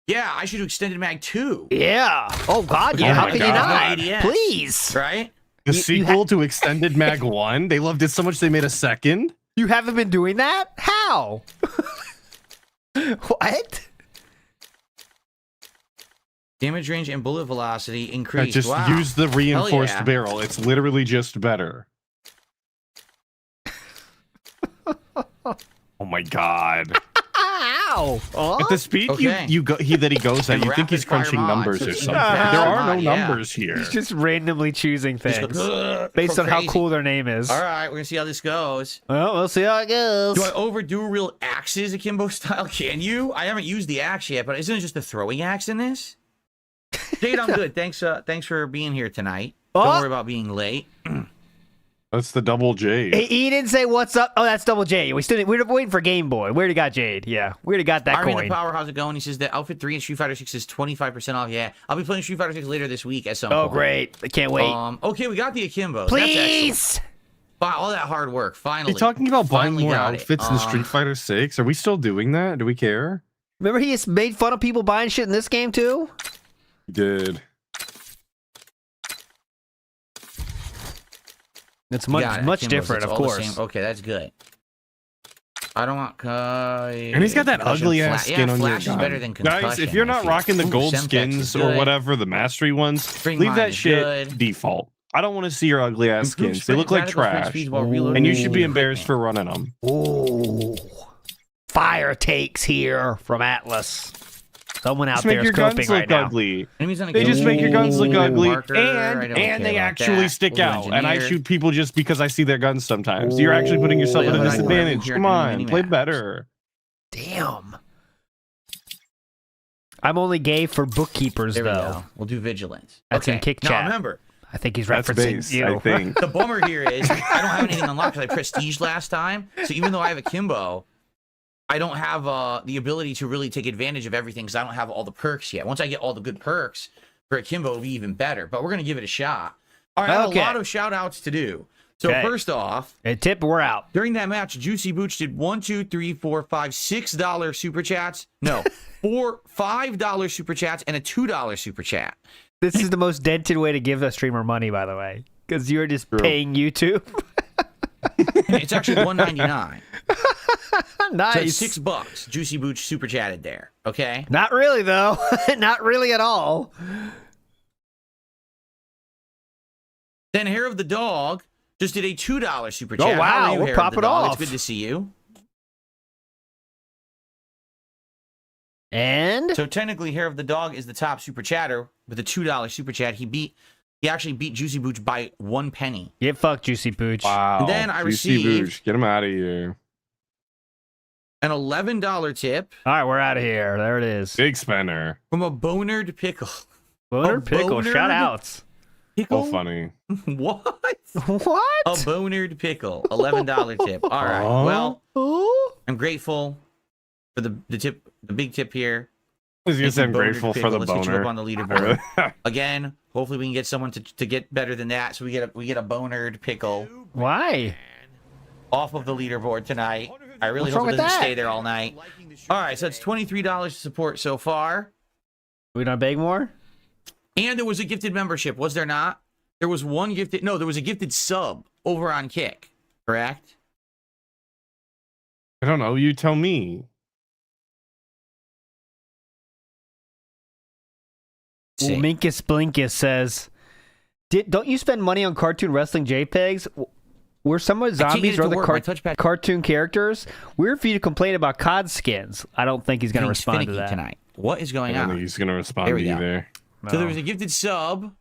Yeah, I should do extended mag too. Yeah. Oh God. Yeah. Oh How my can you God. not? No ADS. Please. Right? The You sequel to Extended Mag 1, they loved it so much they made a second. You haven't been doing that? How? What? Damage range and bullet velocity increased. Just wow. use the reinforced yeah. barrel. It's literally just better. Oh my God. Ow. Oh? At the speed Okay. he goes at, And you think he's rapid fire crunching mods. numbers or Just something. Uh-huh. There are no Yeah. numbers here. He's just randomly choosing Just things go, based go on how crazy. cool their name is. All right, we're gonna see how this goes. Well, we'll see how it goes. Do I overdo real axes akimbo style? Can you? I haven't used the axe yet, but isn't it just a throwing axe in this? Jade, I'm good. Thanks for being here tonight. Don't worry about being late. That's the double J. He didn't say what's up. Oh, that's Double J. We're waiting for Game Boy. We already got Jade. Yeah, we already got that Army coin. the Power, how's it going? He says that Outfit 3 and Street Fighter 6 is 25% off. Yeah, I'll be playing Street Fighter 6 later this week at some Oh, point. great. I can't wait. Okay, we got the Akimbos. Please. Wow, all that hard work. Finally. Are you talking about buying Finally more got it. outfits in Street Fighter 6? Are we still doing that? Do we care? Remember he has made fun of people buying shit in this game, too? Did. It's Yeah, much Akimbos, different, it's of all the course. same. Okay, that's good. I don't want. And he's got that concussion ugly ass fla- skin yeah, on your Flash is gun. better than concussion. Guys, if you're I not feel. rocking the Ooh, gold Semtex is skins or good. whatever, the mastery ones, Spring leave Mine that is shit good. default. I don't want to see your ugly ass Improved skins. They look like radical sprint trash. speeds while reloading And you should be equipment. embarrassed for running them. Ooh. Fire takes here from Atlas. Someone out Just there make is your guns coping look right now. ugly. Enemies on a They just kill make your guns look wheel, ugly, marker, I don't and care they about actually that. stick We'll out. And I engineer. shoot people just because I see their guns sometimes. You're actually putting yourself at a We'll disadvantage. here Come on on, play mini-maps. better. Damn. I'm only gay for bookkeepers, There we though. go. We'll do vigilance. That's in Kick Now Chat. remember, I think he's That's referencing base, you. I think. the bummer here is I don't have anything unlocked because I prestige last time. So even though I have a Kimbo, I don't have the ability to really take advantage of everything because I don't have all the perks yet. Once I get all the good perks for a Kimbo, it'll be even better. But we're going to give it a shot. All right, I have a lot of shout-outs to do. So first off, hey, Tip, we're out. During that match, Juicy Booch did $6 super chats. No, $5 super chats and a $2 super chat. This is the most dented way to give a streamer money, by the way, because you're just paying YouTube. It's actually $1.99. Nice. So it's $6. Juicy Booch super chatted there. Okay. Not really, though. Not really at all. Then Hair of the Dog just did a $2 super chat. Oh, wow. How are you, We'll Hair pop of the it Dog? off. It's good to see you. And so technically, Hair of the Dog is the top super chatter with a $2 super chat. He actually beat Juicy Booch by 1 penny. Get fucked, Juicy Booch. Wow. And then I Juicy received Booch, get him out of here. an $11 tip. All right, we're out of here. There it is. Big spender. From a Bonerd Pickle. Bonerd Pickle, shout outs. Pickle? So funny. What? What? A Bonerd Pickle. $11 tip. All right. Well, I'm grateful for the tip, the big tip here. I'm Thank you, Bonerd grateful for Pickle. the Let's get you boner. up on the leaderboard. Again, hopefully we can get someone to get better than that. So we get a Bonerd Pickle Why? off of the leaderboard tonight. I really What's hope wrong it with doesn't that? stay there all night. All right, so it's $23 to support so far. We don't beg more? And there was a gifted membership, was there not? There was one gifted. No, there was a gifted sub over on Kick. Correct? I don't know. You tell me. Well, Minkus Blinkus says, don't you spend money on cartoon wrestling JPEGs? Were some of the I can't get zombies it or to the work. My touchpad- cartoon characters? Weird for you to complain about COD skins. I don't think he's going to He's respond to finicky that. tonight. What is I going don't on? think he's going to respond There we go. either. So there was a gifted sub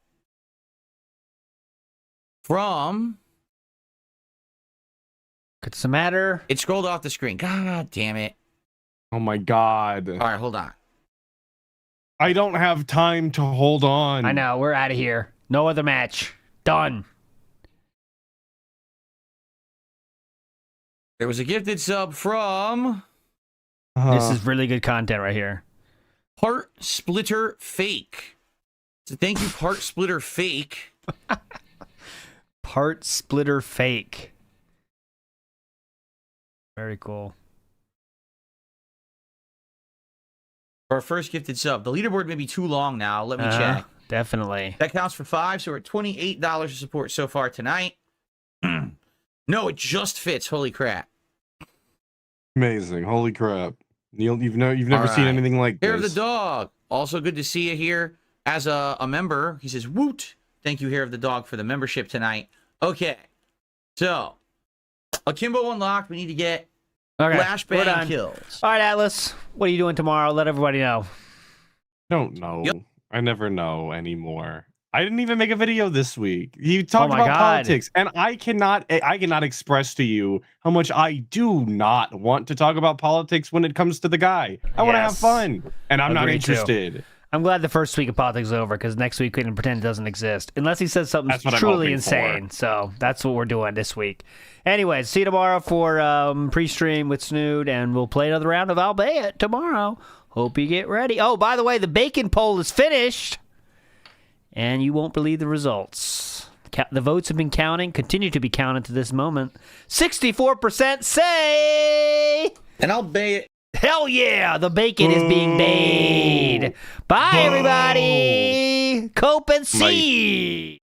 from. What's the matter? It scrolled off the screen. God damn it. Oh my God. All right, hold on. I don't have time to hold on. I know. We're out of here. No other match. Done. There was a gifted sub from This is really good content right here. Part Splitter Fake. So thank you, Part Splitter Fake. Part Splitter Fake. Very cool. For our first gifted sub. The leaderboard may be too long now. Let me check. Definitely. That counts for 5, so we're at $28 of support so far tonight. No, it just fits. Holy crap. Amazing. Holy crap. You've never All seen right. anything like Hair of the this. Dog. Also good to see you here as a member. He says, woot. Thank you, Hair of the Dog, for the membership tonight. Okay. So, Akimbo unlocked. We need to get Okay, we're flashbang done. kills. All right, Atlas. What are you doing tomorrow? Let everybody know. Don't know. Yep. I never know anymore. I didn't even make a video this week. You talked my about God. politics, and I cannot express to you how much I do not want to talk about politics when it comes to the guy. I want to have Yes. fun, and I'm not Agreed too. interested. I'm glad the first week of politics is over because next week we can pretend it doesn't exist unless he says something That's what I'm truly hoping insane. So that's what we're doing this week. Anyways, see you tomorrow for pre-stream with Snood, and we'll play another round of I'll Bay It tomorrow. Hope you get ready. Oh, by the way, the bacon poll is finished, and you won't believe the results. The votes have been counting, continue to be counted to this moment. 64% say... And I'll bay it. Hell yeah, the bacon is being made. Bye, everybody. Cope and see.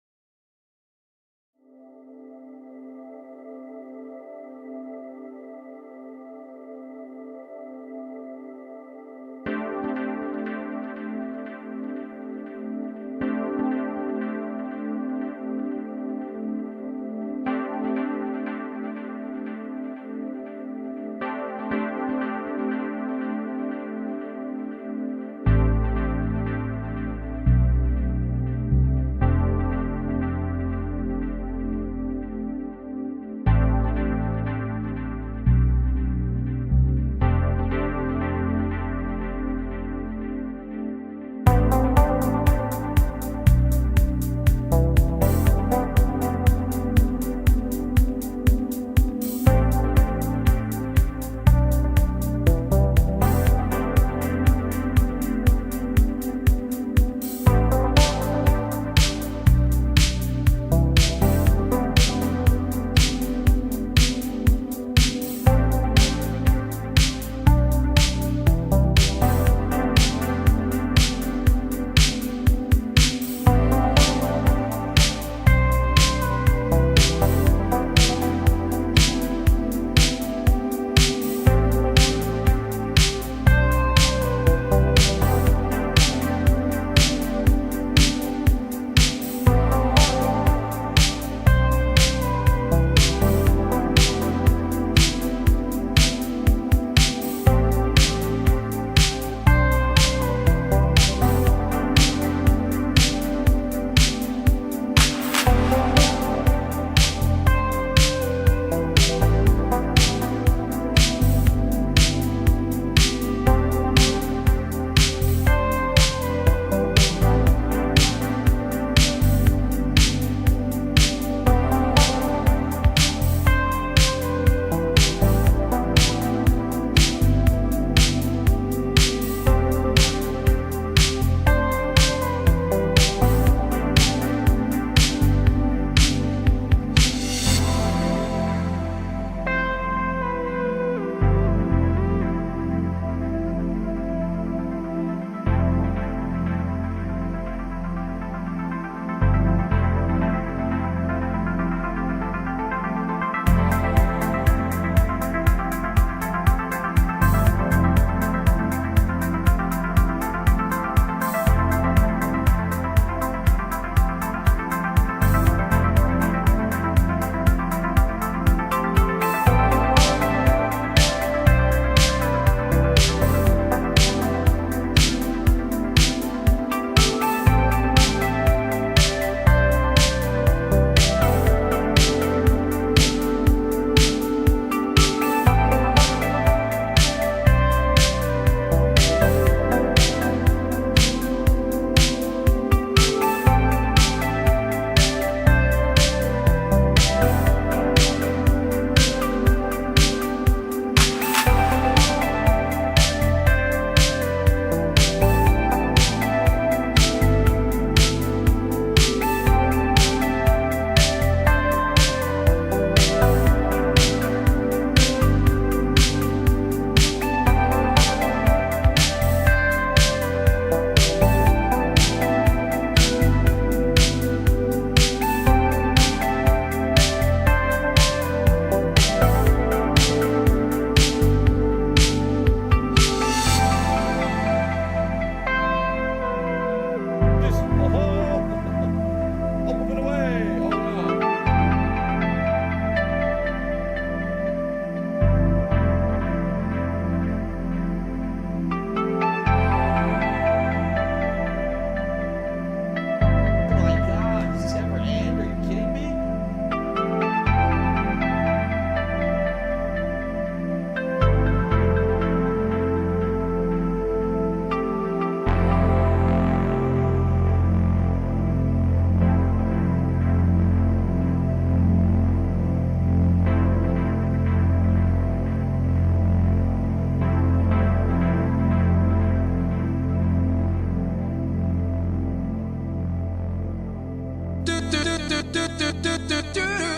do do do do.